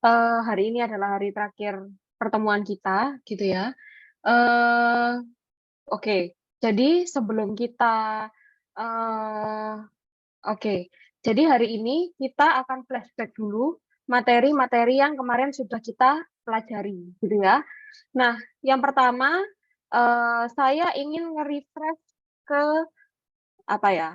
hari ini adalah hari terakhir pertemuan kita, gitu ya. Eh, Oke, jadi sebelum kita, eh, oke, jadi hari ini kita akan flashback dulu materi-materi yang kemarin sudah kita pelajari, gitu ya. Nah, yang pertama, saya ingin nge-refresh ke apa ya?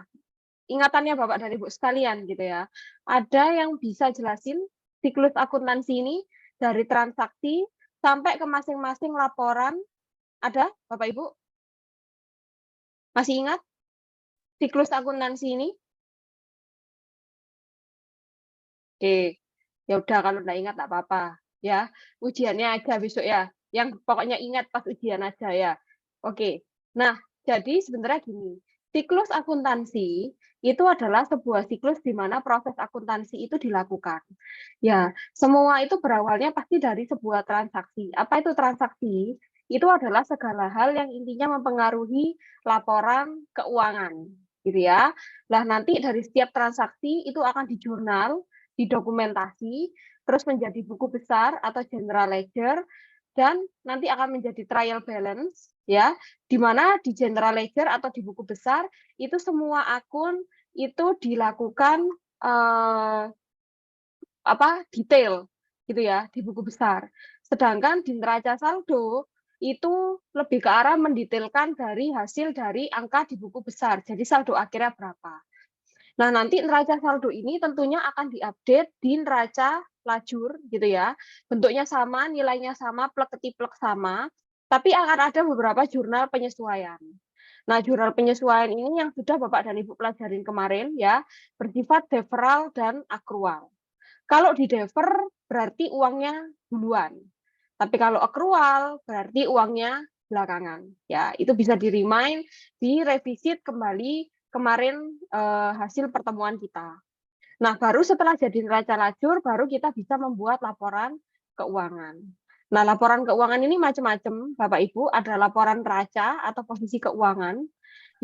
Ingatannya Bapak dan Ibu sekalian gitu ya. Ada yang bisa jelasin siklus akuntansi ini dari transaksi sampai ke masing-masing laporan? Ada Bapak Ibu? Masih ingat siklus akuntansi ini? Oke. Ya udah kalau nggak ingat nggak apa-apa ya. Ujiannya aja besok ya. Yang pokoknya ingat pas ujian aja ya. Oke. Nah, jadi sebenarnya gini. Siklus akuntansi itu adalah sebuah siklus di mana proses akuntansi itu dilakukan. Ya, semua itu berawalnya pasti dari sebuah transaksi. Apa itu transaksi? Itu adalah segala hal yang intinya mempengaruhi laporan keuangan, gitu ya. Nah, nanti dari setiap transaksi itu akan dijurnal, didokumentasi, terus menjadi buku besar atau general ledger, dan nanti akan menjadi trial balance, ya, di mana di general ledger atau di buku besar itu semua akun itu dilakukan detail gitu ya di buku besar. Sedangkan di neraca saldo itu lebih ke arah mendetailkan dari hasil dari angka di buku besar. Jadi saldo akhirnya berapa. Nah, nanti neraca saldo ini tentunya akan diupdate di neraca lajur gitu ya. Bentuknya sama, nilainya sama, plek-ketiplek sama, tapi akan ada beberapa jurnal penyesuaian. Nah, jurnal penyesuaian ini yang sudah Bapak dan Ibu pelajarin kemarin ya, bersifat deferral dan akrual. Kalau di defer berarti uangnya duluan. Tapi kalau accrual berarti uangnya belakangan. Ya, itu bisa di-remind, direvisit kembali kemarin hasil pertemuan kita. Nah, baru setelah jadi neraca lajur, baru kita bisa membuat laporan keuangan. Nah, laporan keuangan ini macam-macam, Bapak Ibu. Ada laporan neraca atau posisi keuangan.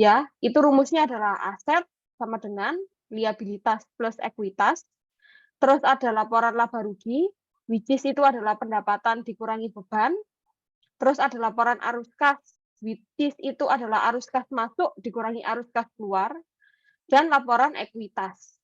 Ya, itu rumusnya adalah aset sama dengan liabilitas plus ekuitas. Terus ada laporan laba rugi, which is itu adalah pendapatan dikurangi beban. Terus ada laporan arus kas, which is itu adalah arus kas masuk dikurangi arus kas keluar. Dan laporan ekuitas,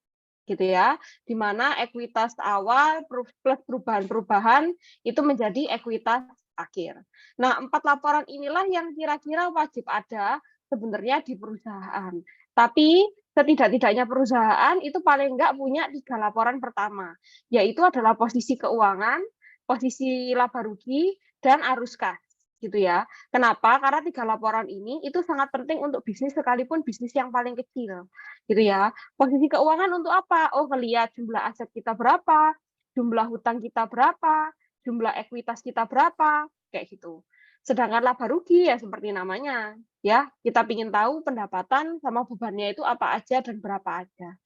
gitu ya, di mana ekuitas awal plus perubahan-perubahan itu menjadi ekuitas akhir. Nah, 4 laporan inilah yang kira-kira wajib ada sebenarnya di perusahaan. Tapi setidak-tidaknya perusahaan itu paling enggak punya 3 laporan pertama, yaitu adalah posisi keuangan, posisi laba rugi, dan arus kas, gitu ya. Kenapa? Karena 3 laporan ini itu sangat penting untuk bisnis sekalipun bisnis yang paling kecil, gitu ya. Posisi keuangan untuk apa? Oh, ngelihat jumlah aset kita berapa, jumlah hutang kita berapa, jumlah ekuitas kita berapa, kayak gitu. Sedangkan laba rugi ya seperti namanya, ya kita ingin tahu pendapatan sama bebannya itu apa aja dan berapa aja.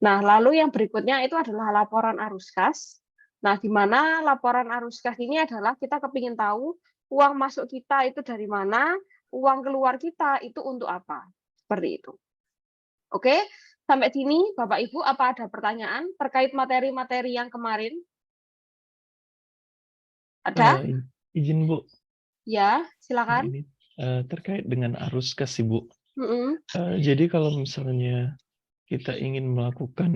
Nah, lalu yang berikutnya itu adalah laporan arus kas. Nah, di mana laporan arus kas ini adalah kita kepingin tahu uang masuk kita itu dari mana, uang keluar kita itu untuk apa. Seperti itu. Oke, sampai sini Bapak Ibu, apa ada pertanyaan terkait materi-materi yang kemarin? Ada? Izin Bu, Ya, silakan. ini terkait dengan arus kas sih Bu. Mm-mm. Jadi kalau misalnya kita ingin melakukan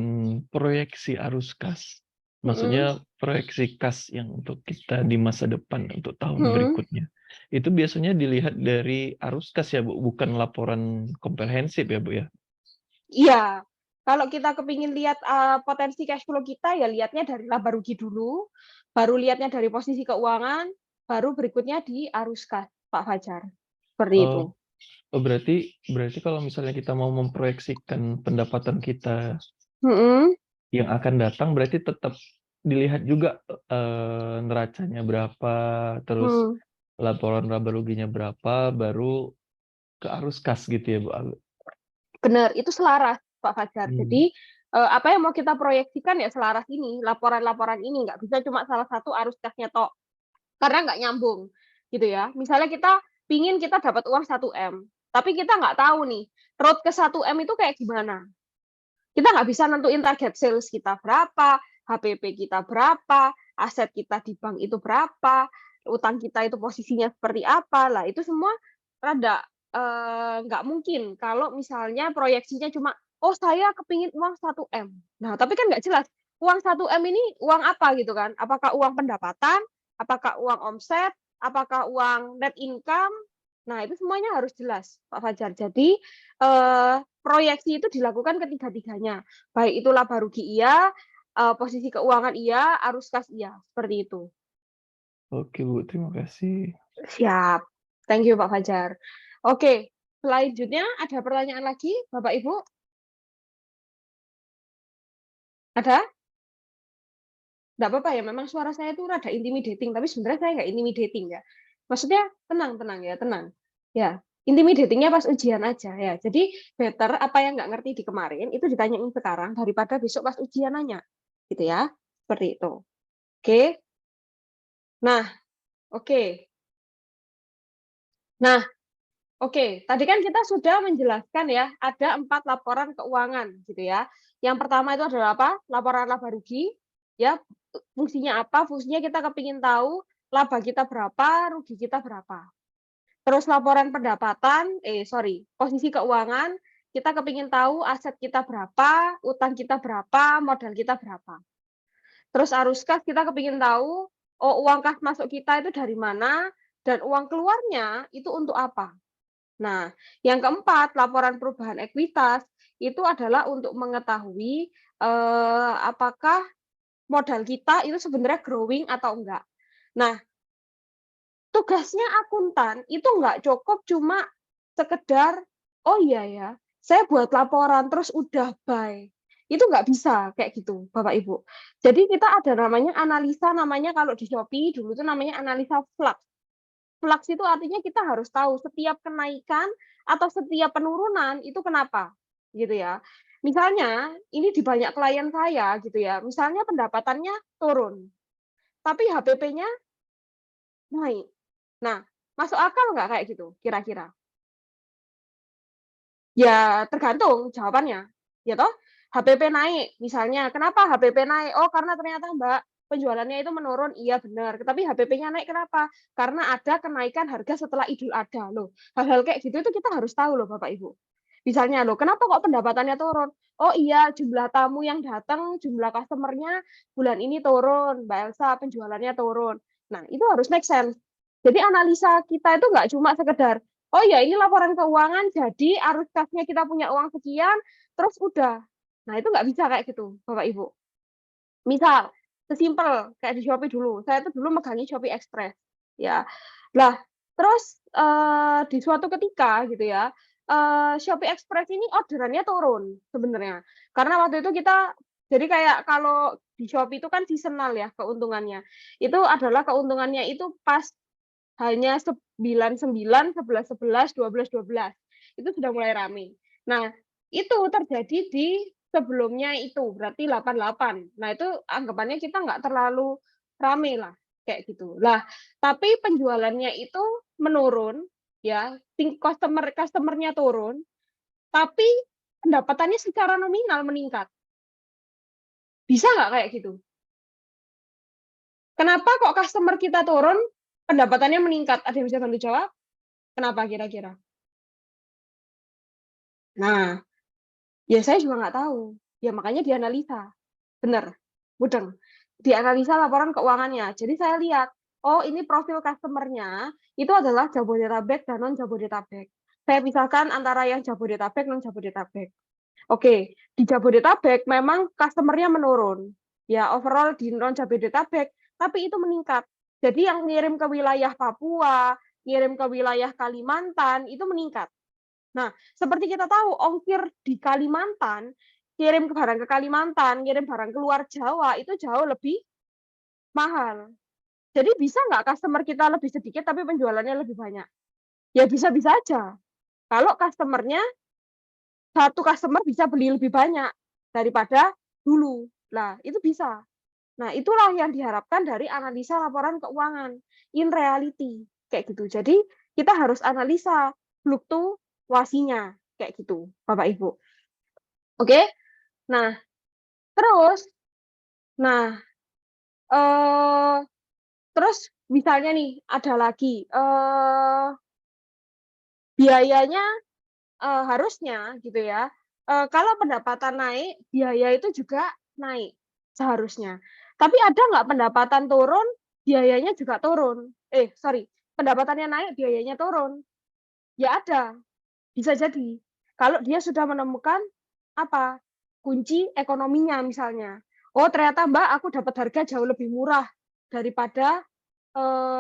proyeksi arus kas, maksudnya proyeksi kas yang untuk kita di masa depan untuk tahun berikutnya, itu biasanya dilihat dari arus kas ya Bu, bukan laporan komprehensif ya Bu ya? Iya, kalau kita kepingin lihat potensi cash flow kita, ya lihatnya dari laba rugi dulu, baru lihatnya dari posisi keuangan, baru berikutnya di arus kas, Pak Fajar. Seperti itu. Berarti kalau misalnya kita mau memproyeksikan pendapatan kita Mm-mm. yang akan datang, berarti tetap dilihat juga neracanya berapa, terus Hmm. laporan laba ruginya berapa, baru ke arus kas gitu ya Bu? Benar, itu selaras, Pak Fajar. Jadi apa yang mau kita proyeksikan ya selaras ini, laporan-laporan ini nggak bisa cuma salah satu arus kasnya tok, karena nggak nyambung, gitu ya. Misalnya kita pingin kita dapat uang 1 M, tapi kita nggak tahu nih road ke 1 M itu kayak gimana. Kita nggak bisa nentuin target sales kita berapa, HPP kita berapa, aset kita di bank itu berapa, utang kita itu posisinya seperti apa. Lah itu semua rada nggak mungkin kalau misalnya proyeksinya cuma, "Oh saya kepingin uang 1 M." Nah tapi kan nggak jelas, uang 1 M ini uang apa gitu kan? Apakah uang pendapatan? Apakah uang omset? Apakah uang net income? Nah itu semuanya harus jelas Pak Fajar. Jadi, proyeksi itu dilakukan ketiga-tiganya, baik itu laba rugi iya, posisi keuangan iya, arus kas iya, seperti itu. Oke Bu, terima kasih. Siap, thank you Pak Fajar. Oke, selanjutnya ada pertanyaan lagi Bapak Ibu? Ada? Nggak apa-apa ya, memang suara saya itu rada intimidating, tapi sebenarnya saya nggak intimidating ya. Maksudnya tenang tenang ya, tenang. Ya, intimidating-nya pas ujian aja ya. Jadi better apa yang nggak ngerti di kemarin itu ditanyain sekarang daripada besok pas ujian nanya, gitu ya. Seperti itu. Oke. Nah, oke. Nah, oke. Tadi kan kita sudah menjelaskan ya, ada 4 laporan keuangan gitu ya. Yang pertama itu adalah apa? Laporan laba rugi, ya. Fungsinya apa? Fungsinya kita kepingin tahu laba kita berapa, rugi kita berapa. Terus laporan pendapatan, posisi keuangan, kita kepingin tahu aset kita berapa, utang kita berapa, modal kita berapa. Terus arus kas kita kepingin tahu, oh uang kas masuk kita itu dari mana, dan uang keluarnya itu untuk apa. Nah, yang keempat, laporan perubahan ekuitas itu adalah untuk mengetahui apakah modal kita itu sebenarnya growing atau enggak. Nah, tugasnya akuntan itu enggak cukup cuma sekedar, oh iya ya, saya buat laporan terus udah bye. Itu nggak bisa kayak gitu, Bapak Ibu. Jadi kita ada namanya analisa, namanya kalau di Shopee dulu itu namanya analisa flux. Flux itu artinya kita harus tahu setiap kenaikan atau setiap penurunan itu kenapa, gitu ya. Misalnya ini di banyak klien saya gitu ya, misalnya pendapatannya turun, tapi HPP-nya naik. Nah, masuk akal nggak kayak gitu kira-kira? Ya tergantung jawabannya, ya toh? HPP naik misalnya, kenapa HPP naik? Oh karena ternyata Mbak, penjualannya itu menurun, iya benar, tapi HPP-nya naik kenapa? Karena ada kenaikan harga setelah Idul Adha, loh. Hal-hal kayak gitu itu kita harus tahu loh Bapak Ibu. Misalnya loh, kenapa kok pendapatannya turun? Oh iya, jumlah tamu yang datang, jumlah customer-nya bulan ini turun, Mbak Elsa penjualannya turun. Nah, itu harus make sense. Jadi analisa kita itu nggak cuma sekedar, oh ya ini laporan keuangan, jadi arus kasnya kita punya uang sekian, terus udah. Nah itu nggak bisa kayak gitu, Bapak Ibu. Misal, sesimpel kayak di Shopee dulu, saya tuh dulu megangin Shopee Express, ya. Lah, terus di suatu ketika gitu ya, Shopee Express ini orderannya turun sebenarnya. Karena waktu itu kita jadi kayak kalau di Shopee itu kan seasonal ya keuntungannya. Itu adalah keuntungannya itu pas hanya 99, 11, 11, 12, 12. Itu sudah mulai rame. Nah, itu terjadi di sebelumnya itu, berarti 88. Nah, itu anggapannya kita nggak terlalu rame lah, kayak gitu. Lah, tapi penjualannya itu menurun, ya, customer-nya turun, tapi pendapatannya secara nominal meningkat. Bisa nggak kayak gitu? Kenapa kok customer kita turun, pendapatannya meningkat? Ada yang bisa bantu jawab? Kenapa kira-kira? Nah, ya saya juga nggak tahu. Ya makanya dianalisa. Bener, mudeng. Dianalisa laporan keuangannya. Jadi saya lihat, oh ini profil customer-nya itu adalah Jabodetabek dan non Jabodetabek. Saya pisahkan antara yang Jabodetabek non Jabodetabek. Oke, di Jabodetabek memang customer-nya menurun. Ya, overall di non Jabodetabek, tapi itu meningkat. Jadi yang ngirim ke wilayah Papua, ngirim ke wilayah Kalimantan itu meningkat. Nah, seperti kita tahu ongkir di Kalimantan, kirim barang ke Kalimantan, kirim barang keluar Jawa itu jauh lebih mahal. Jadi bisa nggak customer kita lebih sedikit tapi penjualannya lebih banyak? Ya bisa-bisa aja. Kalau customer-nya, satu customer bisa beli lebih banyak daripada dulu. Nah, itu bisa. Nah, itulah yang diharapkan dari analisa laporan keuangan in reality kayak gitu. Jadi, kita harus analisa fluktuasinya kayak gitu, Bapak Ibu. Oke? Nah, terus Nah, terus misalnya nih ada lagi, biayanya, harusnya gitu ya, kalau pendapatan naik, biaya itu juga naik seharusnya. Tapi ada nggak pendapatan turun, biayanya juga turun? Sorry, pendapatannya naik, biayanya turun? Ya ada, bisa jadi. Kalau dia sudah menemukan apa, kunci ekonominya misalnya. Oh ternyata Mbak aku dapat harga jauh lebih murah daripada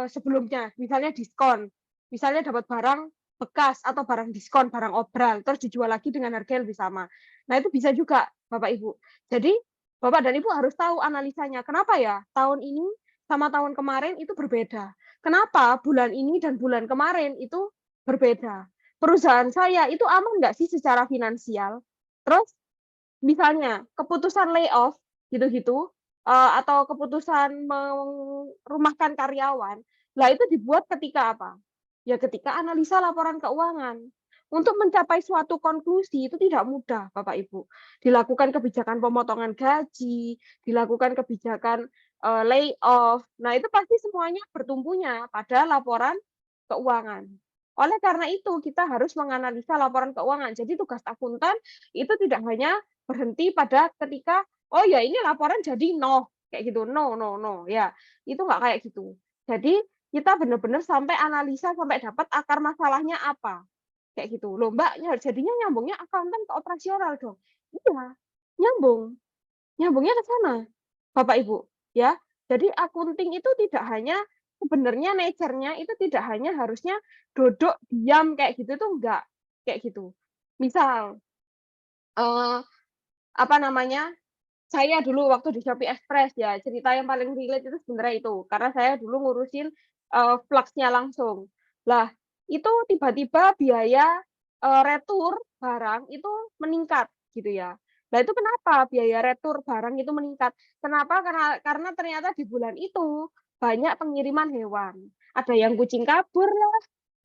sebelumnya, misalnya diskon. Misalnya dapat barang bekas atau barang diskon, barang obral, terus dijual lagi dengan harga yang lebih sama. Nah, itu bisa juga, Bapak Ibu. Jadi, Bapak dan Ibu harus tahu analisanya. Kenapa ya tahun ini sama tahun kemarin itu berbeda? Kenapa bulan ini dan bulan kemarin itu berbeda? Perusahaan saya itu aman nggak sih secara finansial? Terus misalnya keputusan layoff gitu-gitu, atau keputusan merumahkan karyawan, lah itu dibuat ketika apa? Ya ketika analisa laporan keuangan. Untuk mencapai suatu konklusi itu tidak mudah, Bapak Ibu. Dilakukan kebijakan pemotongan gaji, dilakukan kebijakan, layoff. Nah, itu pasti semuanya bertumpunya pada laporan keuangan. Oleh karena itu, kita harus menganalisa laporan keuangan. Jadi tugas akuntan itu tidak hanya berhenti pada ketika, "Oh ya ini laporan jadi no," kayak gitu, "no no no," ya, itu nggak kayak gitu. Jadi kita benar-benar sampai analisa, sampai dapat akar masalahnya apa, kayak gitu. "Loh Mbak, jadinya nyambungnya akuntan ke operasional dong?" Iya, nyambung, nyambungnya ke sana, Bapak Ibu, ya. Jadi akunting itu tidak hanya sebenarnya nature-nya itu tidak hanya harusnya duduk diam kayak gitu tuh enggak, kayak gitu. Misal, eee, apa namanya, saya dulu waktu di Shopee Express ya, cerita yang paling relate itu sebenarnya itu, karena saya dulu ngurusin, flux-nya langsung. Lah, itu tiba-tiba biaya, retur barang itu meningkat gitu ya. Lah itu kenapa biaya retur barang itu meningkat? Kenapa? Karena ternyata di bulan itu banyak pengiriman hewan. Ada yang kucing kabur lah,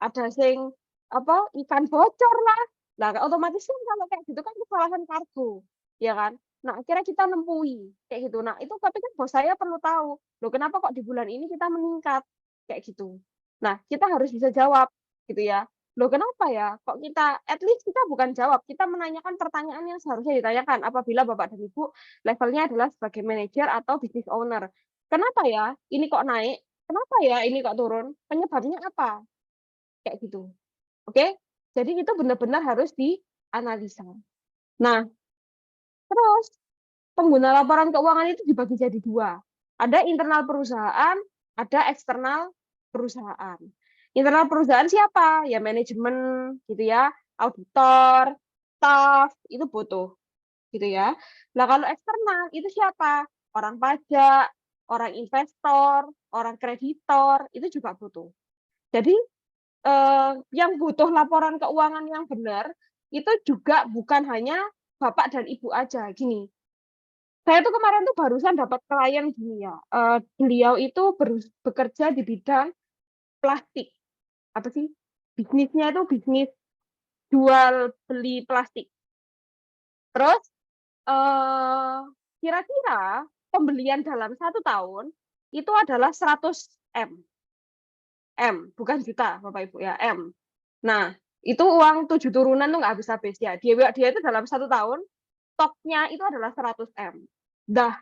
ada sing apa, ikan bocor lah. Lah otomatis kan kalau kayak gitu kan kesalahan kargo, ya kan? Nah, akhirnya kita nempuhi, kayak gitu. Nah, itu tapi kan bos saya perlu tahu, "Loh kenapa kok di bulan ini kita meningkat?" Kayak gitu. Nah, kita harus bisa jawab, gitu ya. "Loh kenapa ya? Kok kita" at least kita bukan jawab, kita menanyakan pertanyaan yang seharusnya ditanyakan apabila Bapak dan Ibu levelnya adalah sebagai manajer atau business owner. "Kenapa ya ini kok naik? Kenapa ya ini kok turun? Penyebabnya apa?" Kayak gitu, oke? Jadi itu benar-benar harus dianalisa. Nah, terus pengguna laporan keuangan itu dibagi jadi 2. Ada internal perusahaan, ada eksternal perusahaan. Internal perusahaan siapa? Ya manajemen gitu ya, auditor, staf, itu butuh gitu ya. Nah kalau eksternal itu siapa? Orang pajak, orang investor, orang kreditor, itu juga butuh. Jadi yang butuh laporan keuangan yang benar, itu juga bukan hanya Bapak dan Ibu aja, gini, saya tuh kemarin tuh barusan dapat klien gini ya, beliau itu bekerja di bidang plastik, apa sih, bisnisnya itu bisnis jual beli plastik. Terus, eee, kira-kira pembelian dalam 1 tahun itu adalah 100 M, bukan juta Bapak Ibu ya, M. Nah, itu uang 7 turunan tuh nggak habis-habis ya, dia itu dalam 1 tahun stoknya itu adalah 100 M. Dah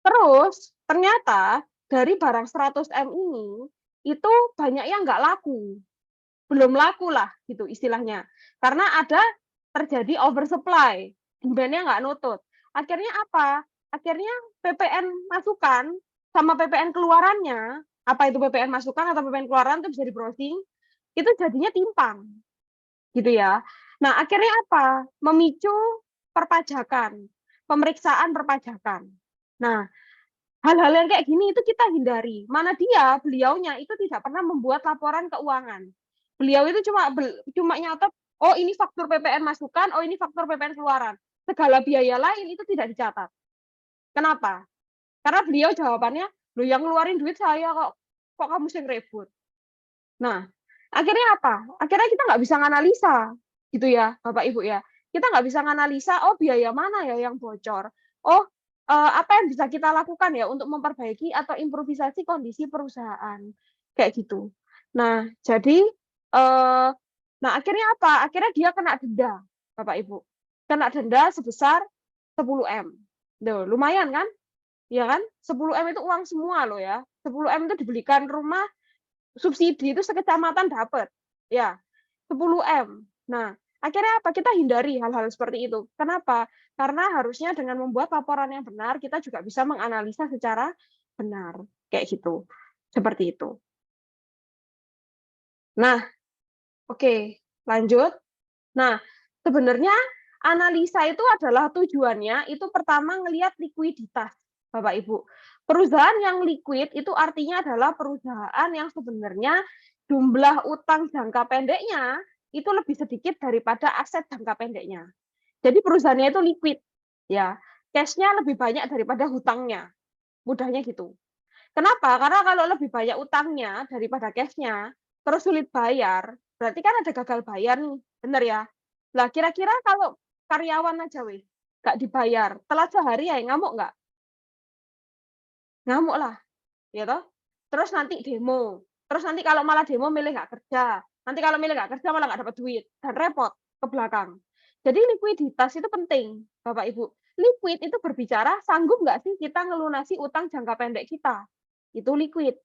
terus, ternyata dari barang 100 M ini, itu banyak yang nggak laku, belum laku lah gitu istilahnya. Karena ada terjadi oversupply, demand-nya nggak nutut. Akhirnya apa? Akhirnya PPN masukan sama PPN keluarannya, apa itu PPN masukan atau PPN keluaran itu bisa di-browsing, itu jadinya timpang, gitu ya. Nah, akhirnya apa? Memicu perpajakan, pemeriksaan perpajakan. Nah, hal-hal yang kayak gini itu kita hindari. Mana beliaunya itu tidak pernah membuat laporan keuangan. Beliau itu cuma nyatet, oh ini faktur PPN masukan, oh ini faktur PPN keluaran. Segala biaya lain itu tidak dicatat. Kenapa? Karena beliau jawabannya, "Loh yang ngeluarin duit saya kok kamu sing ribut?" Nah, akhirnya apa? Akhirnya kita nggak bisa nganalisa, gitu ya, Bapak Ibu ya. Kita nggak bisa nganalisa, oh biaya mana ya yang bocor? Oh apa yang bisa kita lakukan ya untuk memperbaiki atau improvisasi kondisi perusahaan, kayak gitu. Nah, jadi, nah akhirnya apa? Akhirnya dia kena denda, Bapak Ibu. Kena denda sebesar 10 M. Loh, lumayan kan? Ya kan? 10 M itu uang semua loh ya. 10 M itu dibelikan rumah, subsidi itu sekecamatan dapat. Ya, 10 M. Nah, akhirnya apa? Kita hindari hal-hal seperti itu. Kenapa? Karena harusnya dengan membuat laporan yang benar, kita juga bisa menganalisa secara benar. Kayak gitu. Seperti itu. Nah, oke, lanjut. Nah, sebenarnya analisa itu adalah tujuannya itu pertama ngelihat likuiditas, Bapak Ibu. Perusahaan yang liquid itu artinya adalah perusahaan yang sebenarnya jumlah utang jangka pendeknya itu lebih sedikit daripada aset jangka pendeknya. Jadi perusahaannya itu liquid, ya. Cash-nya lebih banyak daripada hutangnya. Mudahnya gitu. Kenapa? Karena kalau lebih banyak utangnya daripada cash-nya, terus sulit bayar, berarti kan ada gagal bayar nih, bener ya? Lah kira-kira kalau karyawan aja weh, nggak dibayar, telat sehari ya ngamuk nggak? Ngamuk lah, ya toh? Terus nanti demo, terus nanti kalau malah demo milih nggak kerja, nanti kalau milih nggak kerja malah nggak dapat duit, dan repot ke belakang. Jadi likuiditas itu penting, Bapak Ibu. Liquid itu berbicara sanggup nggak sih kita ngelunasi utang jangka pendek kita. Itu liquid.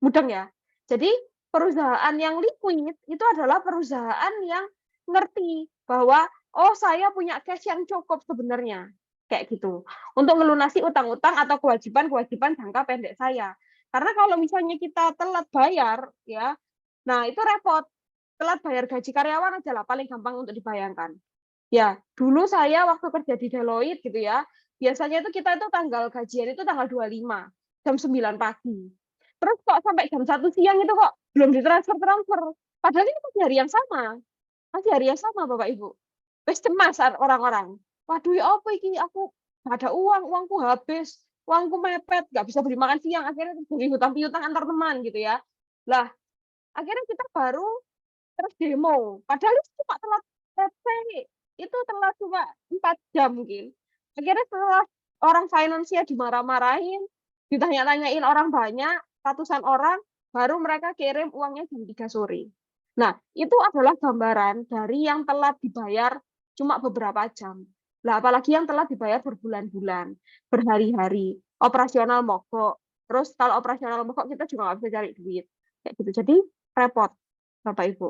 Mudeng ya. Jadi perusahaan yang liquid itu adalah perusahaan yang ngerti bahwa oh saya punya cash yang cukup sebenarnya kayak gitu untuk melunasi utang-utang atau kewajiban-kewajiban jangka pendek saya. Karena kalau misalnya kita telat bayar ya, nah itu repot. Telat bayar gaji karyawan aja lah paling gampang untuk dibayangkan. Ya, dulu saya waktu kerja di Deloitte gitu ya, biasanya itu kita itu tanggal gajian itu tanggal 25 jam 9 pagi. Terus kok sampai jam 1 siang itu kok belum ditransfer-transfer. Padahal ini masih hari yang sama. Masih hari yang sama Bapak Ibu. Wis cemas orang-orang. Waduh ya apa iki aku nggak ada uang, uangku habis, uangku mepet, nggak bisa beli makan siang, akhirnya terjadi hutang piutang antar teman gitu ya. Lah, akhirnya kita baru terus demo. Padahal itu cuma telat PP, itu telat cuma 4 jam mungkin. Akhirnya setelah orang finance-nya dimarah-marahin, ditanya-tanyain orang banyak, ratusan orang, baru mereka kirim uangnya jam 3 sore. Nah, itu adalah gambaran dari yang telat dibayar cuma beberapa jam. Lah, apalagi yang telat dibayar berbulan-bulan, berhari-hari, operasional mogok. Terus kalau operasional mogok kita juga nggak bisa cari duit. Kayak gitu. Jadi repot, Bapak Ibu.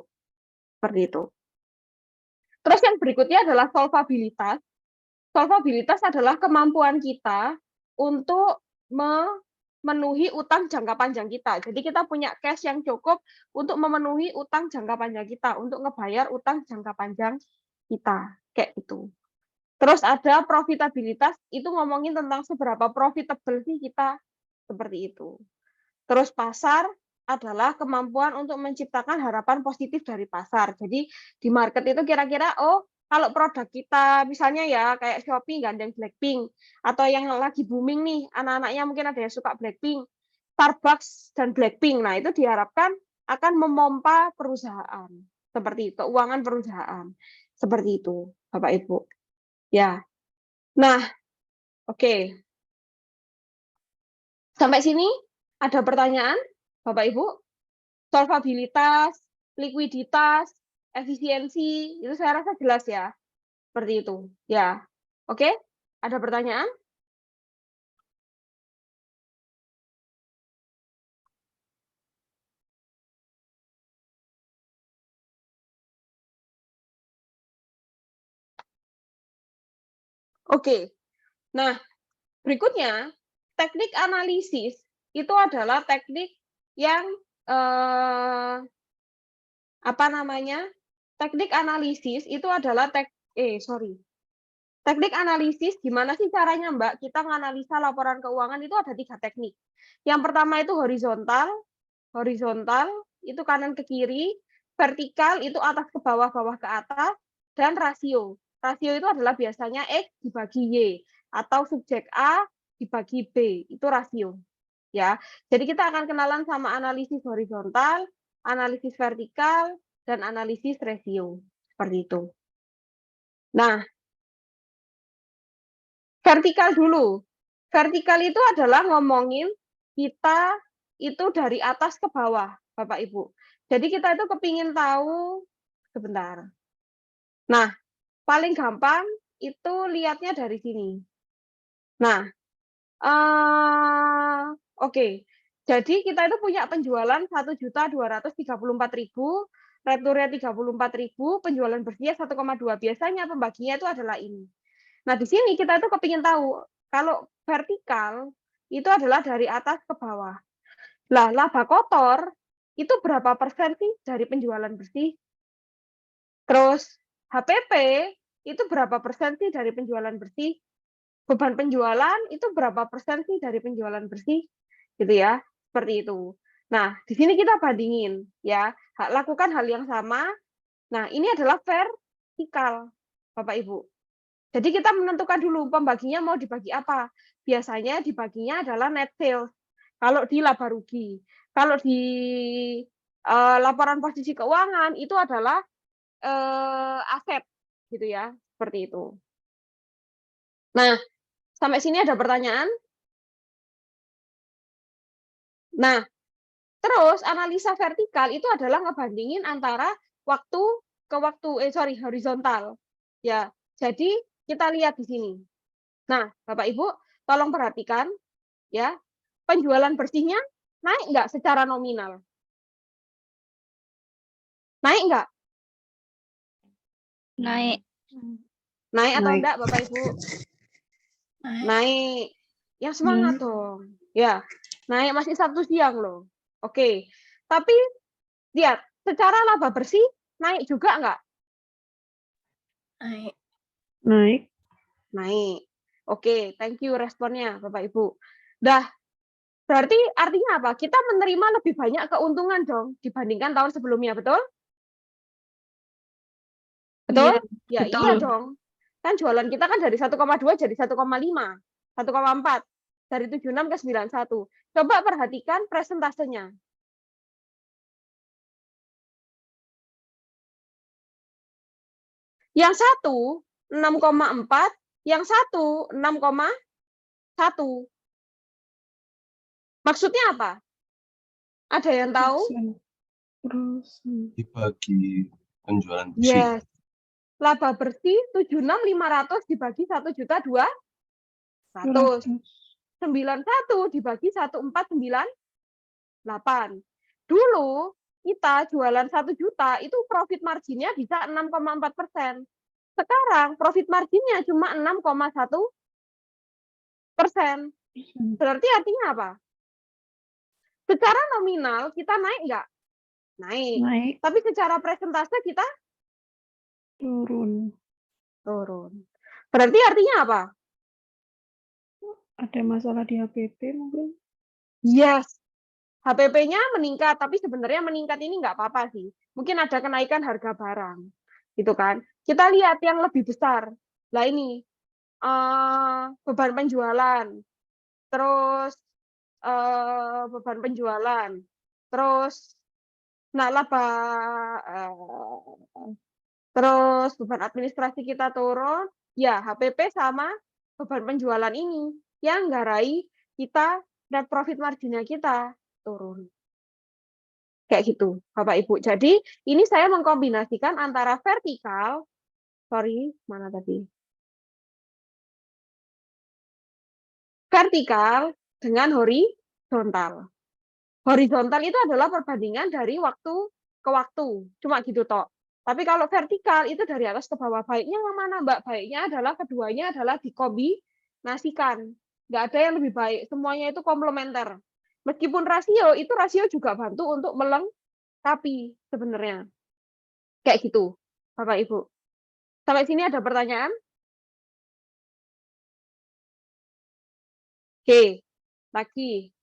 Seperti itu. Terus yang berikutnya adalah solvabilitas. Solvabilitas adalah kemampuan kita untuk memenuhi utang jangka panjang kita. Jadi kita punya cash yang cukup untuk memenuhi utang jangka panjang kita, untuk ngebayar utang jangka panjang kita. Kayak gitu. Terus ada profitabilitas, itu ngomongin tentang seberapa profitable sih kita, seperti itu. Terus pasar adalah kemampuan untuk menciptakan harapan positif dari pasar. Jadi di market itu kira-kira oh kalau produk kita misalnya ya kayak Shopee gandeng Blackpink atau yang lagi booming nih anak-anaknya mungkin ada yang suka Blackpink, Starbucks dan Blackpink. Nah, itu diharapkan akan memompa perusahaan. Seperti itu, keuangan perusahaan. Seperti itu, Bapak Ibu. Ya. Nah, oke. Sampai sini ada pertanyaan, Bapak Ibu? Solvabilitas, likuiditas, efisiensi, itu saya rasa jelas ya. Seperti itu. Ya. Oke? Ada pertanyaan? Oke. Nah, berikutnya, teknik analisis itu adalah teknik yang apa namanya? Teknik analisis itu adalah teknik analisis gimana sih caranya Mbak kita menganalisa laporan keuangan itu ada 3 teknik. Yang pertama itu horizontal, horizontal itu kanan ke kiri, vertikal itu atas ke bawah, bawah ke atas, dan rasio. Rasio itu adalah biasanya X dibagi Y atau subjek A dibagi B, itu rasio. Ya. Jadi kita akan kenalan sama analisis horizontal, analisis vertikal, dan analisis rasio. Seperti itu. Nah, Vertikal dulu. Vertikal itu adalah ngomongin kita itu dari atas ke bawah, Bapak Ibu. Jadi kita itu kepingin tahu, sebentar. Nah, paling gampang itu lihatnya dari sini. Nah, oke. Jadi kita itu punya penjualan 1.234.000, returnya 34.000, penjualan bersihnya 1,2. Biasanya pembaginya itu adalah ini. Nah, di sini kita itu kepingin tahu, kalau vertikal itu adalah dari atas ke bawah. Lah, laba kotor itu berapa persen sih dari penjualan bersih? Terus HPP itu berapa persen sih dari penjualan bersih? Beban penjualan itu berapa persen sih dari penjualan bersih? Gitu ya, seperti itu. Nah, di sini kita bandingin ya, lakukan hal yang sama. Nah, ini adalah vertikal, Bapak Ibu. Jadi kita menentukan dulu pembaginya mau dibagi apa. Biasanya dibaginya adalah net sales. Kalau di laba rugi. Kalau di laporan posisi keuangan itu adalah aset gitu ya, seperti itu. Nah, sampai sini ada pertanyaan? Nah, terus analisa vertikal itu adalah ngebandingin antara waktu ke waktu, horizontal. Ya, jadi kita lihat di sini. Nah, Bapak Ibu, tolong perhatikan ya, penjualan bersihnya naik nggak secara nominal? Naik nggak? Naik. Naik atau Naik. enggak, Bapak Ibu? Naik. Naik. Yang semangat dong. Ya, naik masih Sabtu siang loh. Oke. Tapi lihat, secara laba bersih naik juga nggak? Naik. Naik. Naik. Oke, thank you responnya Bapak Ibu. Dah, berarti artinya apa? Kita menerima lebih banyak keuntungan dong dibandingkan tahun sebelumnya, betul? Betul? Iya, Ya, betul. iya dong. Kan jualan kita kan dari 1,2 jadi 1,5, 1,4. Dari 76 ke 91. Coba perhatikan presentasenya. Yang satu 6,4, yang satu 6,1. Maksudnya apa? Ada yang tahu? Dibagi penjualan bersih. Yes. Laba bersih 76.500 dibagi 1.200.000. 91 dibagi 1.498. Dulu kita jualan 1 juta itu profit marginnya bisa 6,4%. Sekarang profit marginnya cuma 6,1%. Berarti artinya apa? Secara nominal kita naik nggak? Naik. Naik. Tapi secara presentase kita Turun. turun. Berarti artinya apa? Ada masalah di HPP mungkin? Yes. HPP-nya meningkat, tapi sebenarnya meningkat ini nggak apa-apa sih. Mungkin ada kenaikan harga barang. Gitu kan. Kita lihat yang lebih besar. Lah ini, beban penjualan. Terus beban penjualan. Terus laba, terus beban administrasi kita turun, ya HPP sama beban penjualan ini yang nggarai kita net profit marginnya kita turun. Kayak gitu, Bapak Ibu. Jadi ini saya mengkombinasikan antara vertikal, mana tadi? Vertikal dengan horizontal. Horizontal itu adalah perbandingan dari waktu ke waktu, cuma gitu toh. Tapi kalau vertikal itu dari atas ke bawah. Baiknya yang mana, Mbak? Baiknya adalah keduanya adalah dikombinasikan. Nggak ada yang lebih baik. Semuanya itu komplementer. Meskipun rasio juga bantu untuk melengkapi sebenarnya. Kayak gitu, Bapak Ibu. Sampai sini ada pertanyaan? Oke, lagi.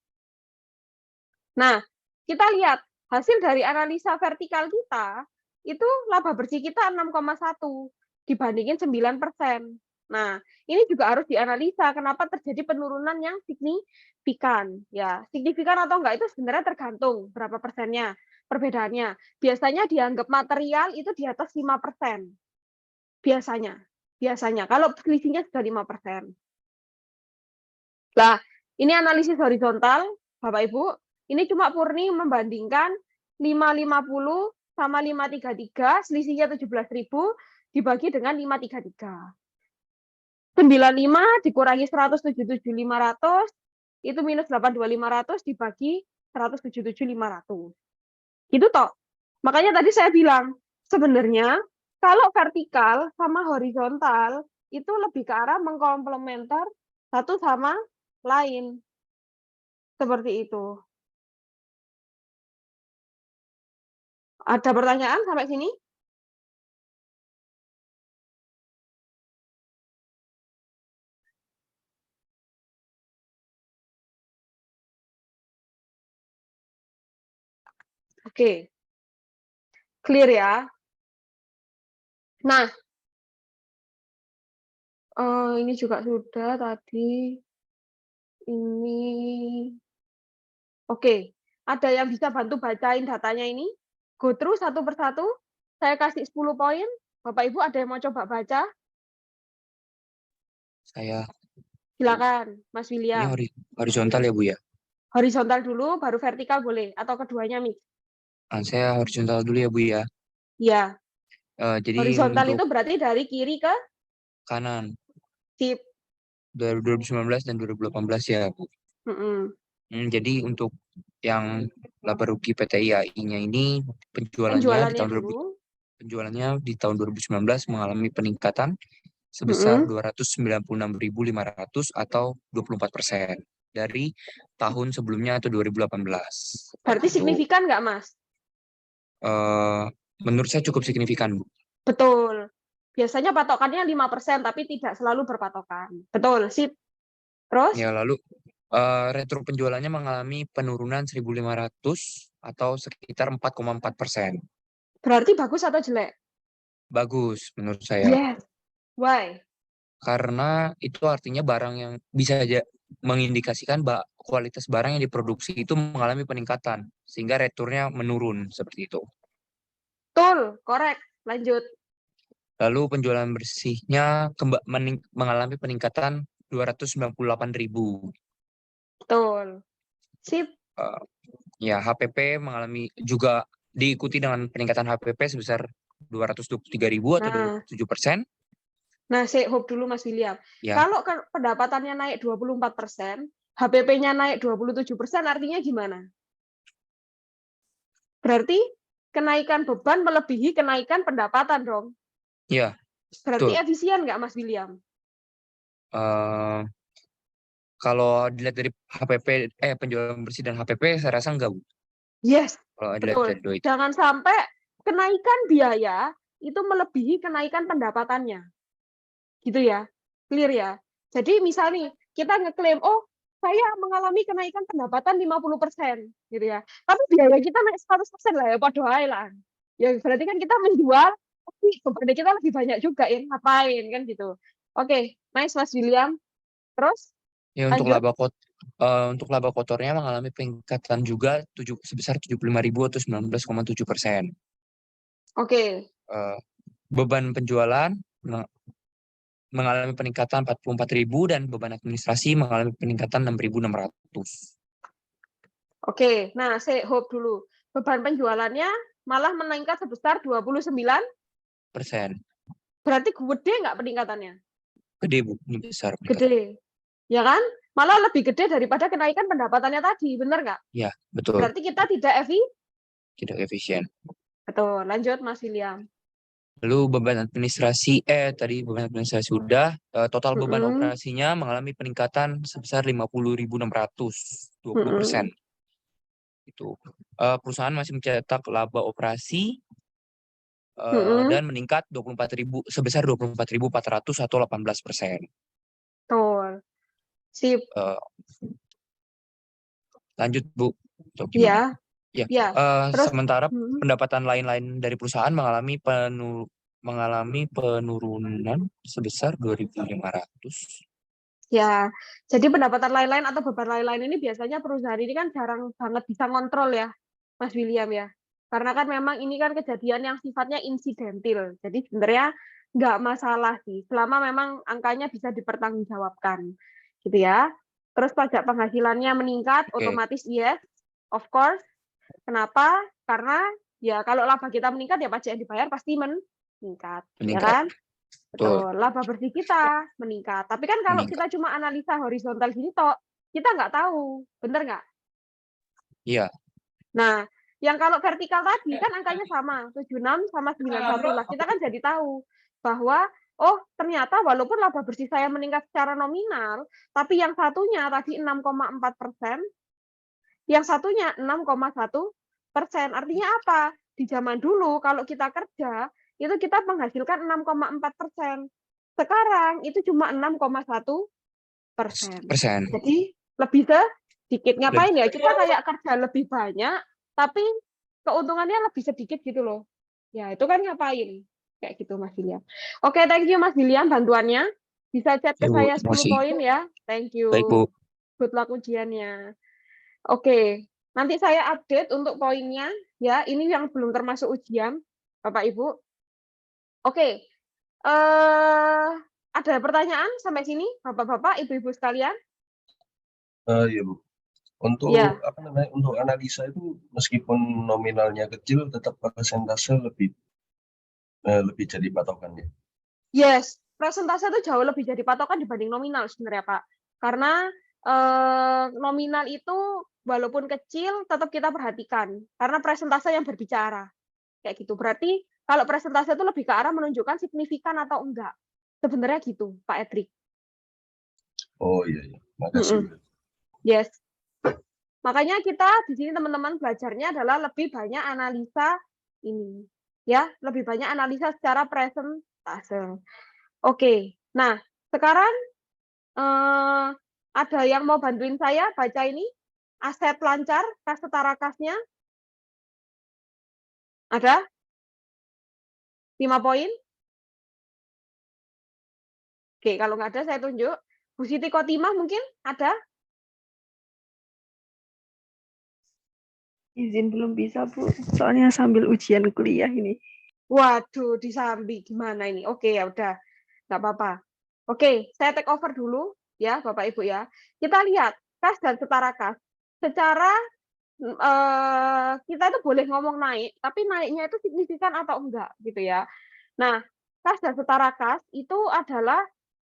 Nah, kita lihat hasil dari analisa vertikal kita, itu laba bersih kita 6,1 dibandingin 9%. Nah, ini juga harus dianalisa kenapa terjadi penurunan yang signifikan. Ya, signifikan atau enggak itu sebenarnya tergantung berapa persennya perbedaannya. Biasanya dianggap material itu di atas 5%. Biasanya. Kalau selisihnya sudah 5%. Lah, ini analisis horizontal, Bapak Ibu. Ini cuma murni membandingkan 550 sama 533, selisihnya 17.000 dibagi dengan 533. 95 dikurangi 177.500, itu minus 82.500 dibagi 177.500. Itu toh. Makanya tadi saya bilang, sebenarnya kalau vertikal sama horizontal itu lebih ke arah mengkomplementer satu sama lain. Seperti itu. Ada pertanyaan sampai sini? Oke. Clear ya? Nah, ini juga sudah tadi. Ini. Oke. Ada yang bisa bantu bacain datanya ini? Go through satu persatu. Saya kasih 10 poin. Bapak Ibu ada yang mau coba baca? Saya Silakan, Mas ini William. horizontal ya, Bu ya? Horizontal dulu, baru vertikal boleh. Atau keduanya, mix. Saya horizontal dulu ya, Bu ya. Ya. Jadi Horizontal untuk itu berarti dari kiri ke kanan sip. 2019 dan 2018 ya, Bu. Jadi untuk yang laba rugi PT IAI-nya ini penjualannya di tahun 2019 mengalami peningkatan sebesar 296.500 atau 24% dari tahun sebelumnya atau 2018. Berarti signifikan nggak, Mas? Menurut saya cukup signifikan, Bu. Betul. Biasanya patokannya 5%, tapi tidak selalu berpatokan. Betul, sip. Terus? Ya, lalu retro penjualannya mengalami penurunan 1.500 atau sekitar 4,4%. Berarti bagus atau jelek? Bagus menurut saya. Yes. Why? Karena itu artinya barang yang bisa aja mengindikasikan kualitas barang yang diproduksi itu mengalami peningkatan, sehingga returnya menurun seperti itu. Betul, korek. Lanjut. Lalu penjualan bersihnya mengalami peningkatan 298.000. Betul. Sip. Ya, HPP mengalami juga diikuti dengan peningkatan HPP sebesar 223.000 atau 27%. Nah, saya hope dulu Mas William. Ya. Kalau pendapatannya naik 24%, HPP-nya naik 27%, artinya gimana? Berarti kenaikan beban melebihi kenaikan pendapatan dong. Iya. Berarti betul. efisien nggak, Mas William? Kalau dilihat dari HPP, penjualan bersih dan HPP, saya rasa enggak, Bu. Yes, kalau betul. dari Jangan sampai kenaikan biaya itu melebihi kenaikan pendapatannya. Gitu ya, clear ya. Jadi misal nih, kita ngeklaim, oh saya mengalami kenaikan pendapatan 50%, gitu ya. Tapi biaya kita naik 100% lah ya, podo ae lah. Ya berarti kan kita menjual, tapi beban kita lebih banyak juga ya, ngapain kan gitu. Oke, nice Mas William. Terus? Ya, untuk laba kotornya mengalami peningkatan juga sebesar 75.000 atau 19,7%. Oke. Beban penjualan mengalami peningkatan 44.000 dan beban administrasi mengalami peningkatan 6.600. Oke, nah saya hope dulu. Beban penjualannya malah meningkat sebesar 29%. Berarti gede nggak peningkatannya? Gede, Bu. Ini besar. Gede. Ya kan? Malah lebih gede daripada kenaikan pendapatannya tadi, benar nggak? Ya, betul. Berarti kita tidak efisien. Betul. Lanjut, Mas William. Lalu beban administrasi sudah, total beban operasinya mengalami peningkatan sebesar 50.600, 20%. Itu perusahaan masih mencetak laba operasi dan meningkat sebesar 24.400 atau 18%. Betul. Sip. Lanjut, Bu. Iya. Ya. Terus, sementara pendapatan lain-lain dari perusahaan mengalami penurunan sebesar 2.500. Ya, jadi pendapatan lain-lain atau beban lain-lain ini biasanya perusahaan ini kan jarang banget bisa ngontrol ya, Mas William ya. Karena kan memang ini kan kejadian yang sifatnya insidentil. Jadi sebenarnya nggak masalah sih, selama memang angkanya bisa dipertanggungjawabkan. Gitu ya. Terus pajak penghasilannya meningkat, Oke. otomatis yes, of course. Kenapa? Karena ya kalau laba kita meningkat ya pajak yang dibayar pasti meningkat, ya Meningkat. kan? Betul. Betul, laba bersih kita meningkat. Tapi kan kalau Meningkat. kita cuma analisa horizontal gini toh, kita nggak tahu, bener nggak? Iya. Nah, yang kalau vertikal tadi kan angkanya sama, 76 sama 91 lah. Kita kan jadi tahu bahwa oh ternyata walaupun laba bersih saya meningkat secara nominal, tapi yang satunya tadi 6,4%, yang satunya 6,1%. Artinya apa? Di zaman dulu kalau kita kerja itu kita menghasilkan 6,4%. Sekarang itu cuma 6,1%. Persen. Jadi lebih sedikit. Ngapain ya? Kita kayak kerja lebih banyak, tapi keuntungannya lebih sedikit gitu loh. Ya itu kan ngapain? Kayak gitu Mas William. Oke, thank you Mas William bantuannya. Bisa chat ke Ya, Bu. saya Terima 10 kasih. poin ya. Thank you. Baik, Bu. Good luck ujiannya. Oke, nanti saya update untuk poinnya ya. Ini yang belum termasuk ujian, Bapak Ibu. Oke, ada pertanyaan sampai sini, Bapak-bapak, Ibu-ibu sekalian? Iya Bu. Untuk Ya. apa namanya? Untuk analisa itu meskipun nominalnya kecil, tetap persentase lebih jadi patokannya. Yes, persentase itu jauh lebih jadi patokan dibanding nominal sebenarnya Pak. Karena nominal itu walaupun kecil tetap kita perhatikan karena persentase yang berbicara kayak gitu. Berarti kalau persentase itu lebih ke arah menunjukkan signifikan atau enggak. Sebenarnya gitu Pak Edric. Oh iya, makasih. Yes. Makanya kita di sini teman-teman belajarnya adalah lebih banyak analisa ini, ya, lebih banyak analisa secara presentase. Oke, nah sekarang ada yang mau bantuin saya baca ini aset lancar, kas setara kasnya? Ada? 5 poin? Oke, kalau nggak ada saya tunjuk. Bu Siti Kotimah mungkin ada? Izin belum bisa, Bu. Soalnya sambil ujian kuliah ini. Waduh, disambi gimana ini? Oke, ya udah, nggak apa-apa. Oke, saya take over dulu ya, Bapak Ibu ya. Kita lihat kas dan setara kas. Secara kita itu boleh ngomong naik, tapi naiknya itu signifikan atau enggak gitu ya. Nah, kas dan setara kas itu adalah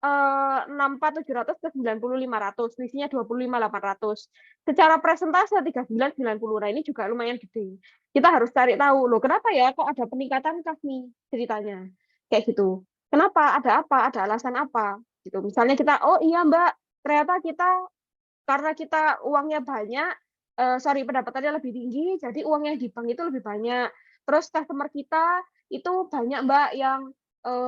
64.700 ke 90.500, selisihnya 25.800. Secara presentase 39.90. Nah, ini juga lumayan gede. Kita harus cari tahu, loh kenapa ya kok ada peningkatan kas nih ceritanya. Kayak gitu. Kenapa? Ada apa? Ada alasan apa? Gitu. Misalnya kita, oh iya Mbak, ternyata kita karena kita uangnya banyak, pendapatannya lebih tinggi, jadi uang yang di bank itu lebih banyak. Terus customer kita itu banyak Mbak yang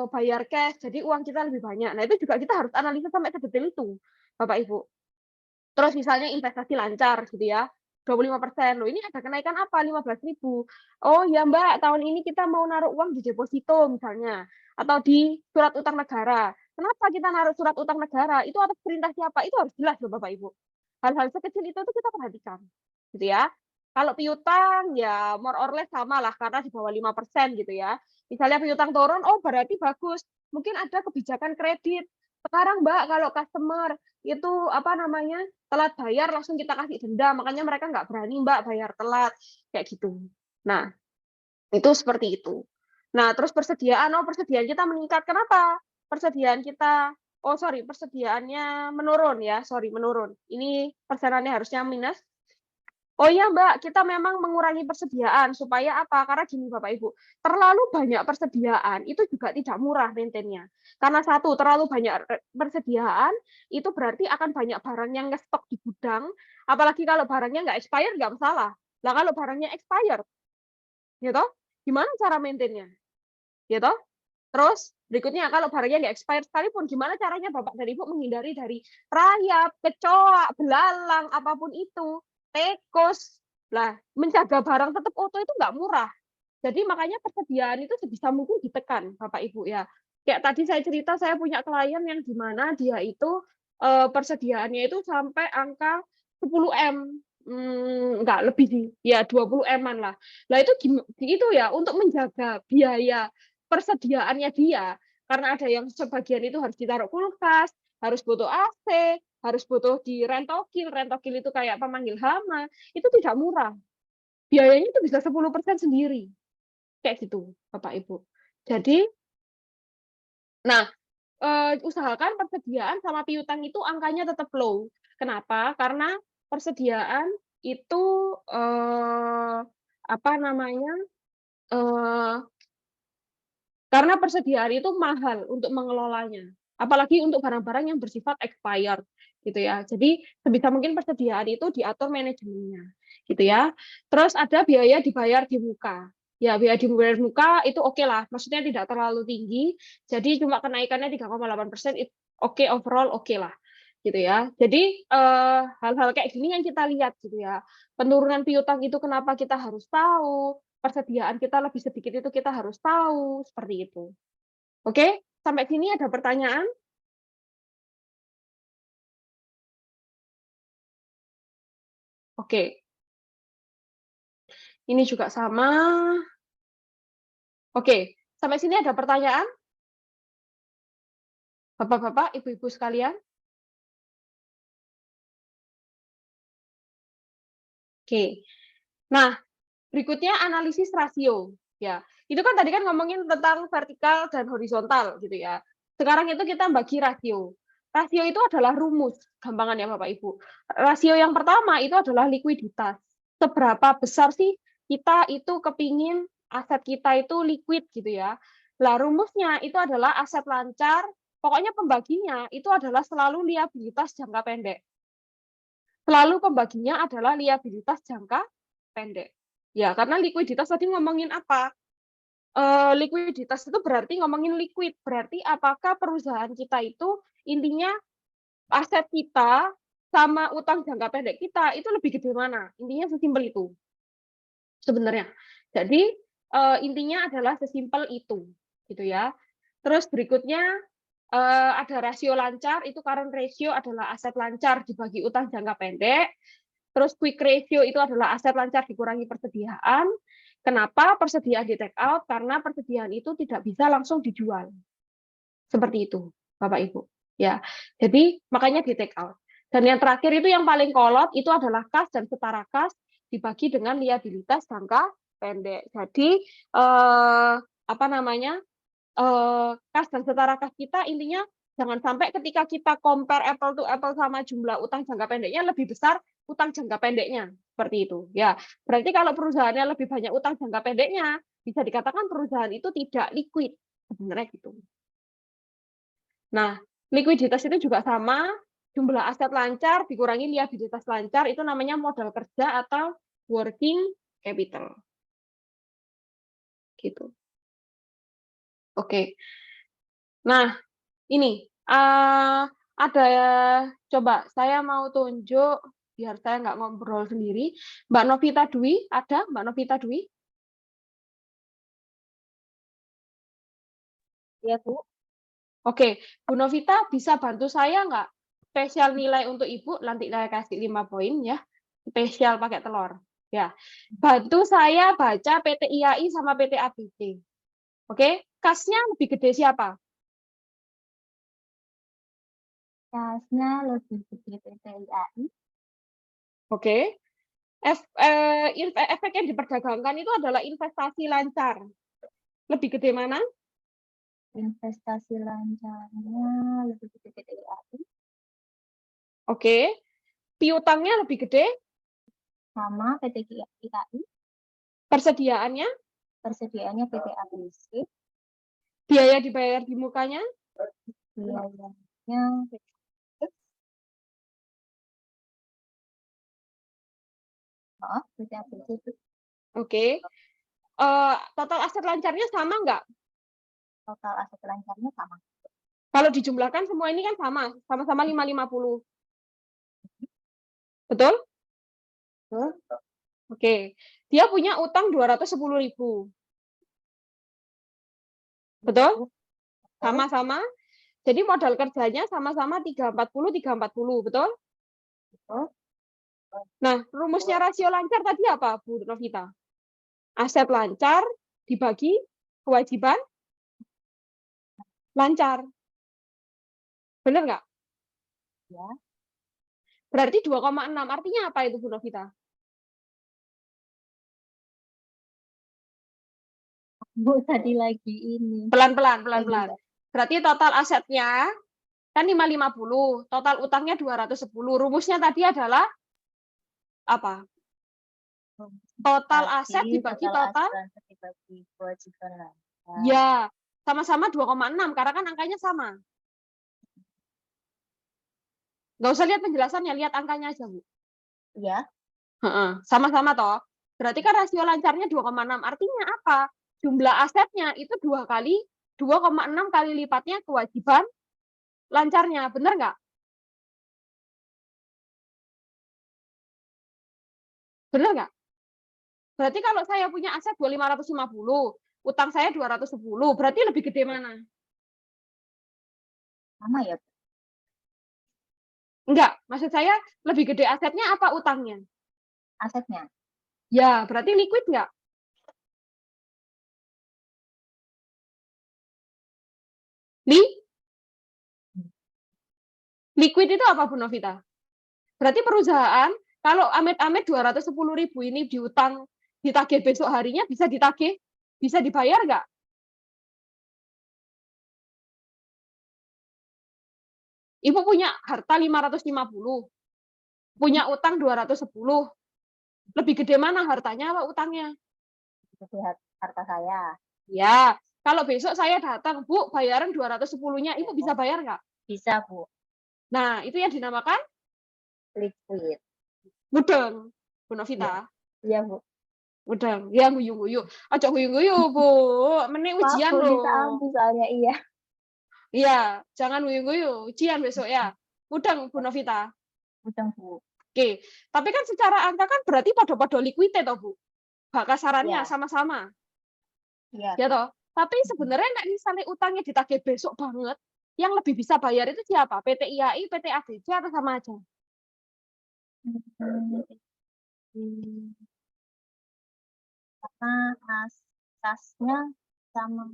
bayar cash, jadi uang kita lebih banyak. Nah, itu juga kita harus analisa sampai sedetail itu, Bapak Ibu. Terus misalnya investasi lancar gitu ya, 25%. Loh ini ada kenaikan apa? 15.000. Oh ya Mbak, tahun ini kita mau naruh uang di deposito misalnya, atau di surat utang negara. Kenapa kita naruh surat utang negara? Itu atas perintah siapa? Itu harus jelas loh Bapak Ibu. Hal-hal sekecil itu tuh kita perhatikan. Gitu ya. Kalau piutang ya more or less sama lah karena di bawah 5% gitu ya. Misalnya piutang turun, oh berarti bagus. Mungkin ada kebijakan kredit. Sekarang Mbak, kalau customer itu apa namanya telat bayar langsung kita kasih denda, makanya mereka nggak berani Mbak bayar telat kayak gitu. Nah, itu seperti itu. Nah, terus persediaan kita meningkat. Kenapa? Persediaannya menurun ya, menurun. Ini persenannya harusnya minus. Oh iya Mbak, kita memang mengurangi persediaan supaya apa? Karena gini Bapak Ibu, terlalu banyak persediaan itu juga tidak murah maintainnya. Karena satu, terlalu banyak persediaan itu berarti akan banyak barang yang ngestok di gudang, apalagi kalau barangnya nggak expired nggak masalah. Nah kalau barangnya expired, ya toh, gimana cara maintainnya? Ya toh? Terus berikutnya kalau barangnya nggak expired sekalipun, gimana caranya Bapak dan Ibu menghindari dari rayap, kecoak, belalang, apapun itu, tikus. Lah, menjaga barang tetap utuh itu nggak murah. Jadi makanya persediaan itu sebisa mungkin ditekan, Bapak Ibu ya. Kayak tadi saya cerita, saya punya klien yang di mana dia itu persediaannya itu sampai angka 10 M. Enggak lebih sih, ya 20 M-an lah. Lah itu ya untuk menjaga biaya persediaannya dia, karena ada yang sebagian itu harus ditaruh kulkas, harus butuh AC, harus butuh di rentokil itu kayak pemanggil hama, itu tidak murah. Biayanya itu bisa 10% sendiri. Kayak gitu, Bapak Ibu. Jadi, nah, usahakan persediaan sama piutang itu angkanya tetap low. Kenapa? Karena persediaan itu apa namanya? Karena persediaan itu mahal untuk mengelolanya. Apalagi untuk barang-barang yang bersifat expired gitu ya. Jadi sebisa mungkin persediaan itu diatur manajemennya gitu ya. Terus ada biaya dibayar di muka. Ya, biaya dibayar muka itu oke lah, maksudnya tidak terlalu tinggi. Jadi cuma kenaikannya 3,8%, oke, overall oke lah gitu ya. Jadi hal-hal kayak gini yang kita lihat gitu ya. Penurunan piutang itu kenapa kita harus tahu, persediaan kita lebih sedikit itu kita harus tahu, seperti itu. Oke, sampai sini ada pertanyaan? Oke. Ini juga sama. Oke, sampai sini ada pertanyaan? Bapak-bapak, ibu-ibu sekalian? Oke. Nah, berikutnya analisis rasio. Ya, itu kan tadi kan ngomongin tentang vertikal dan horizontal gitu ya. Sekarang itu kita bagi rasio. Rasio itu adalah rumus, gampangan ya Bapak Ibu. Rasio yang pertama itu adalah likuiditas. Seberapa besar sih kita itu kepingin aset kita itu liquid gitu ya. Lah rumusnya itu adalah aset lancar, pokoknya pembaginya itu adalah selalu liabilitas jangka pendek. Selalu pembaginya adalah liabilitas jangka pendek. Ya, karena likuiditas tadi ngomongin apa? Likuiditas itu berarti ngomongin liquid, berarti apakah perusahaan kita itu intinya aset kita sama utang jangka pendek kita itu lebih gede mana? Intinya sesimpel itu. Sebenarnya. Jadi intinya adalah sesimpel itu, gitu ya. Terus berikutnya ada rasio lancar, itu current ratio adalah aset lancar dibagi utang jangka pendek. Terus quick ratio itu adalah aset lancar dikurangi persediaan. Kenapa persediaan di take out? Karena persediaan itu tidak bisa langsung dijual. Seperti itu, Bapak Ibu. Ya, jadi makanya di take out. Dan yang terakhir itu yang paling kolot itu adalah kas dan setara kas dibagi dengan liabilitas jangka pendek. Jadi apa namanya? Kas dan setara kas kita intinya jangan sampai ketika kita compare apple to apple sama jumlah utang jangka pendeknya lebih besar utang jangka pendeknya, seperti itu. Ya, berarti kalau perusahaannya lebih banyak utang jangka pendeknya, bisa dikatakan perusahaan itu tidak liquid, sebenarnya gitu. Nah, likuiditas itu juga sama, jumlah aset lancar dikurangi liabilitas lancar itu namanya modal kerja atau working capital. Gitu. Oke. Nah, ini ada, coba saya mau tunjuk biar saya nggak ngobrol sendiri. Mbak Novita Dwi, ada Mbak Novita Dwi? Ya, Bu. Oke, Bu Novita bisa bantu saya nggak? Spesial nilai untuk Ibu, nanti saya kasih 5 poin ya. Spesial pakai telur. Ya, bantu saya baca PT IAI sama PT ABC. Oke, kasnya lebih gede siapa? Kasnya lebih gede PT IAI. Oke. Efek yang diperdagangkan itu adalah investasi lancar. Lebih gede mana? Investasi lancarnya lebih gede PT IAI. Oke. Piutangnya lebih gede? Sama PT IAI. Persediaannya? Persediaannya PT ABC. Biaya dibayar di mukanya? Biayanya PT ABC itu. Oke. Total aset lancarnya sama nggak? Total aset lancarnya sama. Kalau dijumlahkan semua ini kan sama-sama 550. Betul? Betul. Oke. Dia punya utang 210.000. Betul? Sama-sama. Jadi modal kerjanya sama-sama 340, betul? Betul. Nah, rumusnya rasio lancar tadi apa, Bu Novita? Aset lancar dibagi kewajiban lancar. Benar nggak? Ya. Berarti 2,6. Artinya apa itu, Bu Novita? Bu, tadi lagi ini. Pelan-pelan. Lagi Berarti total asetnya kan 550, total utangnya 210. Rumusnya tadi adalah apa? Total aset dibagi total. aset dibagi kewajiban lancar. Ya, sama-sama 2,6 karena kan angkanya sama. Nggak usah lihat penjelasannya, lihat angkanya aja, Bu. Iya. Sama-sama toh. Berarti kan rasio lancarnya 2,6. Artinya apa? Jumlah asetnya itu 2,6 kali lipatnya kewajiban lancarnya. Benar nggak? Benar nggak? Berarti kalau saya punya aset 2.550, utang saya 210, berarti lebih gede mana? Sama ya, Bu? Enggak, maksud saya lebih gede asetnya apa utangnya? Asetnya. Ya, berarti liquid nggak? Liquid itu apa, Bu Novita? Berarti perusahaan, kalau amit-amit 210.000 ini diutang, ditagih besok harinya, bisa ditagih? Bisa dibayar nggak? Ibu punya harta 550, punya utang 210. Lebih gede mana hartanya apa utangnya? Itu harta saya. Ya, kalau besok saya datang, Bu, bayaran 210-nya, Ibu bisa bayar nggak? Bisa, Bu. Nah, itu yang dinamakan Liquid. mudeng, Bu Novita. Iya, Bu. Mudeng, ya guyu-guyu. Ojo guyu-guyu, Bu. Menit ujian Bu, loh. bisa ambil soalnya iya. Iya, jangan guyu-guyu. Ujian besok ya. Mudeng, Bu Novita. Udang, Bu. Oke, tapi kan secara angka kan berarti pada liquid toh, Bu. Hak kasarannya Iya. sama-sama. Iya. Ya toh. Tapi sebenarnya nek misalnya utangnya ditagih besok banget, yang lebih bisa bayar itu siapa? PT IAI, PT ADC atau sama aja? Karena kasnya sama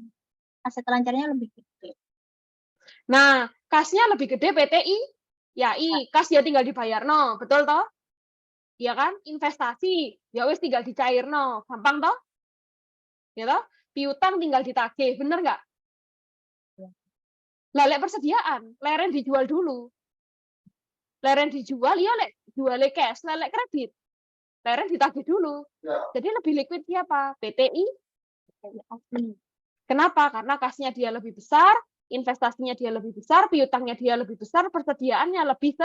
aset lancarnya lebih gede. Nah, kasnya lebih gede PT IAI, kas ya tinggal dibayar no, betul toh? Iya kan? Investasi, ya wis tinggal dicair no, gampang toh? Ya toh? Piutang tinggal ditagih, bener nggak? Lah lek persediaan, leren dijual dulu. Leren dijual, ya lek jual cash, lek kredit. Leren ditagih dulu. Jadi lebih liquid siapa? PTI. Kenapa? Karena kasnya dia lebih besar, investasinya dia lebih besar, piutangnya dia lebih besar, persediaannya lebih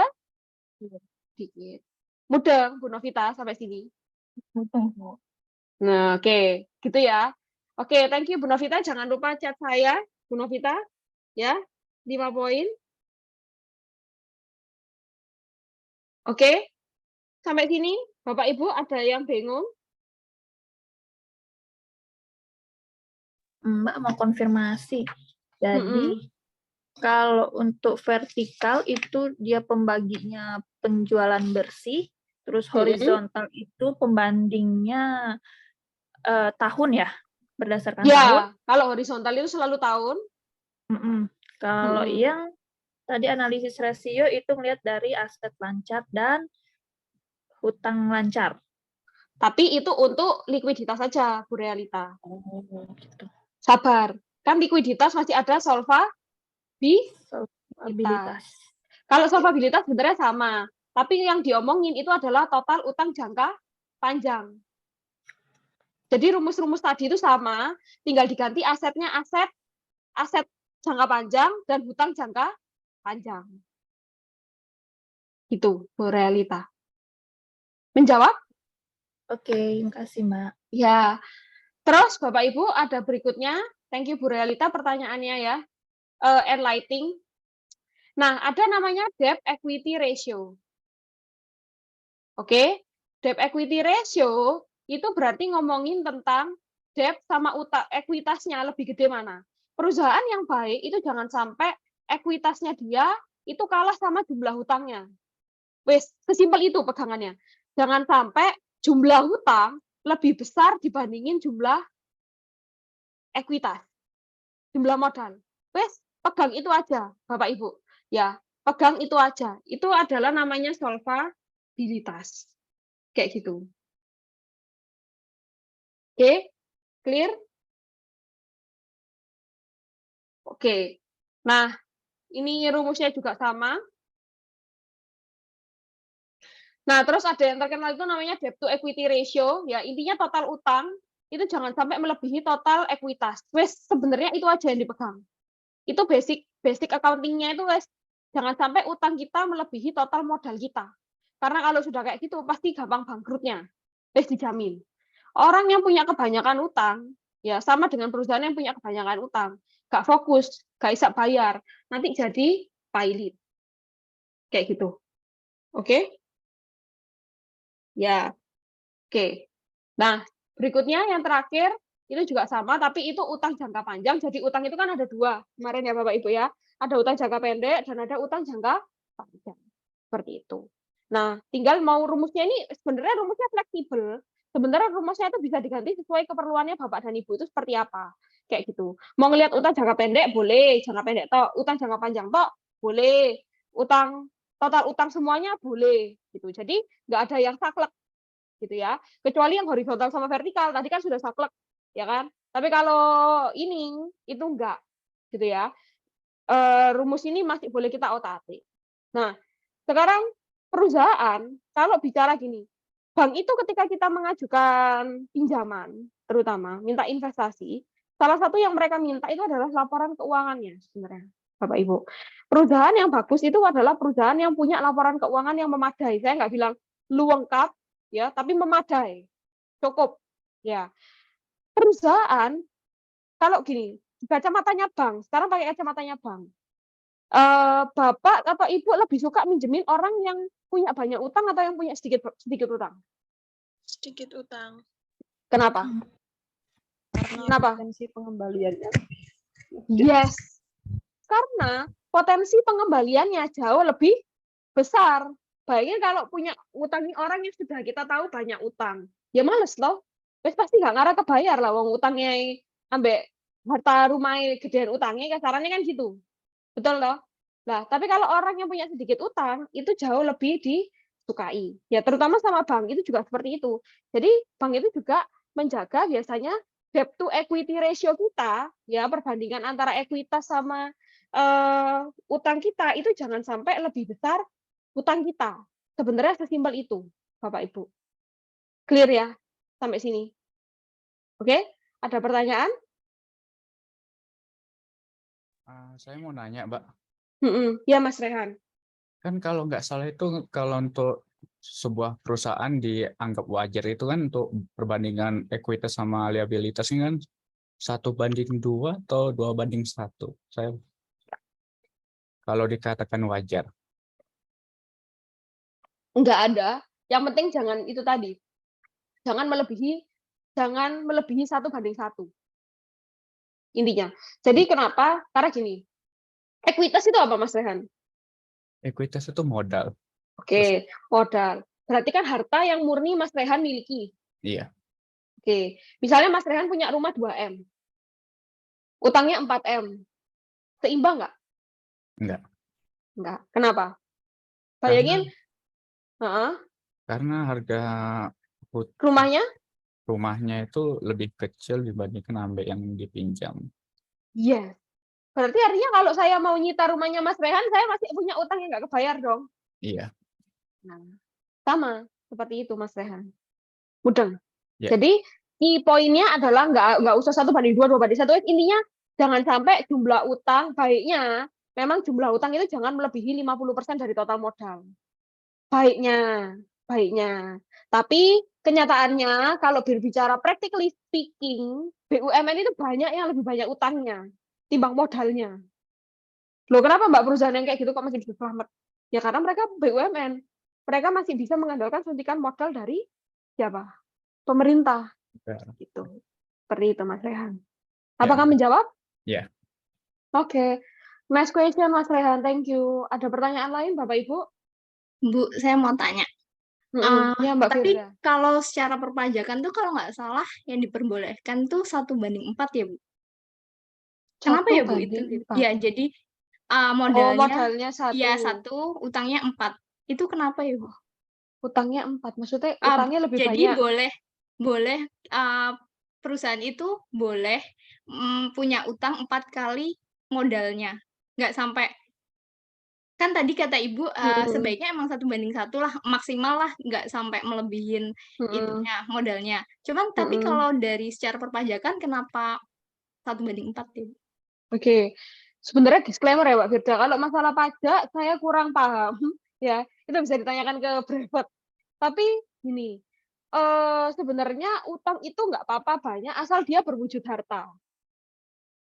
sedikit. Mudah, Bu Novita, sampai sini. Udang, Bu. Nah, oke. Gitu ya. Oke, thank you Bu Novita. Jangan lupa chat saya, Bu Novita. Ya, 5 poin. Oke. Sampai sini, Bapak Ibu ada yang bingung? Mbak mau konfirmasi. Jadi kalau untuk vertikal itu dia pembaginya penjualan bersih, terus horizontal itu pembandingnya tahun ya, berdasarkan tahun. Ya, kalau horizontal itu selalu tahun. Kalau yang tadi analisis rasio itu melihat dari aset lancar dan hutang lancar. Tapi itu untuk likuiditas saja, Bu Realita. Gitu. Sabar. Kan likuiditas masih ada solvabilitas. Kalau solvabilitas sebenarnya sama. Tapi yang diomongin itu adalah total utang jangka panjang. Jadi rumus-rumus tadi itu sama, tinggal diganti asetnya aset jangka panjang dan hutang jangka panjang. Itu, Bu Realita. Menjawab? Oke, makasih Mbak. Ya. Terus Bapak Ibu ada berikutnya. Thank you Bu Realita pertanyaannya ya. Enlightening. Nah, ada namanya debt equity ratio. Oke. Debt equity ratio itu berarti ngomongin tentang debt sama ekuitasnya lebih gede mana. Perusahaan yang baik itu jangan sampai ekuitasnya dia itu kalah sama jumlah hutangnya. Wes, sesimpel itu pegangannya. Jangan sampai jumlah hutang lebih besar dibandingin jumlah ekuitas, jumlah modal. Wes, pegang itu aja, Bapak Ibu. Ya, pegang itu aja. Itu adalah namanya solvabilitas. Kayak gitu. Oke, clear? Oke. Nah, ini rumusnya juga sama. Nah, terus ada yang terkenal itu namanya debt to equity ratio. Ya, intinya total utang itu jangan sampai melebihi total ekuitas. Wes, sebenarnya itu aja yang dipegang. Itu basic accounting-nya itu wes, jangan sampai utang kita melebihi total modal kita. Karena kalau sudah kayak gitu pasti gampang bangkrutnya. Wes dijamin. Orang yang punya kebanyakan utang, ya sama dengan perusahaan yang punya kebanyakan utang, gak fokus, gak bisa bayar, nanti jadi pailit. Kayak gitu. Oke? Ya. Oke. Nah, berikutnya yang terakhir itu juga sama, tapi itu utang jangka panjang. Jadi utang itu kan ada dua kemarin ya Bapak Ibu ya. Ada utang jangka pendek dan ada utang jangka panjang. Seperti itu. Nah, tinggal mau rumusnya ini sebenarnya rumusnya fleksibel. Sebenarnya rumusnya itu bisa diganti sesuai keperluannya Bapak dan Ibu itu seperti apa. Kayak gitu. Mau ngelihat utang jangka pendek boleh, jangka pendek tok, utang jangka panjang tok boleh, utang total utang semuanya boleh gitu. Jadi nggak ada yang saklek gitu ya. Kecuali yang horizontal sama vertikal tadi kan sudah saklek ya kan. Tapi kalau ini itu enggak gitu ya. Rumus ini masih boleh kita otak-atik. Nah, sekarang perusahaan kalau bicara gini, bank itu ketika kita mengajukan pinjaman, terutama minta investasi, salah satu yang mereka minta itu adalah laporan keuangannya sebenarnya, Bapak Ibu. Perusahaan yang bagus itu adalah perusahaan yang punya laporan keuangan yang memadai. Saya nggak bilang lengkap, ya, tapi memadai, cukup, ya. Perusahaan kalau gini, kacamatanya bank, sekarang pakai kacamatanya bank. Bapak atau Ibu lebih suka minjemin orang yang punya banyak utang atau yang punya sedikit utang? Sedikit utang. Kenapa? Karena Kenapa? potensi pengembaliannya. Yes. Karena potensi pengembaliannya jauh lebih besar. Bayangin kalau punya utangnya orang yang sudah kita tahu banyak utang. Ya males loh. Wes pasti nggak ngarah kebayar lah wong utangnya ambek harta rumahnya gedean utangnya kasarannya kan gitu. Betul loh. Nah, tapi kalau orang yang punya sedikit utang itu jauh lebih disukai. Ya terutama sama bank itu juga seperti itu. Jadi bank itu juga menjaga biasanya debt to equity ratio kita, ya perbandingan antara ekuitas sama utang kita itu jangan sampai lebih besar utang kita. Sebenarnya sesimpel itu, Bapak Ibu. Clear ya sampai sini? Oke, ada pertanyaan? Saya mau nanya, Mbak. Ya, Mas Rehan. Kan kalau nggak salah itu kalau untuk sebuah perusahaan dianggap wajar itu kan untuk perbandingan ekuitas sama liabilitasnya kan 1:2 atau 2:1. Saya kalau dikatakan wajar. Enggak ada. Yang penting jangan itu tadi. Jangan melebihi 1:1. Intinya. Jadi kenapa? Karena gini. Ekuitas itu apa, Mas Rehan? Ekuitas itu modal. Oke, modal. Berarti kan harta yang murni Mas Rehan miliki. Iya. Oke. Misalnya Mas Rehan punya rumah 2M. Utangnya 4M. Seimbang nggak? Enggak. Enggak. Kenapa? Bayangin. Karena harga rumahnya itu lebih kecil dibandingkan ambek yang dipinjam. Iya. Berarti artinya kalau saya mau nyita rumahnya Mas Rehan, saya masih punya utang yang nggak kebayar dong. Iya. Nah, sama seperti itu Mas Rehan. Mudeng. Yeah. Jadi key poinnya adalah nggak usah 1:2, 2:1. Intinya jangan sampai jumlah utang, baiknya memang jumlah utang itu jangan melebihi 50% dari total modal. Baiknya. Tapi kenyataannya kalau berbicara practically speaking, BUMN itu banyak yang lebih banyak utangnya timbang modalnya. Loh, kenapa Mbak perusahaan yang kayak gitu kok masih bisa selamat? Ya karena mereka BUMN. Mereka masih bisa mengandalkan suntikan modal dari siapa? Pemerintah. Gitu. Seperti itu Mas Rehan. Apakah menjawab? Ya. Oke. Next question Mas Rehan, thank you. Ada pertanyaan lain Bapak Ibu? Bu, saya mau tanya. Ya, Mbak Tapi Firda. kalau secara perpajakan tuh kalau nggak salah yang diperbolehkan tuh 1:4 ya, Bu? Kenapa ya, Bu, itu? 1:4. Ya, jadi Oh, modalnya modalnya ya 1, 1, utangnya 4. Itu kenapa ya, Bu? utangnya 4. Maksudnya Ah, utangnya lebih jadi banyak. boleh perusahaan itu boleh punya utang 4 kali modalnya. Nggak sampai, kan tadi kata Ibu Mm-mm, sebaiknya emang 1:1 lah, maksimal lah, nggak sampai melebihin mm-mm, itunya, modalnya. Cuman tapi mm-mm. kalau dari secara perpajakan kenapa 1:4 ya? Oke, sebenarnya disclaimer ya Mbak Firda, kalau masalah pajak saya kurang paham ya, itu bisa ditanyakan ke brevet. Tapi gini, sebenarnya utang itu nggak apa-apa banyak asal dia berwujud harta,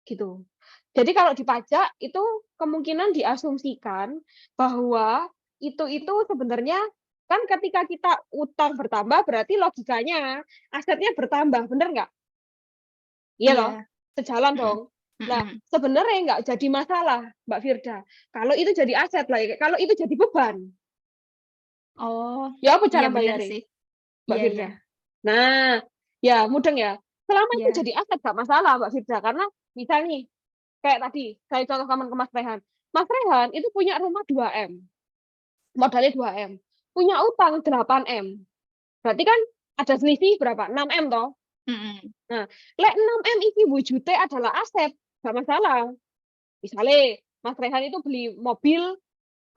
gitu. Jadi kalau di pajak itu kemungkinan diasumsikan bahwa itu sebenarnya kan ketika kita utang bertambah berarti logikanya asetnya bertambah, bener nggak? Iya Iya. loh, sejalan Mm-mm. dong. Nah, Mm-mm. sebenarnya nggak jadi masalah, Mbak Firda. Kalau itu jadi aset lah, kalau itu jadi beban, Oh, ya apa iya cara bener bayarnya, sih. Mbak Iya, iya. Firda? Nah, ya mudeng ya. Selama itu Iya. jadi aset nggak masalah, Mbak Firda. Karena misal nih, kayak tadi, saya contohkan ke Mas Rehan. Mas Rehan itu punya rumah 2M, modalnya 2M. Punya utang 8M. Berarti kan ada selisih berapa? 6M toh? Mm-mm. Nah, lek 6M iki wujudnya adalah aset, nggak masalah. Misalnya Mas Rehan itu beli mobil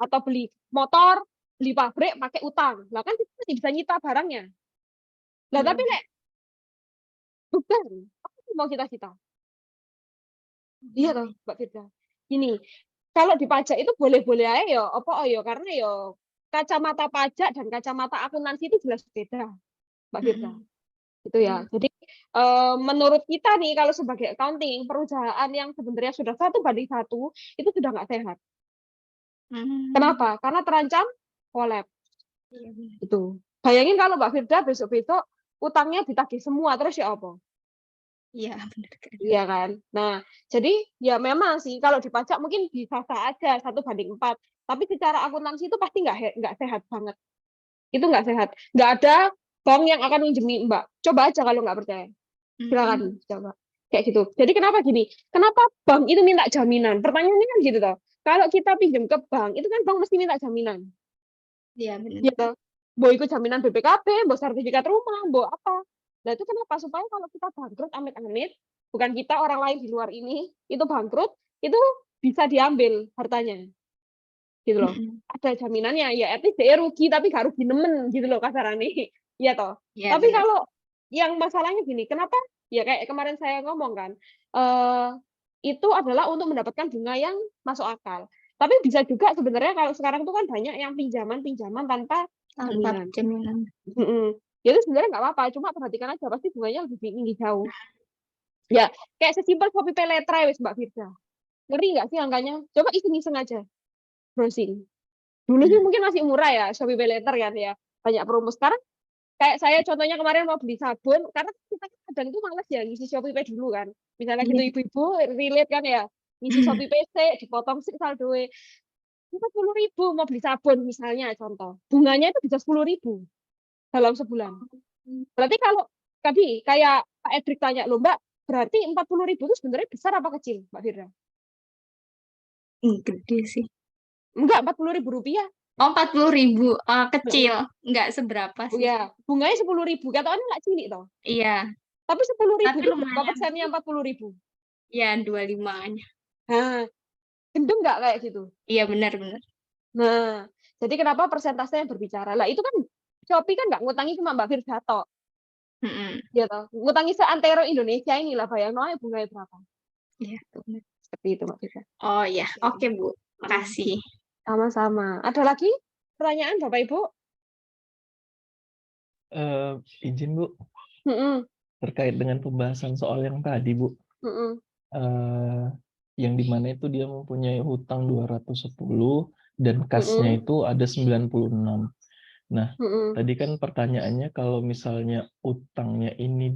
atau beli motor, beli pabrik pakai utang. Lah kan kita masih bisa nyita barangnya. Lah Iya, tapi lek bukan, apa sih mau kita cita? Iya toh, Mbak Firda. Ini kalau di pajak itu boleh-boleh aja ya, apa ya karena ya kacamata pajak dan kacamata akuntansi itu jelas beda, Mbak Firda. Mm-mm. Gitu ya. Jadi menurut kita nih kalau sebagai accounting, perusahaan yang sebenarnya sudah 1:1 itu sudah nggak sehat. Mm. Kenapa? Karena terancam collapse. Iya, bener. Itu. Bayangin kalau Mbak Firda besok-besok utangnya ditagih semua terus ya apa? Iya, bener kan. Iya kan? Nah, jadi ya memang sih kalau di pajak mungkin bisa aja 1:4. Tapi secara akuntansi itu pasti nggak sehat banget. Itu nggak sehat. Nggak ada bank yang akan minjemin Mbak. Coba aja kalau nggak percaya. Silakan coba. Kayak gitu. Jadi kenapa gini? Kenapa bank itu minta jaminan? Pertanyaannya kan gitu toh. Kalau kita pinjam ke bank, itu kan bank mesti minta jaminan. Iya, bener. Gitu. Mau ikut jaminan BPKB, mau sertifikat rumah, mau apa. Nah itu kenapa? Supaya kalau kita bangkrut amit-amit, bukan kita, orang lain di luar ini, itu bangkrut, itu bisa diambil hartanya. Gitu loh. Mm-mm. Ada jaminannya, ya at least dia rugi, tapi gak rugi nemen, gitu loh kasarannya. Iya toh. Iya, Tapi bener. kalau yang masalahnya gini, kenapa? Ya kayak kemarin saya ngomong kan, itu adalah untuk mendapatkan bunga yang masuk akal. Tapi bisa juga sebenarnya kalau sekarang itu kan banyak yang pinjaman tanpa Tanpa jaminan. jaminan. Ya itu sebenarnya nggak apa-apa, cuma perhatikan aja pasti bunganya lebih tinggi jauh. Ya, kayak sesimpel Shopee Pay Later wis Mbak Firda. Ngeri nggak sih angkanya? Coba iseng-iseng aja browsing. Dulu sih mungkin masih murah ya Shopee Pay Later kan ya. Banyak promo. Sekarang kayak saya contohnya kemarin mau beli sabun, karena kita kan kadang itu malas ya ngisi Shopee Pay dulu kan. Misalnya gitu ibu-ibu relate kan ya, ngisi Shopee Pay dipotong sih saldoe. 40.000 mau beli sabun misalnya contoh. Bunganya itu bisa 10.000 dalam sebulan. Berarti kalau tadi kayak Pak Edrik tanya loh Mbak, berarti 40.000 itu sebenarnya besar apa kecil Mbak Firda? Gede sih. Enggak, 40.000 rupiah. Oh, 40.000 kecil, nggak seberapa Oh sih. ya, bunganya 10.000. Katakannya nggak cilik toh. Iya, Tapi 10.000 tapi itu berapa lumayan. persennya 40.000? Ya, 25-nya. Nah, gendeng nggak kayak gitu? Iya, benar-benar. Nah, jadi kenapa persentasenya berbicara? Lah itu kan Shopee kan nggak ngutangi cuma Mbak Firda toh. Ya toh, ngutangi seantero Indonesia inilah bayang aja bunganya berapa. Iya, benar. Seperti itu Mbak Firda. Oh iya, oke Bu. Makasih. Sama-sama. Ada lagi pertanyaan Bapak Ibu? Izin Bu, Mm-mm, terkait dengan pembahasan soal yang tadi Bu, mm-mm, yang dimana itu dia mempunyai hutang 210 dan kasnya mm-mm, itu ada 96. Nah, mm-mm. tadi kan pertanyaannya kalau misalnya utangnya ini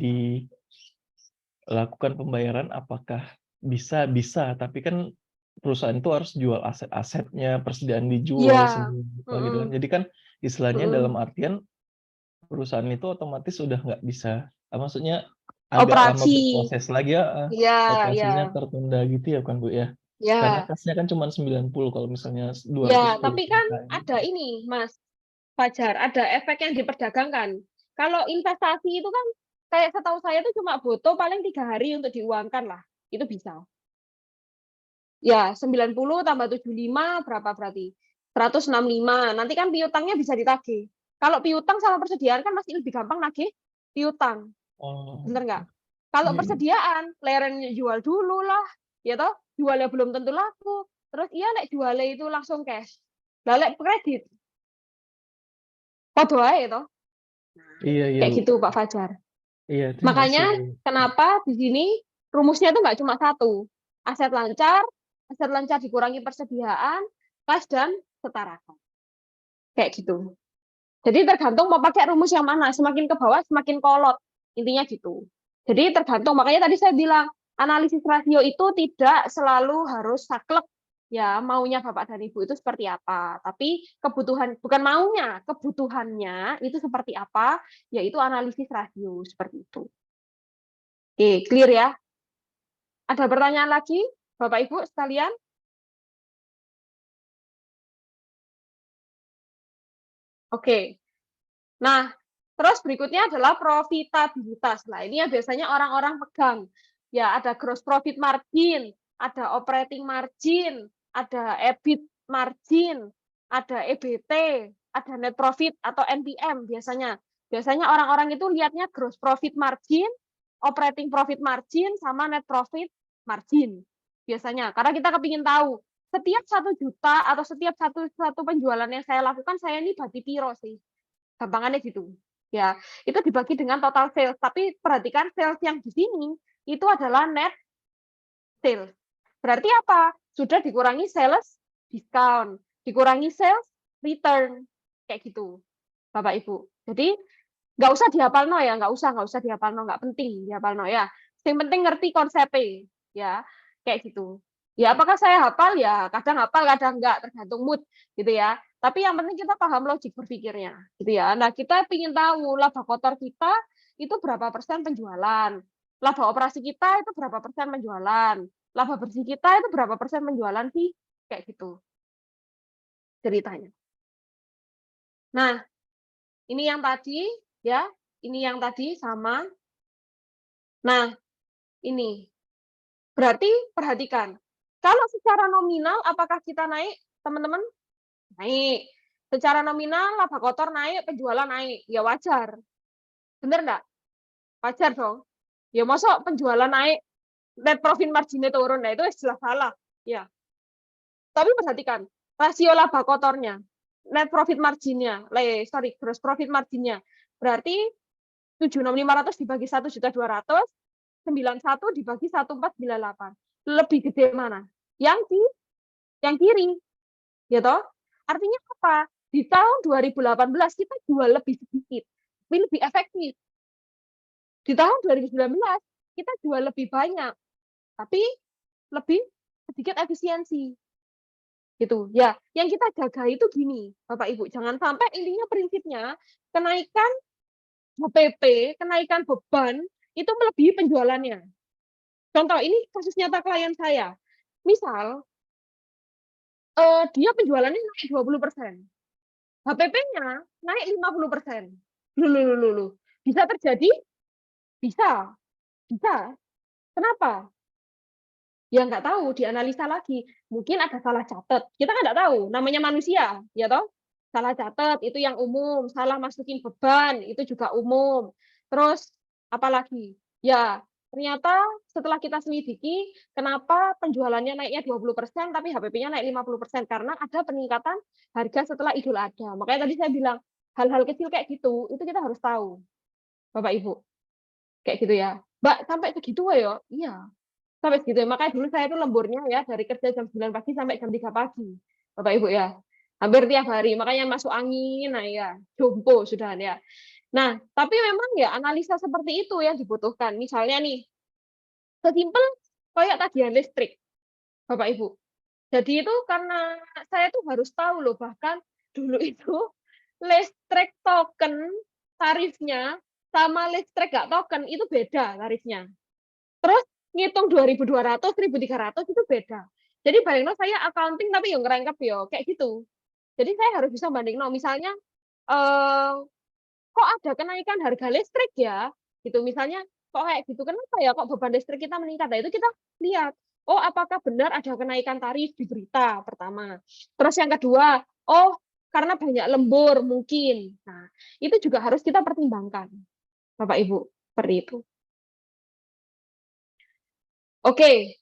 dilakukan pembayaran apakah bisa, tapi kan perusahaan itu harus jual aset-asetnya, persediaan dijual Iya. semua gitu kan. Mm-mm, Jadi kan istilahnya mm-mm. dalam artian perusahaan itu otomatis sudah nggak bisa, maksudnya agak lama Operasi. berproses lagi ya, Iya, iya. operasinya tertunda gitu ya kan Bu ya. Karena Ya, kasnya kan cuma 90 kalau misalnya 210 ya, tapi kan KM. ada ini, Mas Fajar, ada efek yang diperdagangkan. Kalau investasi itu kan kayak setahu saya itu cuma butuh paling 3 hari untuk diuangkan lah. Itu bisa. Ya, 90 tambah 75 berapa berarti? 165. Nanti kan piutangnya bisa ditagih. Kalau piutang sama persediaan kan masih lebih gampang nagih piutang. Oh, Bener nggak? Kalau iya, iya. persediaan, leren jual dulu lah, ya toh, jualnya belum tentu laku. Terus iya lek jualnya itu langsung cash. Lah lek kredit, padha ae toh. Iya, iya, Kayak gitu Pak Fajar. iya, terima Makanya kasih. kenapa di sini rumusnya itu nggak cuma satu. Aset lancar dikurangi persediaan, kas dan setarakan. Kayak gitu. Jadi tergantung mau pakai rumus yang mana, semakin ke bawah semakin kolot. Intinya gitu. Jadi tergantung, makanya tadi saya bilang analisis rasio itu tidak selalu harus saklek. Ya, maunya Bapak dan Ibu itu seperti apa. Tapi kebutuhan, bukan maunya, kebutuhannya itu seperti apa, yaitu analisis rasio seperti itu. Oke, clear ya? Ada pertanyaan lagi, Bapak Ibu sekalian? Oke. Nah, terus berikutnya adalah profitabilitas. Nah, ini ya biasanya orang-orang pegang. Ya, ada gross profit margin, ada operating margin, ada EBIT margin, ada EBT, ada net profit atau NPM biasanya. Biasanya orang-orang itu lihatnya gross profit margin, operating profit margin, sama net profit margin. Biasanya, karena kita kepingin tahu, setiap 1 juta atau setiap satu penjualan yang saya lakukan, saya ini bagi piro sih. Gampangannya gitu. Ya, itu dibagi dengan total sales, tapi perhatikan sales yang di sini itu adalah net sales. Berarti apa? Sudah dikurangi sales discount, dikurangi sales return, kayak gitu, Bapak Ibu. Jadi nggak usah dihafalno ya, nggak usah dihafalno, nggak penting dihafalno ya. Yang penting ngerti konsepnya, ya, kayak gitu. Ya, apakah saya hafal? Ya, kadang hafal, kadang enggak, tergantung mood, gitu ya. Tapi yang penting kita paham logik berpikirnya, gitu ya. Nah, kita ingin tahu laba kotor kita itu berapa persen penjualan, laba operasi kita itu berapa persen penjualan, laba bersih kita itu berapa persen penjualan sih, kayak gitu ceritanya. Nah, ini yang tadi, ya, ini yang tadi sama. Nah, ini berarti perhatikan, kalau secara nominal apakah kita naik, teman-teman? Naik. Secara nominal laba kotor naik, penjualan naik, ya wajar. Bener nggak? Wajar dong. Ya masuk penjualan naik, net profit marginnya turun, nah itu jelas salah. Ya. Tapi perhatikan, rasio laba kotornya, net profit marginnya, gross profit marginnya, berarti 76.500 dibagi 1.200.000, 91 dibagi 1.498. Lebih gede mana? Yang kiri. Ya toh? Artinya apa? Di tahun 2018 kita jual lebih sedikit, tapi lebih efektif. Di tahun 2019 kita jual lebih banyak, tapi lebih sedikit efisiensi. Gitu. Ya, yang kita jaga itu gini, Bapak Ibu, jangan sampai intinya prinsipnya kenaikan HPP, kenaikan beban itu melebihi penjualannya. Contoh, ini kasus nyata klien saya. Misal, dia penjualannya naik 20%. HPP-nya naik 50%. Loh. Bisa terjadi? Bisa. Kenapa? Ya nggak tahu, dianalisa lagi. Mungkin ada salah catat. Kita kan nggak tahu, namanya manusia, ya toh? Salah catat itu yang umum, salah masukin beban itu juga umum. Terus apalagi? Ya, ternyata setelah kita selidiki, kenapa penjualannya naiknya 20% tapi HPP-nya naik 50%? Karena ada peningkatan harga setelah Idul Adha. Makanya tadi saya bilang, hal-hal kecil kayak gitu, itu kita harus tahu, Bapak Ibu. Kayak gitu ya. Mbak, sampai segitu ya? Iya. Sampai segitu ya. Makanya dulu saya itu lemburnya ya dari kerja jam 9 pagi sampai jam 3 pagi. Bapak Ibu ya. Hampir tiap hari. Makanya masuk angin, nah ya, jompo sudah ya. Nah, tapi memang ya analisa seperti itu yang dibutuhkan. Misalnya nih, sesimpel kayak tagihan listrik, Bapak Ibu. Jadi itu karena saya tuh harus tahu loh, bahkan dulu itu listrik token tarifnya sama listrik gak token itu beda tarifnya. Terus ngitung 2.200, 1.300 itu beda. Jadi bandingno saya accounting tapi yo ngerangkep yo kayak gitu. Jadi saya harus bisa bandingno misalnya kok ada kenaikan harga listrik ya gitu misalnya kok kayak gitu kenapa ya kok beban listrik kita meningkat. Nah, itu kita lihat oh apakah benar ada kenaikan tarif di berita pertama. Terus yang kedua, oh karena banyak lembur mungkin. Nah, itu juga harus kita pertimbangkan. Bapak Ibu, seperti itu. Oke.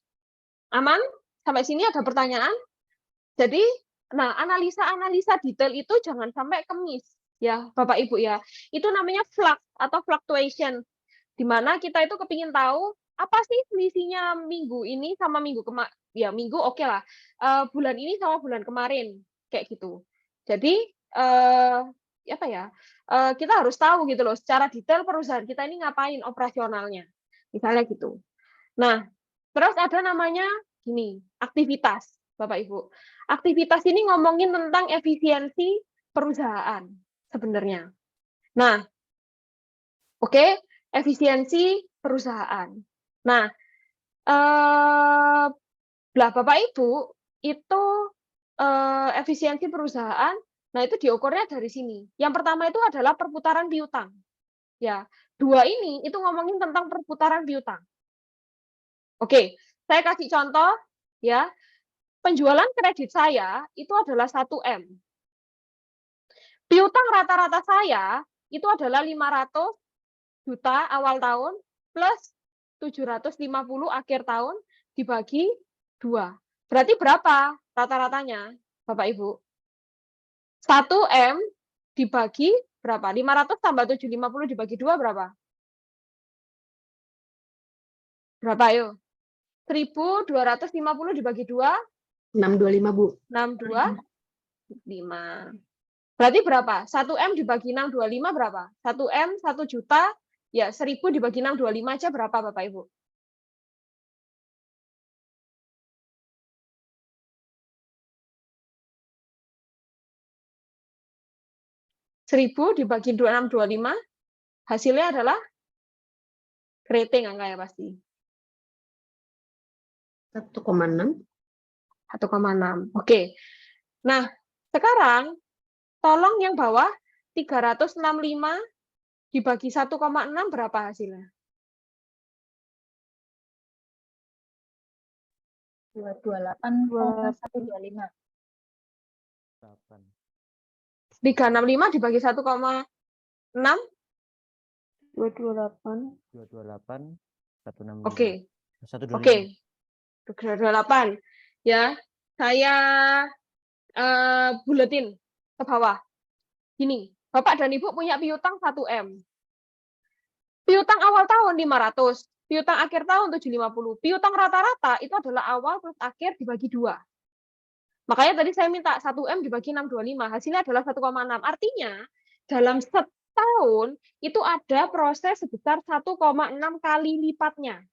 Aman? Sampai sini ada pertanyaan? Jadi, nah analisa-analisa detail itu jangan sampai kemis ya, Bapak Ibu ya. Itu namanya flux atau fluctuation. Di mana kita itu kepingin tahu apa sih selisihnya minggu ini sama minggu minggu oke lah. Bulan ini sama bulan kemarin kayak gitu. Jadi apa ya? Kita harus tahu gitu loh secara detail perusahaan kita ini ngapain operasionalnya. Misalnya gitu. Nah, terus ada namanya gini, aktivitas, Bapak Ibu. Aktivitas ini ngomongin tentang efisiensi perusahaan sebenarnya. Nah, oke, efisiensi perusahaan. Nah, Bapak Ibu itu efisiensi perusahaan. Nah, itu diukurnya dari sini. Yang pertama itu adalah perputaran piutang. Ya, dua ini itu ngomongin tentang perputaran piutang. Oke, saya kasih contoh ya. Penjualan kredit saya itu adalah 1M. Piutang rata-rata saya itu adalah 500 juta awal tahun plus 750 akhir tahun dibagi 2. Berarti berapa rata-ratanya, Bapak Ibu? 1M dibagi berapa? 500 tambah 750 dibagi 2 berapa? Berapa ayo? 1.250 dibagi 2? 625, Bu. 625. Berarti berapa? 1M dibagi 625 berapa? 1M 1 juta, ya 1.000 dibagi 625 aja berapa Bapak Ibu? Seribu dibagi 625, hasilnya adalah keriting angka ya pasti. 1,6. 1,6. Oke. Nah, sekarang tolong yang bawah 365 dibagi 1,6 berapa hasilnya? 228,125. 365 dibagi 1,6 228. 228 165. Oke. 125. Oke. 228. Ya, saya buletin ke bawah. Gini, Bapak dan Ibu punya piutang 1M. Piutang awal tahun 500, piutang akhir tahun 750. Piutang rata-rata itu adalah awal plus akhir dibagi 2. Makanya tadi saya minta 1M dibagi 625, hasilnya adalah 1,6. Artinya, dalam setahun itu ada proses sebesar 1,6 kali lipatnya.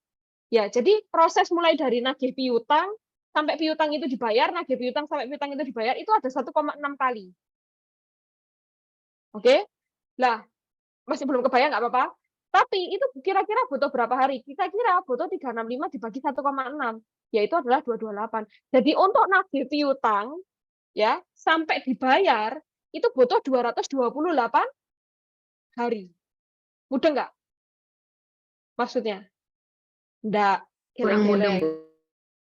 Ya, jadi proses mulai dari nagih piutang sampai piutang itu dibayar, nagih piutang sampai piutang itu dibayar, itu ada 1,6 kali. Oke? Lah, masih belum kebayang nggak apa-apa. Tapi itu kira-kira butuh berapa hari? Kita kira butuh 365 dibagi 1,6, yaitu adalah 228. Jadi untuk nagih piutang ya sampai dibayar itu butuh 228 hari. Mudah nggak? Maksudnya? Enggak. Kurang mudah, Bu.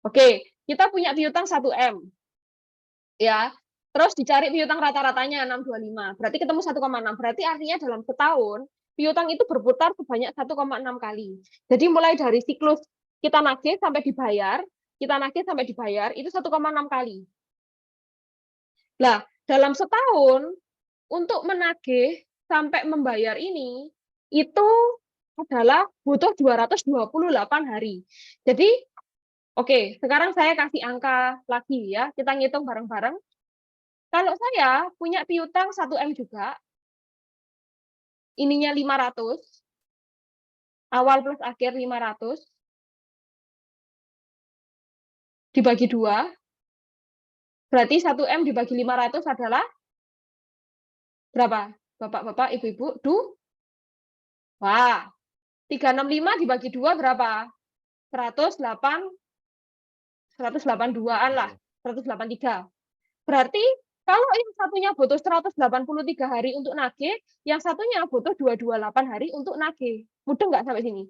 Oke, kita punya piutang 1M. Ya. Terus dicari piutang rata-ratanya 625. Berarti ketemu 1,6. Berarti artinya dalam setahun piutang itu berputar sebanyak 1,6 kali. Jadi mulai dari siklus kita nagih sampai dibayar, itu 1,6 kali. Nah, dalam setahun untuk menagih sampai membayar ini itu adalah butuh 228 hari. Jadi, oke, sekarang saya kasih angka lagi ya, kita ngitung bareng-bareng. Kalau saya punya piutang 1M juga, ininya 500, awal plus akhir 500, dibagi 2, berarti 1M dibagi 500 adalah berapa? Bapak-bapak, ibu-ibu, wah, 365 dibagi 2 berapa? 180. 182-an lah, 183. Berarti kalau yang satunya butuh 183 hari untuk nagih, yang satunya butuh 228 hari untuk nagih. Mudah nggak sampai sini?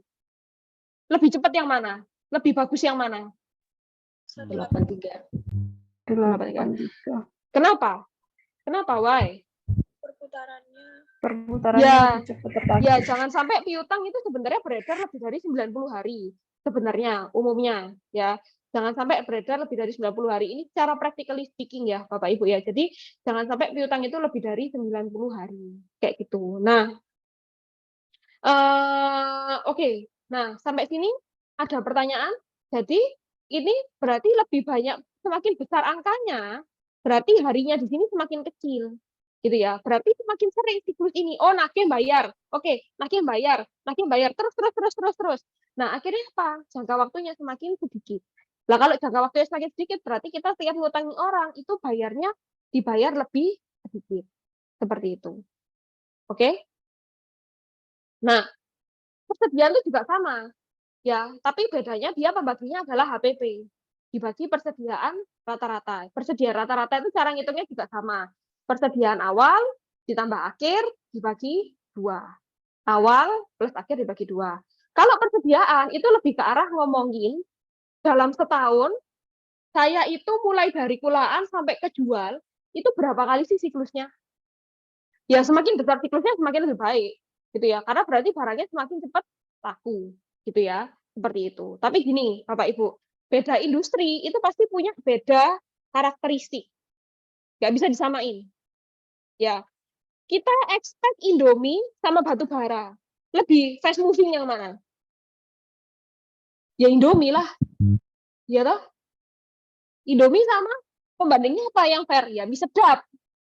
Lebih cepat yang mana? Lebih bagus yang mana? 83. 183. Kenapa? Kenapa? Why? Perputarannya Ya, lebih cepat tertagih. ya jangan sampai piutang itu sebenarnya beredar lebih dari 90 hari. Sebenarnya, umumnya. Ya, jangan sampai beredar lebih dari 90 hari. Ini secara practically speaking ya, Bapak Ibu ya. Jadi, jangan sampai piutang itu lebih dari 90 hari. Kayak gitu. Nah, oke. Nah, sampai sini ada pertanyaan. Jadi, ini berarti lebih banyak, semakin besar angkanya, berarti harinya di sini semakin kecil. Gitu ya. Berarti semakin sering siklus ini. Oh, nagih bayar. Oke, nagih bayar. Nagih bayar. Terus. Nah, akhirnya apa? Jangka waktunya semakin sedikit. Nah, kalau jangka waktunya semakin sedikit, berarti kita setiap ngutangi orang, itu bayarnya dibayar lebih sedikit. Seperti itu. Oke? Nah, persediaan itu juga sama. Ya, tapi bedanya dia pembaginya adalah HPP. Dibagi persediaan rata-rata. Persediaan rata-rata itu cara ngitungnya juga sama. Persediaan awal ditambah akhir dibagi 2. Awal plus akhir dibagi 2. Kalau persediaan itu lebih ke arah ngomongin dalam setahun, saya itu mulai dari kulaan sampai ke jual, itu berapa kali sih siklusnya? Ya, semakin besar siklusnya semakin lebih baik. Gitu ya, karena berarti barangnya semakin cepat laku. Gitu ya, seperti itu. Tapi gini, Bapak Ibu, beda industri itu pasti punya beda karakteristik. Nggak bisa disamain. Ya, kita expect Indomie sama batu bara. Lebih fast moving yang mana? Ya Indomie lah. Ya toh? Indomie sama pembandingnya apa yang fair? Ya mie sedap.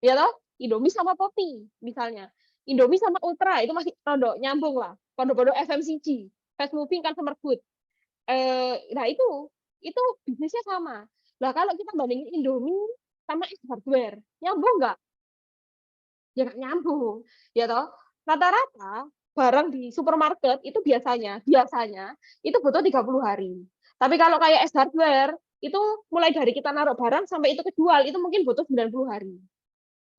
Ya toh? Indomie sama Poppi misalnya. Indomie sama Ultra itu masih produk nyambung lah. Produk-produk FMCG, fast moving consumer good. Nah itu bisnisnya sama. Nah kalau kita bandingin Indomie sama hardware, nyambung nggak? Ya nggak nyambung, ya toh. Rata-rata barang di supermarket itu biasanya itu butuh 30 hari. Tapi kalau kayak hardware itu mulai dari kita naruh barang sampai itu kejual itu mungkin butuh 90 hari.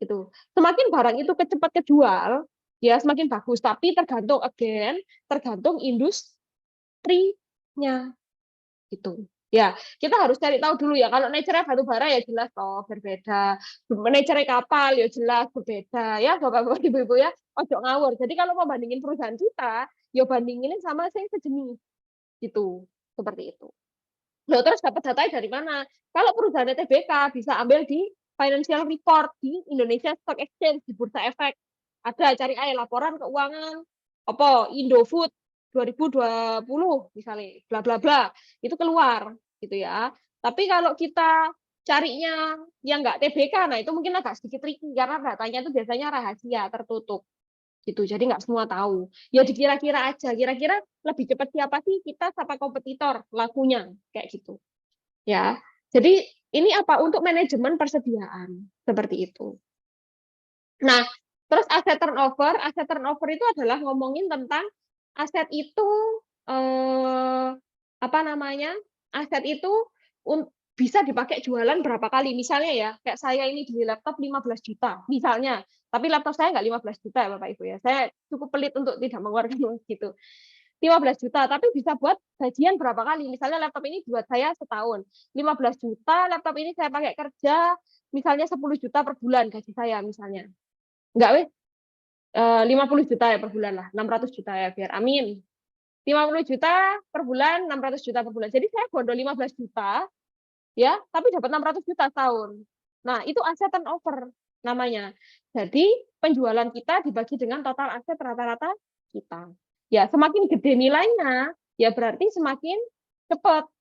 Gitu. Semakin barang itu cepat kejual, ya semakin bagus. Tapi tergantung industrinya gitu. Ya, kita harus cari tahu dulu ya. Kalau nature batu bara ya jelas toh berbeda. Nature kapal ya jelas berbeda ya, Bapak-bapak Ibu-ibu ya. Ojo ngawur. Jadi kalau mau bandingin perusahaan kita, ya bandingin sama yang sejenis. Gitu. Seperti itu. Loh, terus dapat datanya dari mana? Kalau perusahaan TBK bisa ambil di financial report di Indonesia Stock Exchange, di Bursa Efek. Ada, cari aja laporan keuangan apa Indofood 2020 misalnya, bla bla bla, itu keluar gitu ya. Tapi kalau kita carinya yang nggak TBK, nah itu mungkin agak sedikit tricky karena datanya itu biasanya rahasia, tertutup gitu. Jadi nggak semua tahu. Ya dikira-kira aja, kira-kira lebih cepat siapa sih kita sama kompetitor lakunya kayak gitu. Ya. Jadi ini apa untuk manajemen persediaan seperti itu. Nah, terus aset turnover itu adalah ngomongin tentang aset itu apa namanya? Aset itu bisa dipakai jualan berapa kali. Misalnya ya, kayak saya ini beli laptop 15 juta misalnya. Tapi laptop saya nggak 15 juta ya Bapak Ibu ya. Saya cukup pelit untuk tidak mengeluarkan uang gitu. 15 juta, tapi bisa buat gajian berapa kali. Misalnya laptop ini buat saya setahun. 15 juta, laptop ini saya pakai kerja, misalnya 10 juta per bulan gaji saya misalnya. Enggak weh, 50 juta ya per bulan lah, 600 juta ya biar amin. 50 juta per bulan, 600 juta per bulan. Jadi saya bondo 15 juta, ya, tapi dapat 600 juta setahun. Nah, itu aset turnover namanya. Jadi penjualan kita dibagi dengan total aset rata-rata kita. Ya, semakin gede nilainya, ya berarti semakin cepat,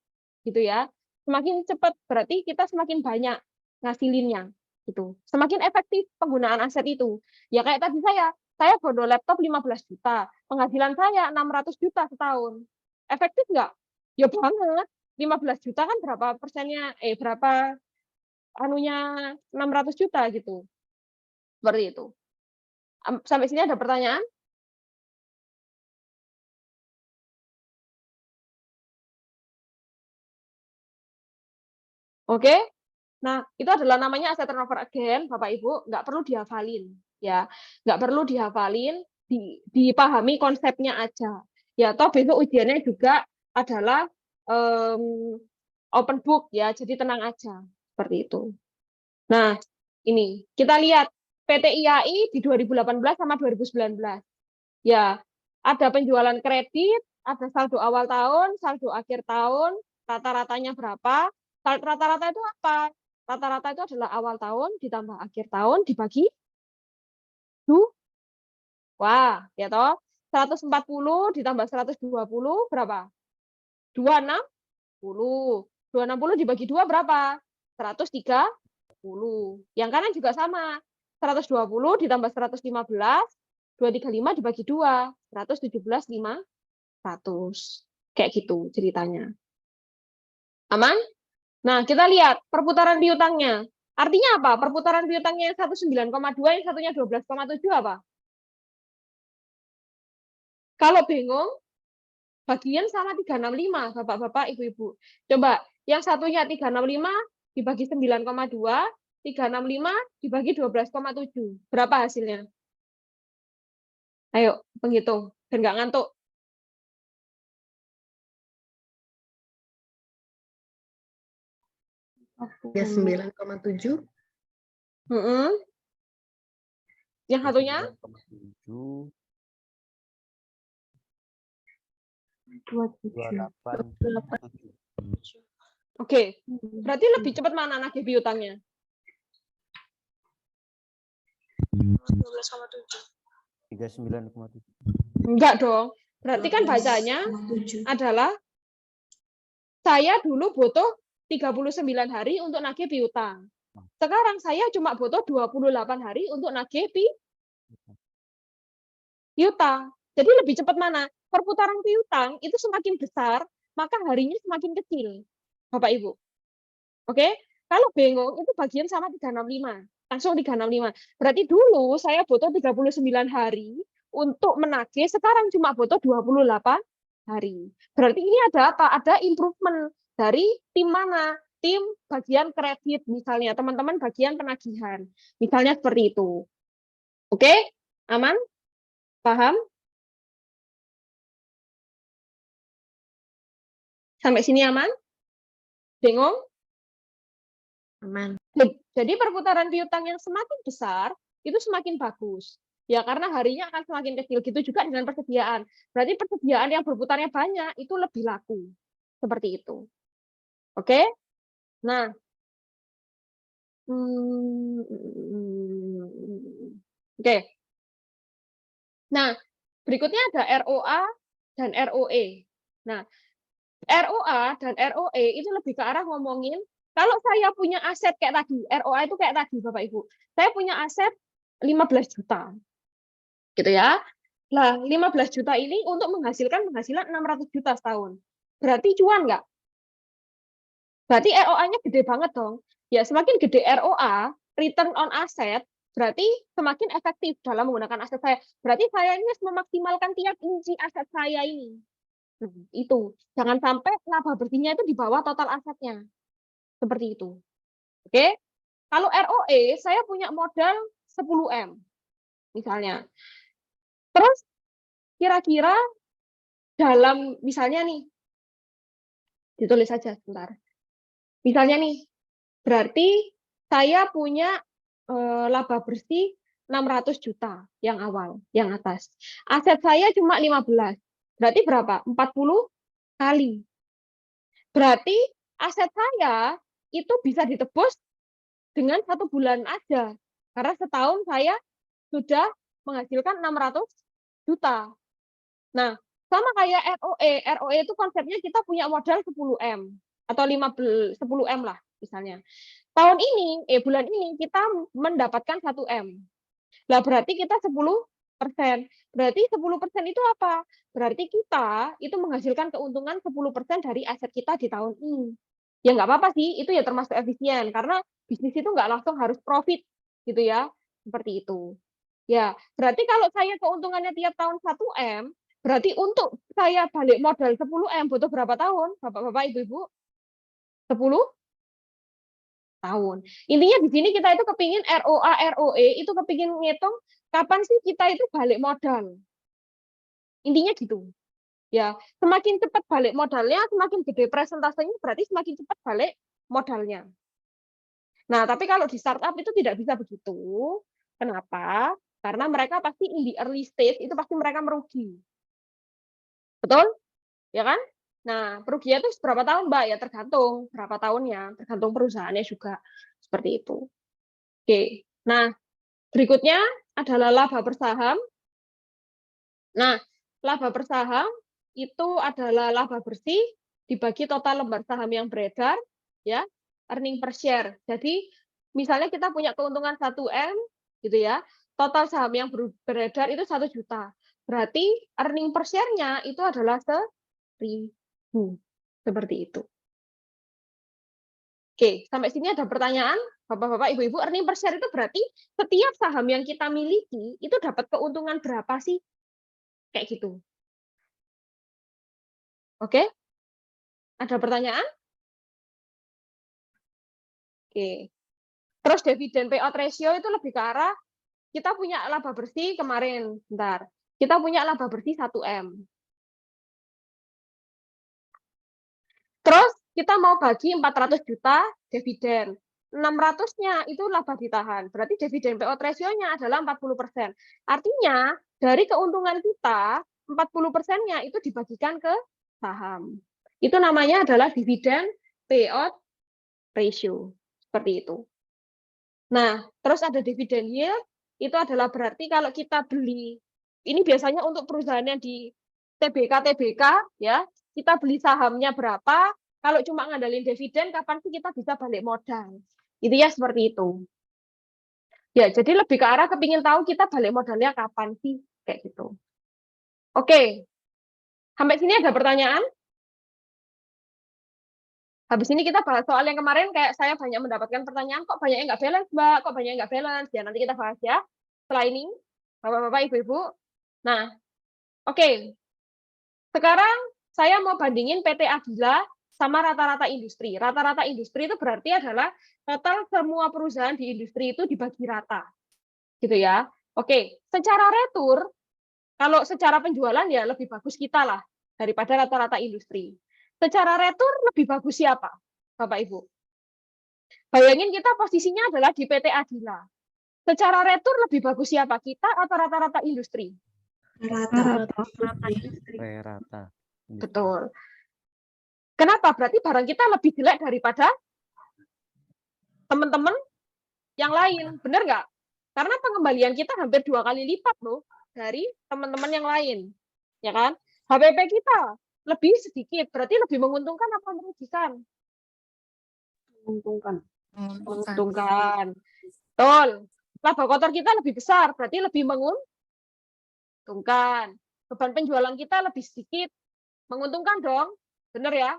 gitu ya. Semakin cepat berarti kita semakin banyak ngasilinnya, gitu. Semakin efektif penggunaan aset itu. Ya kayak tadi saya bondo laptop 15 juta, penghasilan saya 600 juta setahun. Efektif nggak? Ya banget. 15 juta kan berapa persennya? Berapa anunya 600 juta gitu. Seperti itu. Sampai sini ada pertanyaan? Oke? Nah, itu adalah namanya asset turnover again, Bapak Ibu, nggak perlu dihafalin, ya. Nggak perlu dihafalin, dipahami konsepnya aja. Ya, toh besok ujiannya juga adalah open book ya, jadi tenang aja, seperti itu. Nah, ini kita lihat PT IAI di 2018 sama 2019. Ya, ada penjualan kredit, ada saldo awal tahun, saldo akhir tahun, rata-ratanya berapa? Rata-rata itu apa? Rata-rata itu adalah awal tahun ditambah akhir tahun dibagi 2. Wah, ya toh. 140 ditambah 120 berapa? 260. 260 dibagi 2 berapa? 130. Yang kanan juga sama. 120 ditambah 115, 235 dibagi 2, 117, 500. Kayak gitu ceritanya. Aman? Nah, kita lihat perputaran piutangnya. Artinya apa? Perputaran piutangnya yang satu 9,2, yang satunya 12,7 apa? Kalau bingung, bagian sama 365, Bapak-bapak, Ibu-ibu. Coba, yang satunya 365 dibagi 9,2, 365 dibagi 12,7. Berapa hasilnya? Ayo, penghitung. Dan nggak ngantuk. Ya 9,7. Yang satunya? 9,7. 28. Oke, berarti lebih cepat mana nagih piutangnya? 39,7. Enggak dong. Berarti kan bacanya adalah saya dulu butuh 39 hari untuk nagih piutang. Sekarang saya cuma butuh 28 hari untuk nagih piutang. Jadi lebih cepat mana? Perputaran piutang itu semakin besar, maka harinya semakin kecil. Bapak Ibu. Oke? Kalau bingung itu bagian sama 365. Langsung 365. Berarti dulu saya butuh 39 hari untuk menagih, sekarang cuma butuh 28 hari. Berarti ini ada apa? Ada improvement dari tim mana? Tim bagian kredit misalnya, teman-teman bagian penagihan. Misalnya seperti itu. Oke? Aman? Paham? Sampai sini aman? Bingung? Aman. Jadi perputaran piutang yang semakin besar, itu semakin bagus. Ya, karena harinya akan semakin kecil. Gitu juga dengan persediaan. Berarti persediaan yang berputarnya banyak, itu lebih laku. Seperti itu. Oke? Nah. Oke. Nah, berikutnya ada ROA dan ROE. Nah, ROA dan ROE itu lebih ke arah ngomongin, kalau saya punya aset kayak tadi, ROA itu kayak tadi, Bapak Ibu. Saya punya aset 15 juta. Gitu ya. Nah, 15 juta ini untuk menghasilkan penghasilan 600 juta setahun. Berarti cuan nggak? Berarti ROA-nya gede banget dong. Ya, semakin gede ROA, return on asset, berarti semakin efektif dalam menggunakan aset saya. Berarti saya ini harus memaksimalkan tiap inci aset saya ini. Itu. Jangan sampai laba bersihnya itu di bawah total asetnya. Seperti itu. Oke? Kalau ROE, saya punya modal 10M. Misalnya. Terus, kira-kira dalam, misalnya nih, ditulis saja sebentar. Misalnya nih, berarti saya punya laba bersih 600 juta yang awal, yang atas. Aset saya cuma 15. Berarti berapa? 40 kali. Berarti aset saya itu bisa ditebus dengan 1 bulan aja. Karena setahun saya sudah menghasilkan 600 juta. Nah, sama kayak ROE. ROE itu konsepnya kita punya modal 10M atau 10M lah misalnya. Tahun ini, bulan ini kita mendapatkan 1M. Lah berarti kita 10%. Berarti 10% itu apa? Berarti kita itu menghasilkan keuntungan 10% dari aset kita di tahun ini. Ya nggak apa-apa sih, itu ya termasuk efisien. Karena bisnis itu nggak langsung harus profit, gitu ya. Seperti itu. Ya, berarti kalau saya keuntungannya tiap tahun 1M, berarti untuk saya balik modal 10M butuh berapa tahun? Bapak-bapak, Ibu-ibu? 10 tahun. Intinya di sini kita itu kepingin ROA, ROE itu kepingin ngitung kapan sih kita itu balik modal. Intinya gitu. Ya, semakin cepat balik modalnya, semakin gede presentasenya, berarti semakin cepat balik modalnya. Nah, tapi kalau di startup itu tidak bisa begitu. Kenapa? Karena mereka pasti in the early stage itu pasti mereka merugi. Betul? Ya kan? Nah, perugian itu berapa tahun, Mbak? Ya tergantung berapa tahunnya, tergantung perusahaannya juga. Seperti itu. Oke. Nah, berikutnya adalah laba per saham. Nah, laba per saham itu adalah laba bersih dibagi total lembar saham yang beredar, ya, earning per share. Jadi, misalnya kita punya keuntungan 1M, gitu ya, total saham yang beredar itu 1 juta. Berarti earning per share-nya itu adalah 1.000. Seperti itu. Oke, sampai sini ada pertanyaan? Bapak-bapak, ibu-ibu, earning per share itu berarti setiap saham yang kita miliki itu dapat keuntungan berapa sih? Kayak gitu. Oke? Ada pertanyaan? Oke. Terus dividen payout ratio itu lebih ke arah kita punya laba bersih kemarin, bentar. Kita punya laba bersih 1M. Terus kita mau bagi 400 juta dividen. 600-nya itu laba ditahan. Berarti dividen payout ratio-nya adalah 40%. Artinya, dari keuntungan kita, 40%-nya itu dibagikan ke saham. Itu namanya adalah dividen payout ratio. Seperti itu. Nah, terus ada dividen yield, itu adalah berarti kalau kita beli, ini biasanya untuk perusahaan yang di TBK, ya, kita beli sahamnya berapa, kalau cuma ngandelin dividen, kapan sih kita bisa balik modal? Itu ya seperti itu. Ya, jadi lebih ke arah kepingin tahu kita balik modalnya kapan sih, kayak gitu. Oke, sampai sini ada pertanyaan? Habis ini kita bahas soal yang kemarin, kayak saya banyak mendapatkan pertanyaan, kok banyaknya nggak balance, Mbak? Kok banyaknya nggak balance? Ya, nanti kita bahas ya. Setelah ini, Bapak-bapak, Ibu-ibu. Nah, oke. Sekarang saya mau bandingin PT Agila sama rata-rata industri. Rata-rata industri itu berarti adalah total semua perusahaan di industri itu dibagi rata. Gitu ya. Oke, secara retur, kalau secara penjualan ya lebih bagus kita lah daripada rata-rata industri. Secara retur lebih bagus siapa, Bapak Ibu? Bayangin kita posisinya adalah di PT Agila. Secara retur lebih bagus siapa, kita atau rata-rata industri? Rata. Betul. Kenapa? Berarti barang kita lebih jelek daripada teman-teman yang lain. Benar nggak? Karena pengembalian kita hampir 2 kali lipat loh dari teman-teman yang lain. Ya kan? HPP kita lebih sedikit, berarti lebih menguntungkan apa merugikan? Menguntungkan. Betul. Laba kotor kita lebih besar, berarti lebih menguntungkan. Beban penjualan kita lebih sedikit, menguntungkan dong. Benar ya?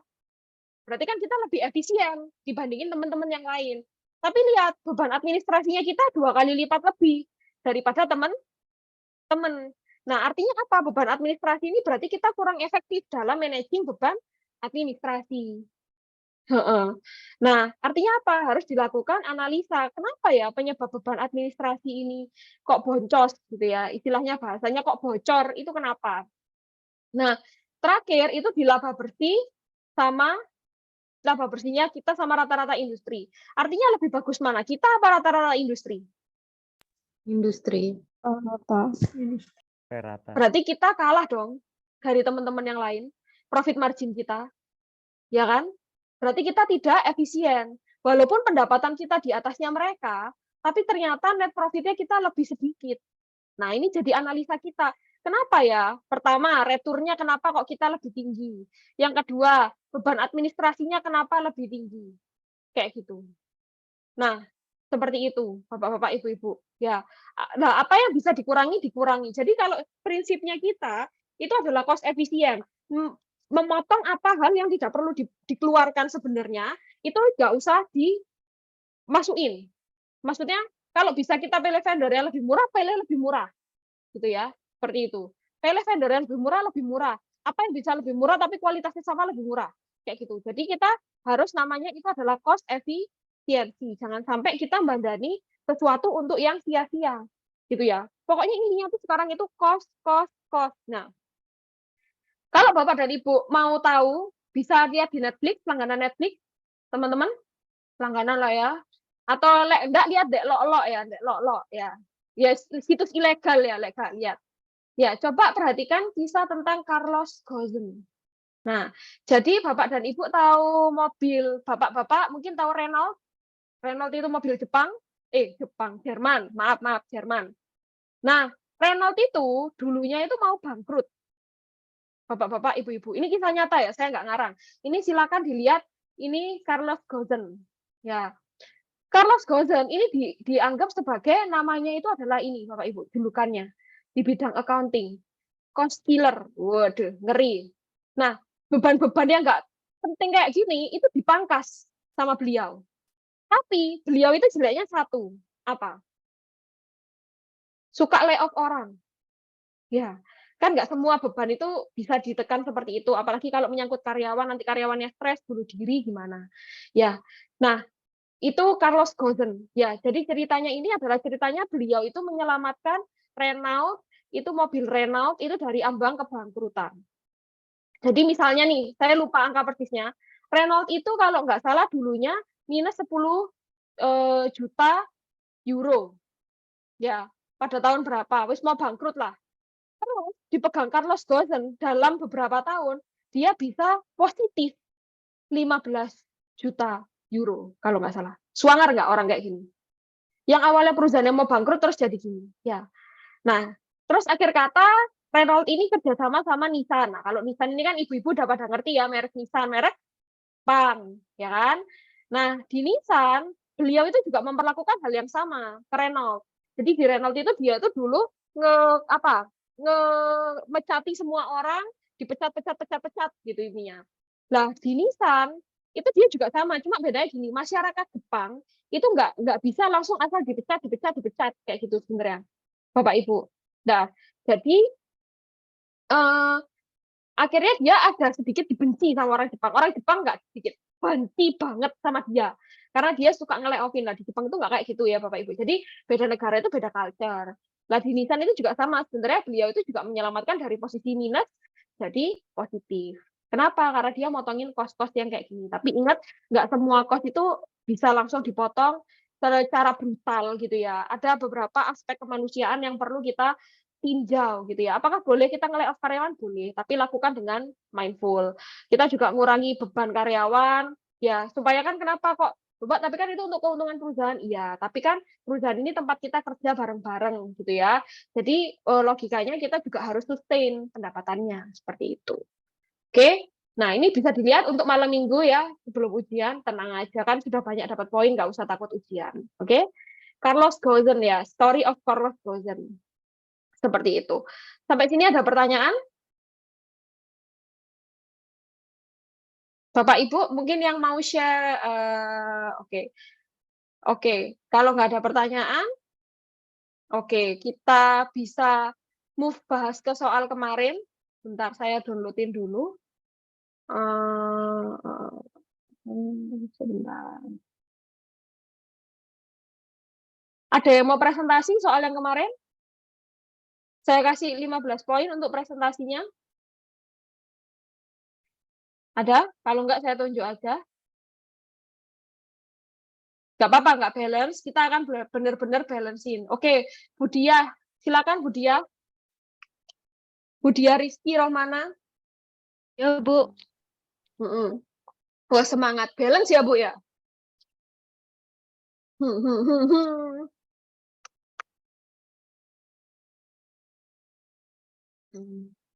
Berarti kan kita lebih efisien dibandingin teman-teman yang lain. Tapi lihat, beban administrasinya kita 2 kali lipat lebih daripada teman-teman. Nah, artinya apa? Beban administrasi ini berarti kita kurang efektif dalam managing beban administrasi. Nah, artinya apa? Harus dilakukan analisa. Kenapa ya penyebab beban administrasi ini kok boncos gitu ya? Istilahnya bahasanya kok bocor, itu kenapa? Nah, terakhir itu di laba bersih sama laba bersihnya kita sama rata-rata industri. Artinya lebih bagus mana? Kita apa rata-rata industri? Industri. Rata. Berarti kita kalah dong dari teman-teman yang lain. Profit margin kita. Ya kan? Berarti kita tidak efisien. Walaupun pendapatan kita di atasnya mereka, tapi ternyata net profitnya kita lebih sedikit. Nah, ini jadi analisa kita. Kenapa ya? Pertama, returnya kenapa kok kita lebih tinggi? Yang kedua, beban administrasinya kenapa lebih tinggi? Kayak gitu. Nah, seperti itu, Bapak-bapak, Ibu-ibu. Ya. Nah, apa yang bisa dikurangi? Jadi kalau prinsipnya kita itu adalah cost efisien. Memotong apa hal yang tidak perlu dikeluarkan sebenarnya, itu nggak usah dimasukin. Maksudnya, kalau bisa kita pilih vendor yang lebih murah, pilih lebih murah. Gitu ya, seperti itu. Pilih vendor yang lebih murah. Apa yang bisa lebih murah tapi kualitasnya sama lebih murah. Kayak gitu. Jadi kita harus namanya itu adalah cost efisien. efisiensi. Jangan sampai kita bandani sesuatu untuk yang sia-sia, gitu ya. Pokoknya intinya tuh sekarang itu cost. Nah, kalau Bapak dan Ibu mau tahu, bisa lihat di Netflix, langganan Netflix, teman-teman, langganan lah ya. Atau enggak lihat Dek Lok ya. Ya situs ilegal ya, legal lihat. Ya, coba perhatikan kisah tentang Carlos Ghosn. Nah, jadi Bapak dan Ibu tahu mobil, Bapak-bapak mungkin tahu Renault. Renault itu mobil Jerman. Maaf, Jerman. Nah, Renault itu dulunya itu mau bangkrut. Bapak-bapak, ibu-ibu. Ini kisah nyata ya, saya nggak ngarang. Ini silakan dilihat, ini Carlos Ghosn. Ya. Carlos Ghosn ini dianggap sebagai namanya itu adalah ini, Bapak Ibu, julukannya di bidang accounting. Cost killer. Waduh, ngeri. Nah, beban-beban yang nggak penting kayak gini itu dipangkas sama beliau. Tapi beliau itu jeleknya satu, apa? Suka layoff orang. Ya, kan nggak semua beban itu bisa ditekan seperti itu. Apalagi kalau menyangkut karyawan, nanti karyawannya stres, bunuh diri gimana? Ya, nah itu Carlos Ghosn. Ya, jadi ceritanya ini adalah ceritanya beliau itu menyelamatkan Renault, itu mobil Renault itu dari ambang kebangkrutan. Jadi misalnya nih, saya lupa angka persisnya. Renault itu kalau nggak salah dulunya minus 10 juta euro. Ya, pada tahun berapa? Wis mau bangkrut lah. Terus dipegang Carlos Ghosn dalam beberapa tahun, dia bisa positif 15 juta euro kalau nggak salah. Swanger nggak orang kayak gini? Yang awalnya perusahaannya mau bangkrut terus jadi gini. Ya. Nah, terus akhir kata Renault ini kerjasama sama Nissan. Nah, kalau Nissan ini kan ibu-ibu udah pada ngerti ya, merek Nissan, merek Jepang, ya kan? Nah, di Nissan beliau itu juga memperlakukan hal yang sama ke Renault. Jadi di Renault itu dia itu dulu mecati semua orang, dipecat gitu intinya. Lah di Nissan itu dia juga sama, cuma bedanya gini, masyarakat Jepang itu nggak bisa langsung asal dipecat kayak gitu sebenarnya, Bapak Ibu. Nah, jadi akhirnya dia ada sedikit dibenci sama orang Jepang. Orang Jepang nggak sedikit, benci banget sama dia. Karena dia suka nge-layoff-in. Lah di Jepang itu nggak kayak gitu ya Bapak Ibu. Jadi beda negara itu beda culture. Lah di Nissan itu juga sama. Sebenarnya beliau itu juga menyelamatkan dari posisi minus jadi positif. Kenapa? Karena dia motongin kos-kos yang kayak gini. Tapi ingat, nggak semua kos itu bisa langsung dipotong secara brutal gitu ya. Ada beberapa aspek kemanusiaan yang perlu kita tinjau gitu ya. Apakah boleh kita nge-layoff karyawan? Boleh, tapi lakukan dengan mindful. Kita juga ngurangi beban karyawan, ya supaya kan kenapa kok Bapak, tapi kan itu untuk keuntungan perusahaan. Iya, tapi kan perusahaan ini tempat kita kerja bareng-bareng gitu ya. Jadi logikanya kita juga harus sustain pendapatannya seperti itu. Oke, nah ini bisa dilihat untuk malam minggu ya sebelum ujian, tenang aja kan sudah banyak dapat poin, nggak usah takut ujian. Oke, Carlos Ghosn ya, Story of Carlos Ghosn. Seperti itu. Sampai sini ada pertanyaan? Bapak Ibu mungkin yang mau share, oke. Kalau nggak ada pertanyaan, oke, kita bisa move bahas ke soal kemarin. Bentar, saya downloadin dulu. Sebentar. Ada yang mau presentasi soal yang kemarin? Saya kasih 15 poin untuk presentasinya. Ada? Kalau enggak saya tunjuk aja. Enggak apa-apa, enggak balance. Kita akan benar-benar balancein. Oke, Budia. Silakan Budia. Budia Rizky Rohmana. Ya, Bu. Wah, semangat. Balance ya, Bu ya?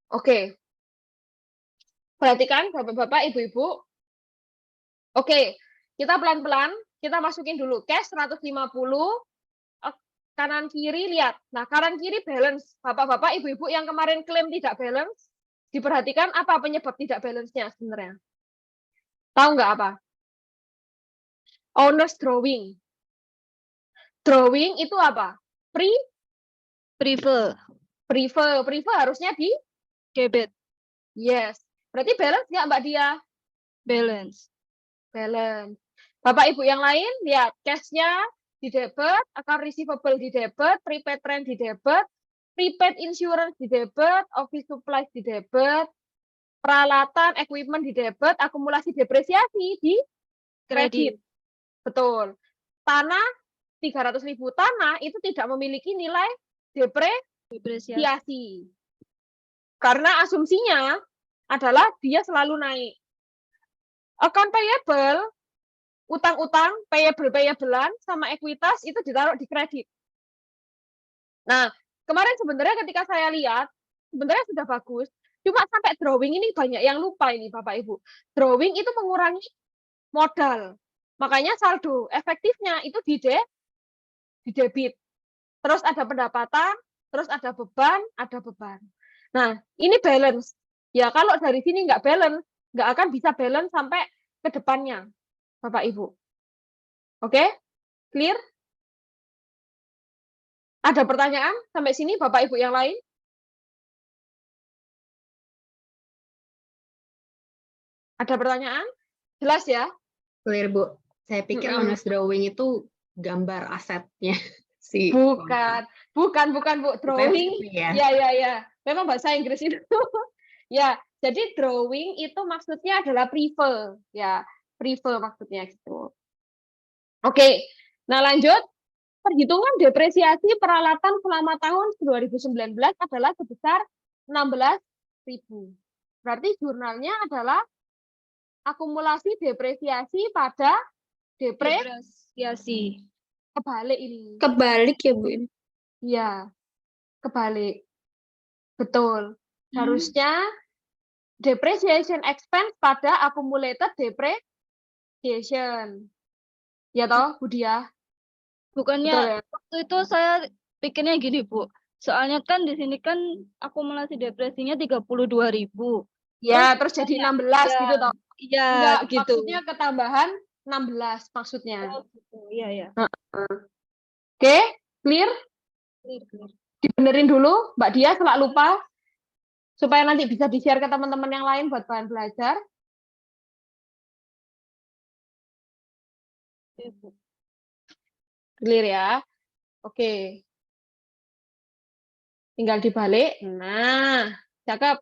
Oke. Perhatikan Bapak-bapak, Ibu-ibu. Oke, kita pelan-pelan, kita masukin dulu cash 150, kanan kiri lihat. Nah, kanan kiri balance. Bapak-bapak, Ibu-ibu yang kemarin klaim tidak balance, diperhatikan apa penyebab tidak balance-nya sebenarnya. Tahu nggak apa? Owner's drawing. Drawing itu apa? Prefer. Prefer harusnya di Debit. yes. Berarti balance nggak Mbak Dia? Balance. Balance. Bapak Ibu yang lain, lihat cash-nya di debit, account receivable di debit, prepaid rent di debit, prepaid insurance di debit, office supplies di debit, peralatan, equipment di debit, akumulasi depresiasi di kredit. Betul. Tanah 300.000 tanah itu tidak memiliki nilai depresiasi. Karena asumsinya adalah dia selalu naik. Account payable, utang-utang, payable-payablean sama ekuitas itu ditaruh di kredit. Nah, kemarin sebenarnya ketika saya lihat, sebenarnya sudah bagus. Cuma sampai drawing ini banyak yang lupa ini Bapak Ibu. Drawing itu mengurangi modal. Makanya saldo efektifnya itu di debit. Terus ada pendapatan, terus ada beban, ada beban. Nah, ini balance. Ya, kalau dari sini nggak balance, nggak akan bisa balance sampai ke depannya, Bapak Ibu. Oke? Clear? Ada pertanyaan sampai sini, Bapak Ibu yang lain? Ada pertanyaan? Jelas ya? Clear, Bu. Saya pikir honest drawing itu gambar asetnya si Bukan, Bu. Drawing. ya. Ya. Memang bahasa Inggris itu. Ya, jadi drawing itu maksudnya adalah prefer. Ya, prefer maksudnya gitu. Oke. Nah, lanjut. Perhitungan depresiasi peralatan selama tahun 2019 adalah sebesar 16.000. Berarti jurnalnya adalah akumulasi depresiasi pada Depresiasi. kebalik ini. Kebalik ya, Bu? Ini? Iya, kebalik. Betul. Harusnya depreciation expense pada accumulated depreciation. Ya toh, Budia? Bukannya Betul ya? waktu itu saya pikirnya gini, Bu. Soalnya kan di sini kan akumulasi depresinya 32.000. Ya, terus jadi 16 gitu toh. Iya, Enggak, gitu. maksudnya ketambahan 16 maksudnya. Oh, gitu. Iya. Oke, clear? Clear. Dibenerin dulu, Mbak Dia selak lupa. Supaya nanti bisa di-share ke teman-teman yang lain buat bahan belajar. Clear ya? Oke. Tinggal dibalik. Nah, cakep.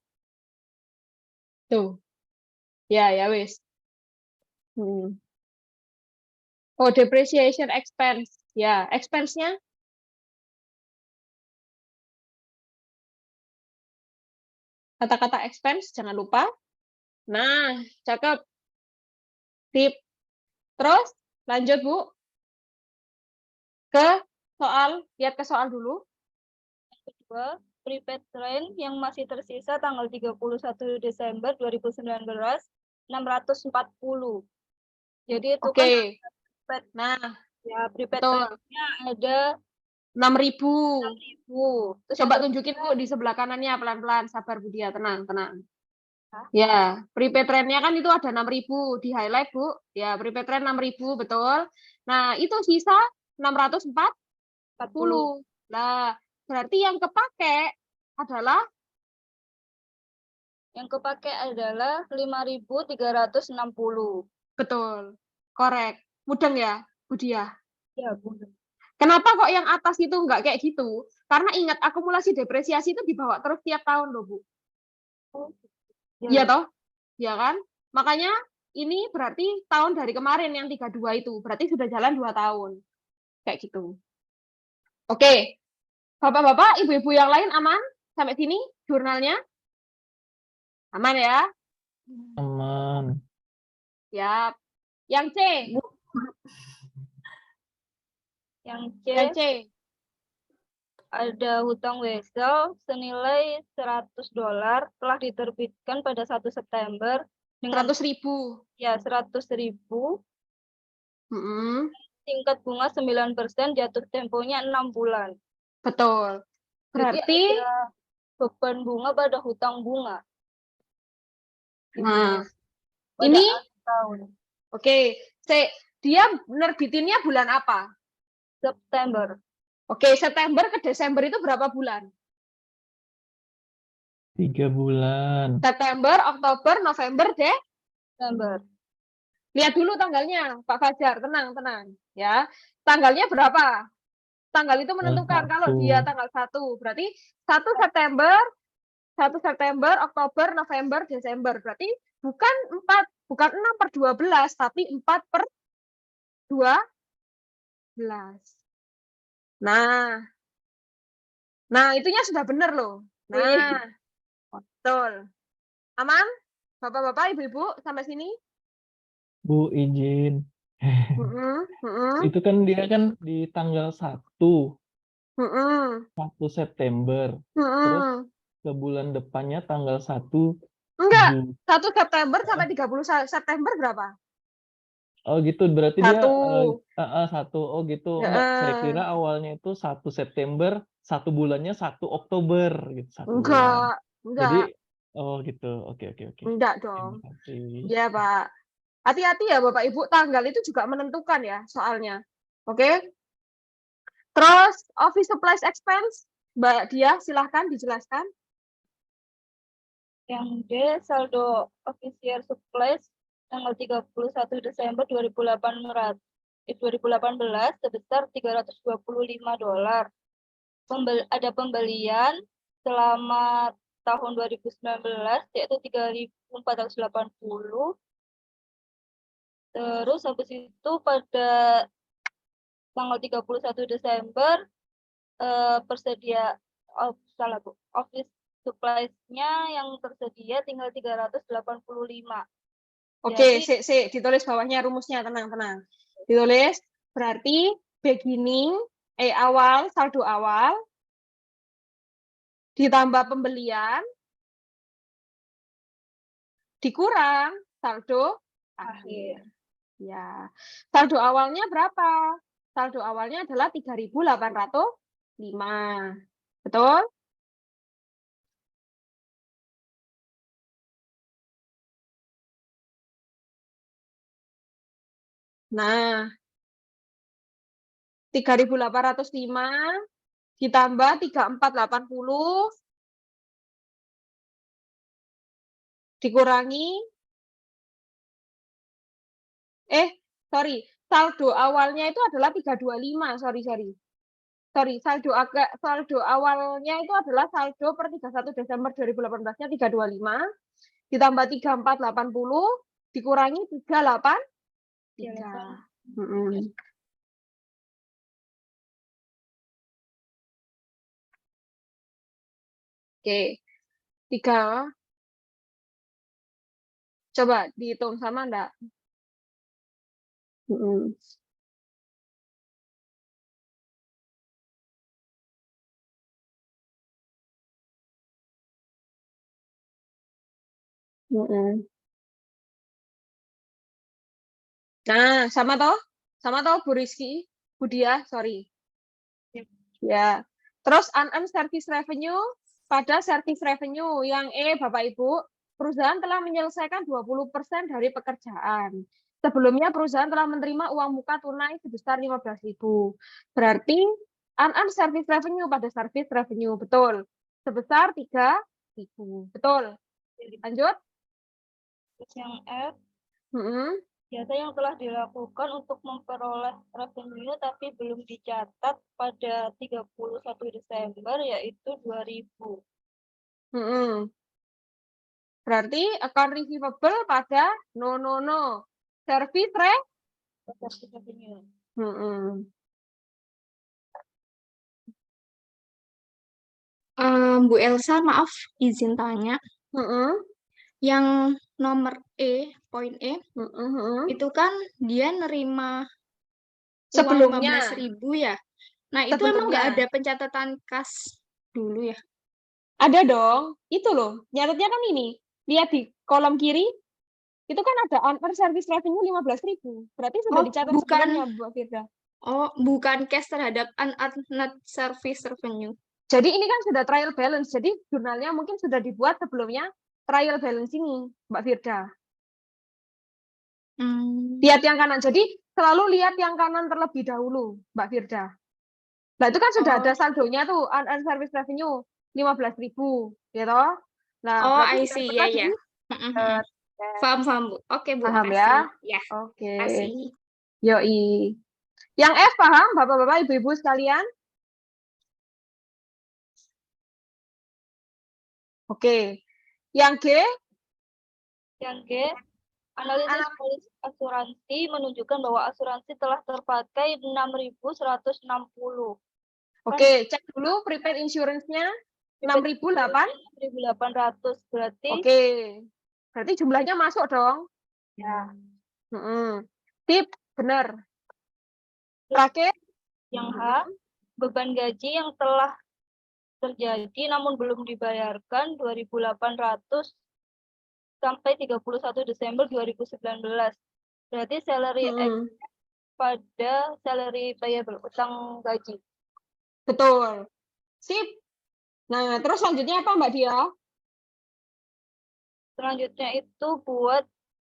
Tuh. Ya wis. Oh, depreciation expense. Ya, expense-nya kata-kata expense jangan lupa. Nah, cakep. Tip. Terus lanjut, Bu. Ke soal, lihat ke soal dulu. Kedua, prepaid rent yang masih tersisa tanggal 31 Desember 2019 640. Jadi itu kan prepaid. Nah, ya prepaid betul. rent-nya ada 6.000. 6.000. Terus Coba tunjukin Bu di sebelah kanannya pelan-pelan, sabar Bu Dia, tenang. Hah? Ya, prepaid rent-nya kan itu ada 6.000, di highlight Bu. Ya, prepaid rent 6.000, betul. Nah, itu sisa 640. Nah, berarti yang kepake adalah 5.360. betul. Korek. Mudeng ya, Bu Dia? Ya, mudeng. Kenapa kok yang atas itu enggak kayak gitu? Karena ingat akumulasi depresiasi itu dibawa terus tiap tahun loh, Bu. Iya toh? Iya kan? Makanya ini berarti tahun dari kemarin yang 32 itu. Berarti sudah jalan 2 tahun. Kayak gitu. Oke. Bapak-bapak, ibu-ibu yang lain aman? Sampai sini jurnalnya? Aman ya? Aman. Siap. Yang C. Yang C. Ada hutang wesel senilai $100 telah diterbitkan pada 1 September dengan 100.000. Ya, 100.000. Tingkat bunga 9%, jatuh temponya 6 bulan. Betul. Berarti ada beban bunga pada hutang bunga. Nah, Pada ini tahun oke. Dia nerbitinnya bulan apa? September. Oke, September ke Desember itu berapa bulan? 3 bulan. September, Oktober, November, Desember. 5 Lihat dulu tanggalnya, Pak Fajar, tenang, tenang. Ya, tanggalnya berapa? Tanggal itu menentukan. Kalau dia 1. tanggal 1, berarti 1 September, 1 September, Oktober, November, Desember. Berarti bukan 6/12, tapi 4/12. Nah, itunya sudah benar loh. Nah, betul. Aman? Bapak-bapak, ibu-ibu, sampai sini? Bu, izin. Itu kan dia kan di tanggal 1 September. Terus ke bulan depannya tanggal 1 Enggak, Juli. 1 September sampai 30 September berapa? Oh gitu, berarti dia 1. 1. Oh gitu. Enggak, saya kira awalnya itu 1 September, 1 bulannya 1 Oktober gitu, 1 bulan. Jadi, Enggak. oh gitu. Oke. Enggak Terima dong. kasih. Ya, Pak. Hati-hati ya Bapak Ibu, tanggal itu juga menentukan ya soalnya. Oke? Terus office supplies expense, Mbak Dia silahkan dijelaskan. Yang D, saldo official supplies tanggal 31 Desember 2018 sebesar $325. Ada pembelian selama tahun 2019 yaitu 3.480. Terus habis itu pada tanggal 31 Desember office supplies-nya yang tersedia tinggal 385. Oke, ditulis bawahnya rumusnya, tenang. Ditulis, berarti beginning, saldo awal, ditambah pembelian, dikurang saldo akhir. Ya, saldo awalnya berapa? Saldo awalnya adalah 3.805. Betul? Nah, 3.805 ditambah 3.480 dikurangi saldo awalnya itu adalah 325, sorry. Saldo awalnya itu adalah saldo per 31 Desember 2018-nya 325 ditambah 3.480 dikurangi 383. Oke. 3. Coba dihitung sama enggak? Nah, sama toh Bu Rizky, Bu Dia, sorry. Ya. Terus unearned service revenue, pada service revenue yang Bapak Ibu, perusahaan telah menyelesaikan 20% dari pekerjaan. Sebelumnya perusahaan telah menerima uang muka tunai sebesar 15.000. Berarti unearned service revenue pada service revenue, betul. Sebesar 3.000. Betul. Lanjut. Yang F, Mm-mm. jasa yang telah dilakukan untuk memperoleh revenue tapi belum dicatat pada 31 Desember yaitu 2.000. Berarti account receivable pada service revenue. Bu Elsa, maaf izin tanya. Yang nomor poin E, itu kan dia nerima sebelumnya 15.000 ya. Nah, itu emang nggak ada pencatatan kas dulu ya? Ada dong. Itu loh, nyatetnya kan ini. Lihat di kolom kiri, itu kan ada unearned service revenue 15.000. Berarti sudah dicatat sebelumnya, Bu Firda. Oh, bukan cash terhadap unearned service revenue. Jadi ini kan sudah trial balance. Jadi jurnalnya mungkin sudah dibuat sebelumnya trial balance ini, Mbak Firda. Lihat yang kanan. Jadi selalu lihat yang kanan terlebih dahulu, Mbak Firda. Nah, itu kan sudah ada saldonya tuh, unearned service revenue 15.000, ya toh? Nah, I see, ya. Paham, Bu. Oke, Bu, Paham makasih. ya? Ya, Oke. makasih. Yoi. Yang F paham, Bapak-bapak, Ibu-ibu sekalian? Oke. Yang G, Yang G, analisis polis asuransi menunjukkan bahwa asuransi telah terpakai 6.160. oke, cek dulu prepaid insurance-nya 6.008. 6.800 berarti Oke. Berarti jumlahnya masuk dong. ya. Tip, benar. Terakhir, Yang H, beban gaji yang telah terjadi namun belum dibayarkan 2.800 sampai 31 Desember 2019. Berarti salary pada salary payable, utang gaji. betul. Sip. Nah, terus selanjutnya apa Mbak Dia? Selanjutnya itu buat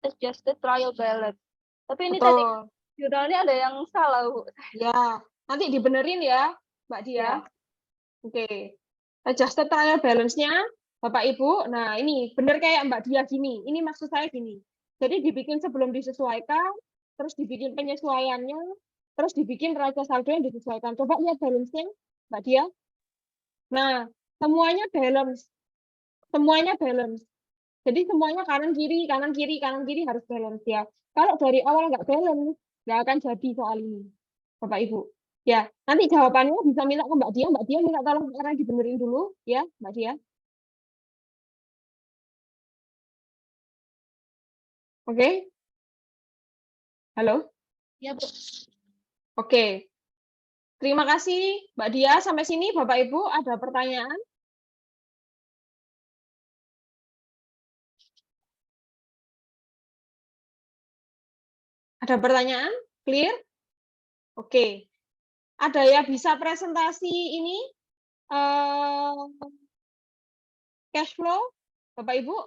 adjusted trial balance. Tapi ini tadi Betul. jurnalnya ada yang salah, Bu. Ya, nanti dibenerin ya, Mbak Dia. Ya. Oke. Adjusted trial balance-nya, Bapak Ibu. Nah, ini bener kayak Mbak Dia gini. Ini maksud saya gini. Jadi dibikin sebelum disesuaikan, terus dibikin penyesuaiannya, terus dibikin raca saldo yang disesuaikan. Coba lihat balance-nya, Mbak Dia. Nah, semuanya balance. Semuanya balance. Jadi semuanya kanan kiri, kanan kiri, kanan kiri harus balance ya. Kalau dari awal nggak balance, nggak akan jadi soal ini, Bapak Ibu. Ya, nanti jawabannya bisa minta ke Mbak Dia. Mbak Dia minta tolong karena dibenerin dulu, ya, Mbak Dia. Oke? Halo? Ya, Bu. Oke. Terima kasih, Mbak Dia. Sampai sini, Bapak Ibu, ada pertanyaan? Ada pertanyaan? Clear? Oke. Ada yang bisa presentasi ini? Cash flow, Bapak Ibu?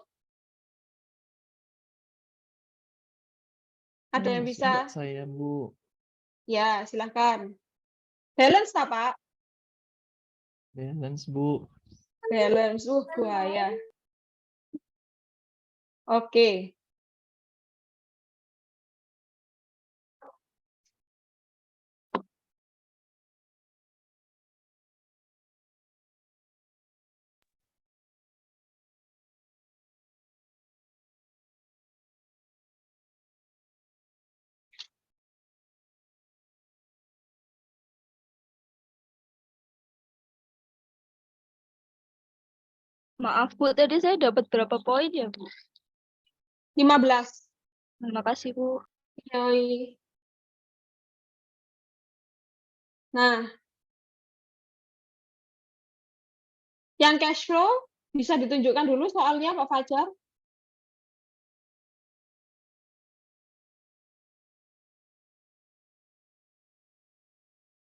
Ada yang bisa? Mbak, saya, Bu. Ya, silahkan. Balance, Pak? Balance, Bu. Balance, buaya. Oke. Maaf, Bu, tadi saya dapat berapa poin ya, Bu? 15. Terima kasih, Bu. Yoi. Nah, yang cash flow bisa ditunjukkan dulu soalnya Pak Fajar.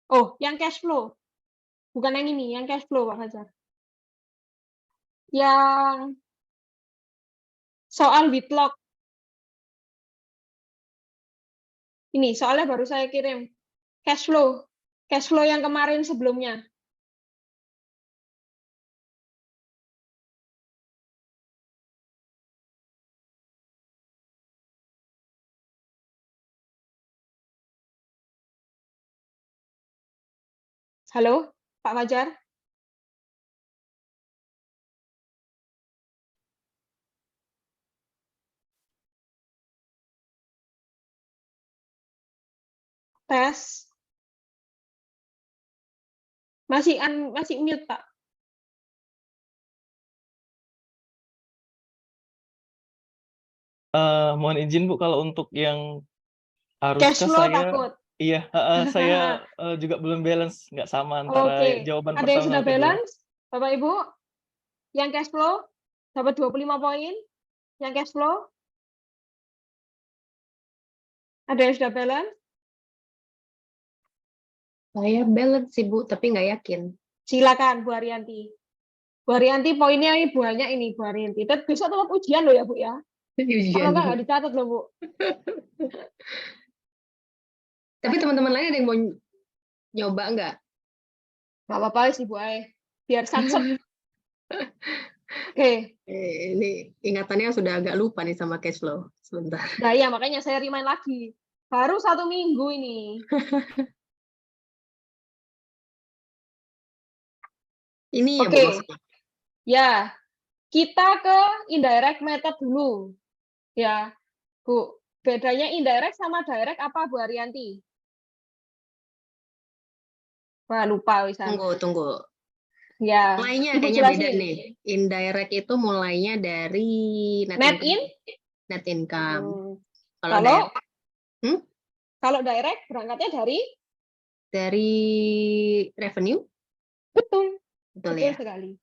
Oh, yang cash flow. Bukan yang ini, yang cash flow Pak Fajar. Yang soal Witlock. Ini soalnya baru saya kirim. Cash flow. Cash flow yang kemarin sebelumnya. Halo, Pak Fajar? Tes. Masih mute, Pak. Mohon izin, Bu, kalau untuk yang Cash aruskah flow saya takut. saya juga belum balance, nggak sama antara Oke. jawaban Ada yang pertama sudah sama kedua. balance? Bapak Ibu? Yang cash flow dapat 25 poin. Yang cash flow? Ada yang sudah balance? Saya balance sih Bu, tapi nggak yakin. Silakan Bu Arianti. Bu Arianti poinnya ini banyak ini Bu Arianti. Tapi besok tetap ujian loh ya Bu ya. Kalau nggak dicatat loh Bu. Tapi teman-teman lain ada yang mau nyoba nggak? Nggak apa-apa sih Bu Ay. Biar satset. Oke. Ini ingatannya sudah agak lupa nih sama cash flow. Sebentar. Nah ya makanya saya remind lagi. Baru 1 minggu ini. Ini ya Bu Oke. maksudnya. Ya, kita ke indirect method dulu. Ya, Bu. Bedanya indirect sama direct apa Bu Arianti? Wah, lupa wisan. Tunggu. Ya, Mulainya Ibu kayaknya beda jelasin. nih. Indirect itu mulainya dari Net in? net income. Kalau direct, kalau direct berangkatnya dari revenue. Betul ya. sekali.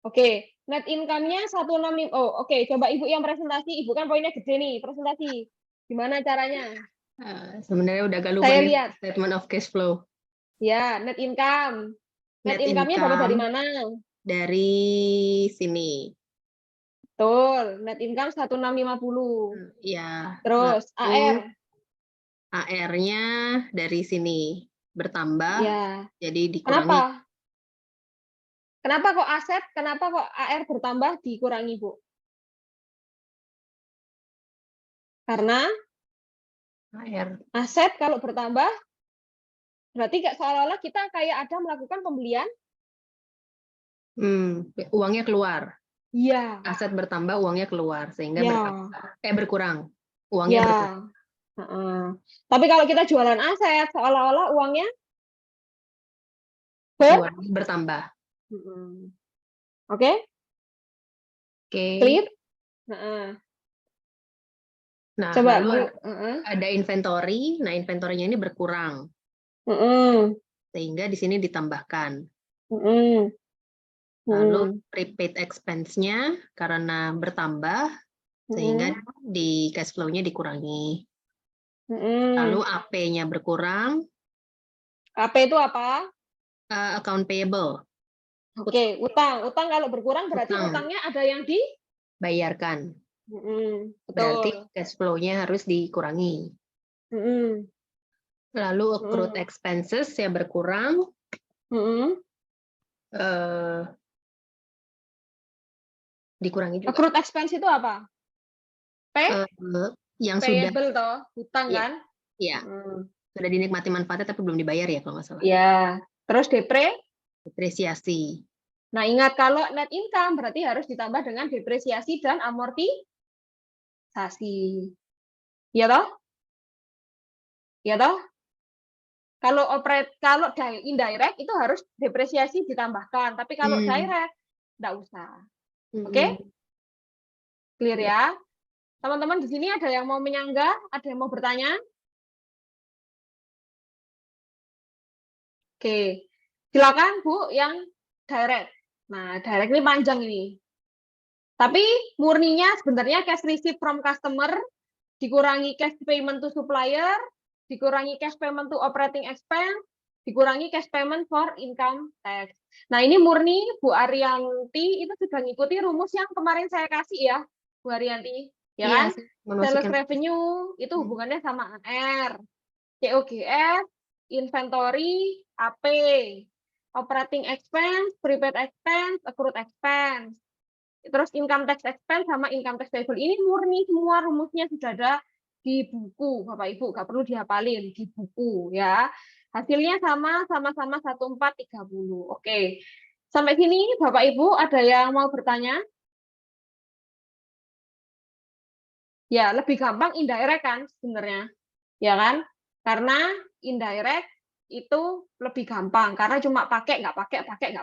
Oke, net income-nya 165. Oh, oke, coba Ibu yang presentasi. Ibu kan poinnya gede nih, presentasi. Gimana caranya? Sebenarnya udah agak lupa Saya nih lihat. statement of cash flow. Ya, net income. Net Net income-nya dapat dari income mana? Dari sini. Betul, net income 1650. Ya. Terus AR. AR-nya dari sini bertambah. Ya. Jadi dikurangi. Kenapa kok aset? Kenapa kok AR bertambah dikurangi, Bu? Karena aset kalau bertambah berarti seolah-olah kita kayak ada melakukan pembelian. Uangnya keluar. Iya. Aset bertambah, uangnya keluar sehingga berkurang. Uangnya berkurang. Tapi kalau kita jualan aset, seolah-olah uangnya bertambah. Oke? Clear? Nah, coba lalu ada inventory. Nah, inventory-nya ini berkurang. Sehingga di sini ditambahkan. Lalu prepaid expense-nya karena bertambah, sehingga di cash flow-nya dikurangi. Lalu AP-nya berkurang. AP itu apa? Account payable. Oke, utang. Utang kalau berkurang berarti utangnya ada yang dibayarkan. Betul. Berarti cash flow-nya harus dikurangi. Lalu accrued expenses yang berkurang. Dikurangi juga. Accrued expense itu apa? Yang payable toh, hutang kan? Iya. Sudah dinikmati manfaatnya tapi belum dibayar ya kalau nggak salah. Iya. Terus depresiasi. Nah, ingat kalau net income berarti harus ditambah dengan depresiasi dan amortisasi. Iya toh? Iya toh? Kalau indirect itu harus depresiasi ditambahkan, tapi kalau direct enggak usah. Oke? Clear ya? Teman-teman di sini ada yang mau menyanggah? Ada yang mau bertanya? Oke. Silakan Bu yang direct. Nah, direct ini panjang ini. Tapi murninya sebenarnya cash receipt from customer dikurangi cash payment to supplier, dikurangi cash payment to operating expense, dikurangi cash payment for income tax. Nah, ini murni Bu Arianti itu sudah ngikuti rumus yang kemarin saya kasih ya, Bu Arianti. Ya kan? Sales revenue itu hubungannya sama AR, COGS, inventory, AP, operating expense, prepaid expense, accrued expense. Terus income tax expense sama income tax payable. Ini murni semua rumusnya sudah ada di buku, Bapak Ibu. Nggak perlu dihafalin, di buku ya. Hasilnya sama-sama 1430. Oke. Sampai sini Bapak Ibu ada yang mau bertanya? Ya, lebih gampang indirect kan sebenarnya. Ya kan? Karena indirect itu lebih gampang karena cuma pakai nggak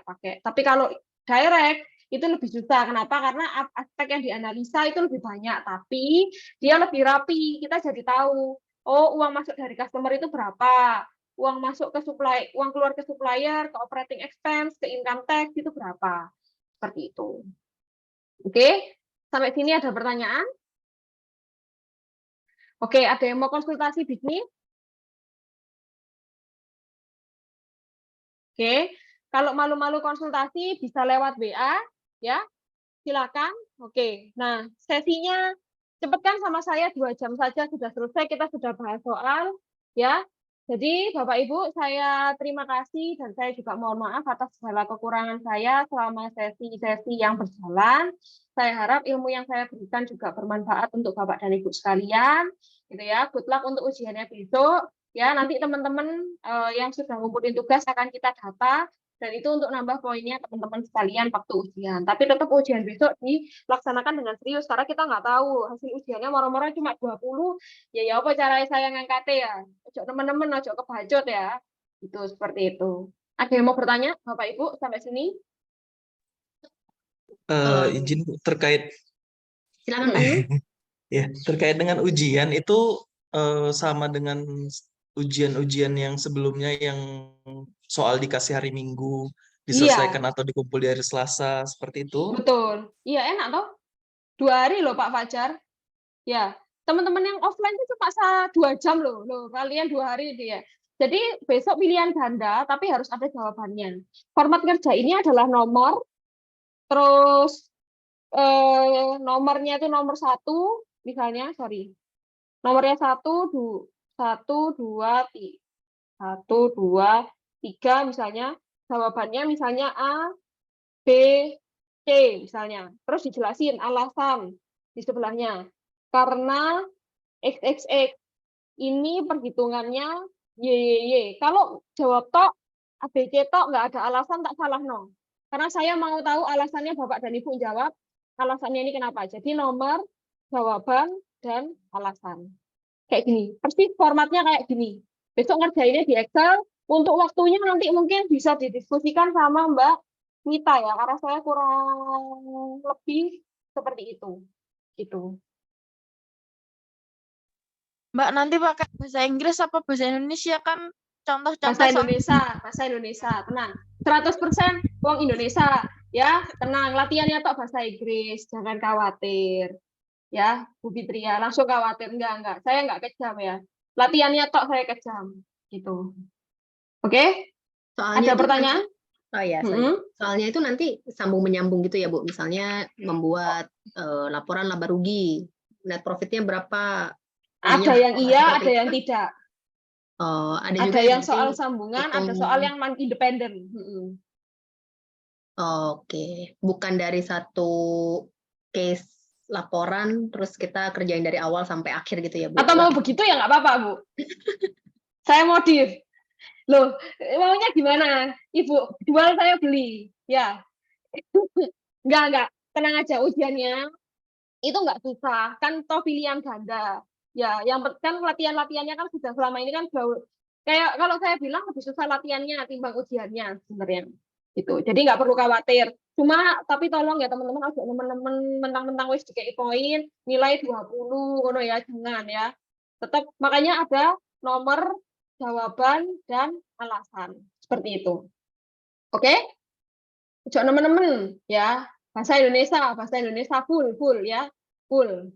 pakai. Tapi kalau direct itu lebih susah. Kenapa? Karena aspek yang dianalisa itu lebih banyak, tapi dia lebih rapi. Kita jadi tahu, oh uang masuk dari customer itu berapa, uang masuk ke supplier, uang keluar ke supplier, ke operating expense, ke income tax itu berapa. Seperti itu. Oke, sampai sini ada pertanyaan? Oke, ada yang mau konsultasi bisnis? Oke, kalau malu-malu konsultasi bisa lewat WA, ya. Silakan. Oke, nah sesinya cepatkan sama saya 2 jam saja sudah selesai. Kita sudah bahas soal, ya. Jadi Bapak Ibu, saya terima kasih dan saya juga mohon maaf atas segala kekurangan saya selama sesi-sesi yang berjalan. Saya harap ilmu yang saya berikan juga bermanfaat untuk Bapak dan Ibu sekalian. Gitu ya. Good luck untuk ujiannya besok. Ya, nanti teman-teman yang sudah ngumpulin tugas akan kita data dan itu untuk nambah poinnya teman-teman sekalian waktu ujian. Tapi tetap ujian besok dilaksanakan dengan serius karena kita nggak tahu hasil ujiannya moro-moro cuma 20. Ya apa cara saya ngangkate ya? Ojo teman-teman, ojo kebacot ya. Itu seperti itu. Ada yang mau bertanya, Bapak Ibu sampai sini? Izin Bu, terkait Silakan Pak. ya terkait dengan ujian itu sama dengan ujian-ujian yang sebelumnya yang soal dikasih hari Minggu diselesaikan atau dikumpul di hari Selasa seperti itu. Betul. Iya enak toh. 2 hari loh Pak Fajar. Ya, teman-teman yang offline itu cuma 2 jam loh. Kalian 2 hari dia. Jadi besok pilihan ganda, tapi harus ada jawabannya. Format kerja ini adalah nomor, terus nomornya itu nomor 1, misalnya, nomornya 1, 2, 3 misalnya. Jawabannya misalnya A, B, C misalnya. Terus dijelasin alasan di sebelahnya. Karena XXX ini perhitungannya YYY. Kalau jawab tok, ABC tok nggak ada alasan tak salah no. Karena saya mau tahu alasannya Bapak dan Ibu jawab. Alasannya ini kenapa? Jadi nomor, jawaban, dan alasan. Kayak gini. Persis formatnya kayak gini. Besok ngerjainnya di Excel. Untuk waktunya nanti mungkin bisa didiskusikan sama Mbak Mita ya. Karena saya kurang lebih seperti itu. Itu. Mbak, nanti pakai bahasa Inggris apa bahasa Indonesia kan contoh-contoh bahasa Indonesia, tenang. 100% wong Indonesia, ya, tenang. Latihannya tok bahasa Inggris, jangan khawatir. Ya, Bu Fitria, langsung khawatir. Enggak. Saya enggak kejam ya. Latihannya tok saya kejam. Gitu. Oke? Soalnya ada pertanyaan? Oh ya, soalnya itu nanti sambung menyambung gitu ya Bu. Misalnya membuat laporan laba rugi, net profitnya berapa? Ada yang iya, ada yang tidak. Oh, ada juga yang soal sambungan, hitung... ada soal yang independen. Oke, bukan dari satu case laporan terus kita kerjain dari awal sampai akhir gitu ya Bu. Atau mau begitu ya nggak apa-apa Bu. Saya modif. Loh, maunya gimana? Ibu, jual saya beli. Ya. Enggak. Tenang aja ujiannya. Itu nggak susah. Kan toh pilihan ganda. Ya, yang kan latihannya kan sudah selama ini kan jauh. Kayak kalau saya bilang lebih susah latihannya timbang ujiannya sebenarnya. Gitu. Jadi nggak perlu khawatir. Cuma tapi tolong ya teman-teman mentang-mentang wis dikei poin, nilai 20 ngono ya, jangan ya. Tetap makanya ada nomor, jawaban, dan alasan. Seperti itu. Oke? Ojo teman-teman ya. Bahasa Indonesia full ya. Full.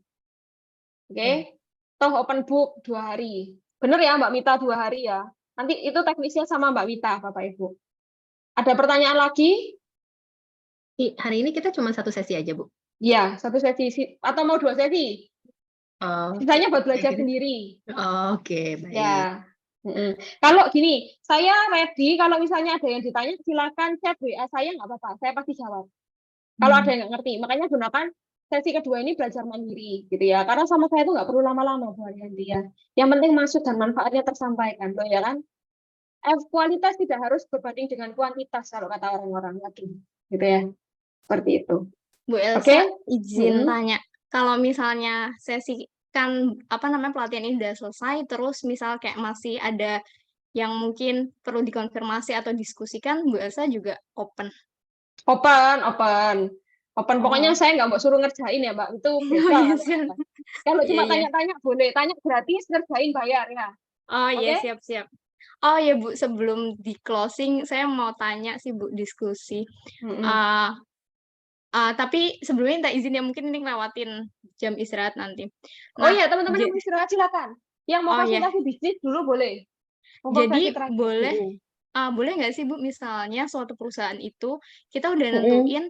Oke? Toh open book 2 hari. Bener ya Mbak Mita 2 hari ya. Nanti itu teknisnya sama Mbak Mita, Bapak Ibu. Ada pertanyaan lagi? Hari ini kita cuma 1 sesi aja, Bu. Iya, 1 sesi. Atau mau 2 sesi? Sisanya buat belajar sendiri. Oke, baik. Ya. Kalau gini, saya ready kalau misalnya ada yang ditanya silakan chat WA saya nggak apa-apa, saya pasti jawab. Kalau ada yang nggak ngerti, makanya gunakan sesi kedua ini belajar mandiri gitu ya. Karena sama saya itu nggak perlu lama-lama Bu Ariyanti ya. Yang penting masuk dan manfaatnya tersampaikan, loh ya kan? Kualitas tidak harus berbanding dengan kuantitas kalau kata orang-orang lagi, gitu ya. Seperti itu. Bu Elsa, izin tanya, kalau misalnya sesi kan pelatihan ini udah selesai, terus misal kayak masih ada yang mungkin perlu dikonfirmasi atau diskusikan, Bu Elsa juga open. Pokoknya saya nggak mau suruh ngerjain ya Mbak, itu beda. Kalau cuma tanya-tanya boleh, tanya gratis, ngerjain bayar ya. Oh iya, siap-siap. Oh ya Bu, sebelum di closing saya mau tanya sih Bu, diskusi. Tapi sebelumnya minta izin ya, mungkin ini ngelewatin jam istirahat nanti. Oh iya, teman-teman yang istirahat silakan. Yang mau konsultasi bisnis dulu boleh. Jadi boleh nggak sih Bu, misalnya suatu perusahaan itu kita udah nentuin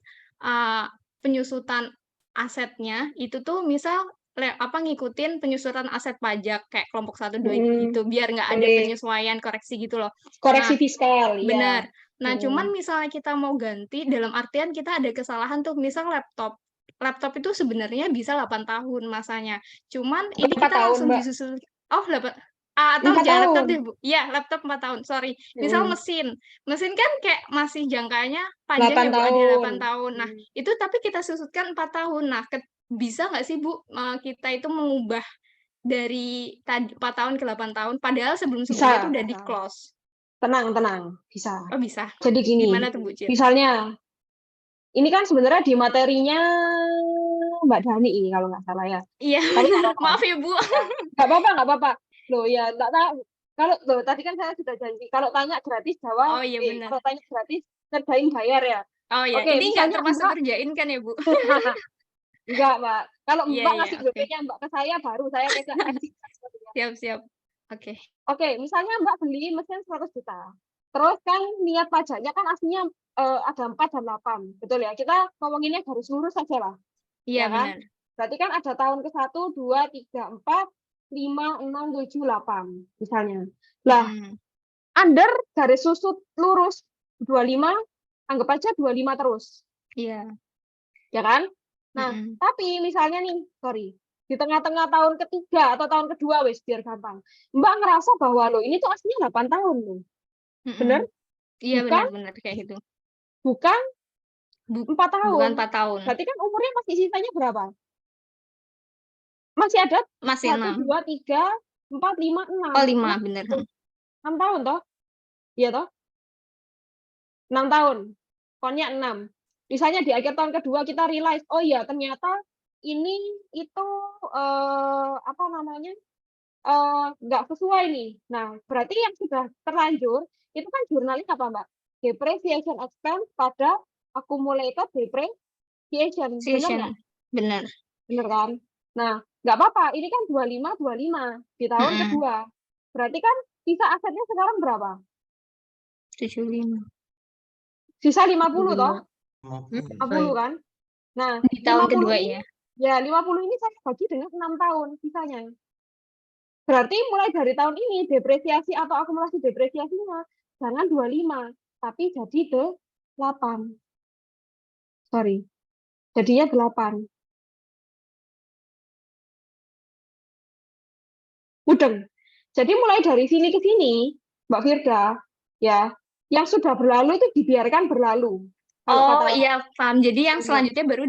penyusutan asetnya itu tuh misal ngikutin penyusunan aset pajak kayak kelompok 1, 2 gitu, biar nggak ada Boleh. penyesuaian koreksi gitu loh. Koreksi Nah, fiskal, ya. benar. Nah, cuman misalnya kita mau ganti, dalam artian kita ada kesalahan tuh, misal laptop. Laptop itu sebenarnya bisa 8 tahun masanya. Cuman ini Berapa kita tahun, langsung Mbak? disusul. Oh, atau 4 jangan laptop tahun. deh, Bu. Iya, laptop 4 tahun, sorry. Misal mesin. Mesin kan kayak masih jangkanya panjang 8 ya, Bu, ada tahun. 8 tahun. Nah, itu tapi kita susutkan 4 tahun. Nah, bisa nggak sih, Bu, kita itu mengubah dari tadi 4 tahun ke 8 tahun, padahal sebelum-sebelumnya itu udah Bisa. di-close? Tenang, bisa. Oh, bisa. Jadi gini, Gimana tuh, Bu Cit? misalnya, ini kan sebenarnya di materinya Mbak Dani ini kalau nggak salah ya. Iya, Tapi nggak apa-apa. maaf ya, Bu. Nggak apa-apa. Loh ya, nggak tahu. Loh, tadi kan saya sudah janji, kalau tanya gratis jawab, Oh iya, benar. kalau tanya gratis ngerjain bayar ya. Oh iya, Oke, ini nggak misalnya termasuk Mbak, kerjain kan ya, Bu? enggak, Mbak. Kalau Iya, Mbak iya, ngasih oke. duitnya Mbak ke saya, baru saya pegang. Siap. Oke. Oke, misalnya Mbak beli mesin 100 juta. Terus kan niat pajaknya kan aslinya ada 4 dan 8. Betul ya? Kita ngomonginnya garis lurus saja lah. Iya, Ya kan? benar. Berarti kan ada tahun ke 1, 2, 3, 4, 5, 6, 7, 8 misalnya. Lah, under garis susut lurus 25, anggap aja 25 terus. Iya. Ya kan? Nah, tapi misalnya nih, sorry, di tengah-tengah tahun ketiga atau tahun kedua, wes biar gampang. Mbak ngerasa bahwa lo ini tuh aslinya 8 tahun loh. Bener? Iya, Bukan? benar kayak gitu. Bukan 4 tahun. Bukan 4 tahun. Berarti kan umurnya masih sisanya berapa? Masih ada Masih 1, 6. 2, 3, 4, 5, 6. Oh, 5, benar. 6 tahun toh? Iya toh? 6 tahun. Pokoknya 6. Misalnya di akhir tahun kedua kita realize, oh iya ternyata ini itu apa namanya? Nggak sesuai nih. Nah, berarti yang sudah terlanjur itu kan jurnalnya apa, Mbak? Depreciation expense pada accumulated depreciation. Benar nggak? Benar. Benar kan? Nah, nggak apa-apa. Ini kan 25 di tahun kedua. Berarti kan sisa asetnya sekarang berapa? 75. Sisa 50 toh? 50. 50 kan? Nah, Di tahun 50 kedua ini, ya. ya 50 ini saya bagi dengan 6 tahun sisanya. Berarti mulai dari tahun ini depresiasi atau akumulasi depresiasinya jangan 25, tapi jadi 8. Sorry. Jadinya 8. Mudeng. Jadi mulai dari sini ke sini, Mbak Firda, ya, yang sudah berlalu itu dibiarkan berlalu. Oh iya, paham. Jadi yang selanjutnya baru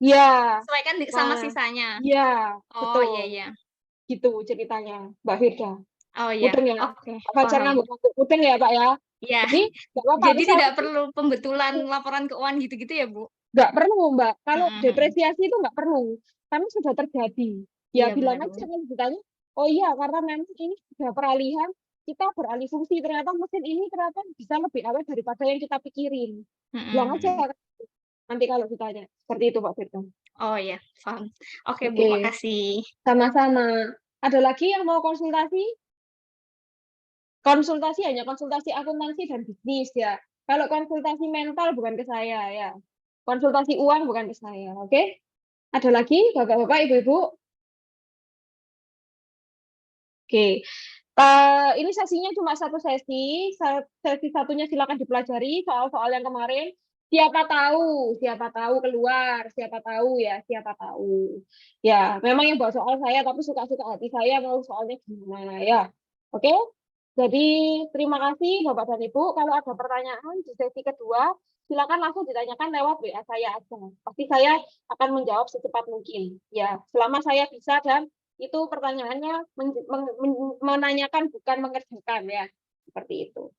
ya, sesuaikan sama sisanya. Iya, Oh betul. iya. Gitu ceritanya, Mbak Firda. Oh iya. Mudeng ya. Oke. Pacar Paham. ngangguk mudeng ya, Pak ya. Iya. Jadi nggak apa-apa. Jadi tidak perlu pembetulan laporan keuangan gitu-gitu ya, Bu? Nggak perlu, Mbak. Kalau depresiasi itu nggak perlu. Karena sudah terjadi. Ya Iya, bilang benar, aja kan ditanya, oh iya karena memang ini sudah peralihan, kita beralih fungsi. Ternyata mesin ini ternyata bisa lebih awet daripada yang kita pikirin. Bilang aja nanti kalau ditanya. Seperti itu, Pak Firda. Oh iya, paham. Oke, Bu, Oke. makasih. Sama-sama. Ada lagi yang mau konsultasi? Konsultasi hanya konsultasi akuntansi dan bisnis ya. Kalau konsultasi mental bukan ke saya ya. Konsultasi uang bukan ke saya, oke? Ada lagi Bapak-bapak, Ibu-ibu? Oke. Ini sesinya cuma satu sesi. Sesi satunya silakan dipelajari soal-soal yang kemarin. Siapa tahu keluar, siapa tahu ya, siapa tahu. Ya, memang yang bawa soal saya, tapi suka-suka hati saya mau soalnya gimana ya. Oke? Jadi terima kasih Bapak dan Ibu. Kalau ada pertanyaan di sesi kedua, silakan langsung ditanyakan lewat WA saya aja. Pasti saya akan menjawab secepat mungkin. Ya, selama saya bisa dan itu pertanyaannya menanyakan bukan mengerjakan ya. Seperti itu.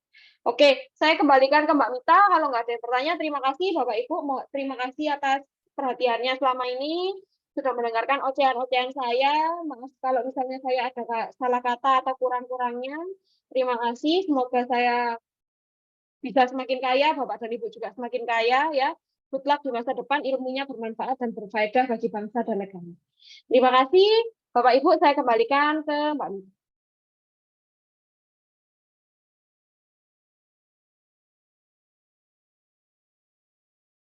Oke, saya kembalikan ke Mbak Mita. Kalau nggak ada yang bertanya, terima kasih Bapak Ibu. Terima kasih atas perhatiannya selama ini. Sudah mendengarkan ocehan-ocehan saya. Maaf kalau misalnya saya ada salah kata atau kurang-kurangnya. Terima kasih. Semoga saya bisa semakin kaya, Bapak dan Ibu juga semakin kaya ya. Good luck di masa depan, ilmunya bermanfaat dan berfaedah bagi bangsa dan negara. Terima kasih. Bapak Ibu, saya kembalikan ke Mbak Mita.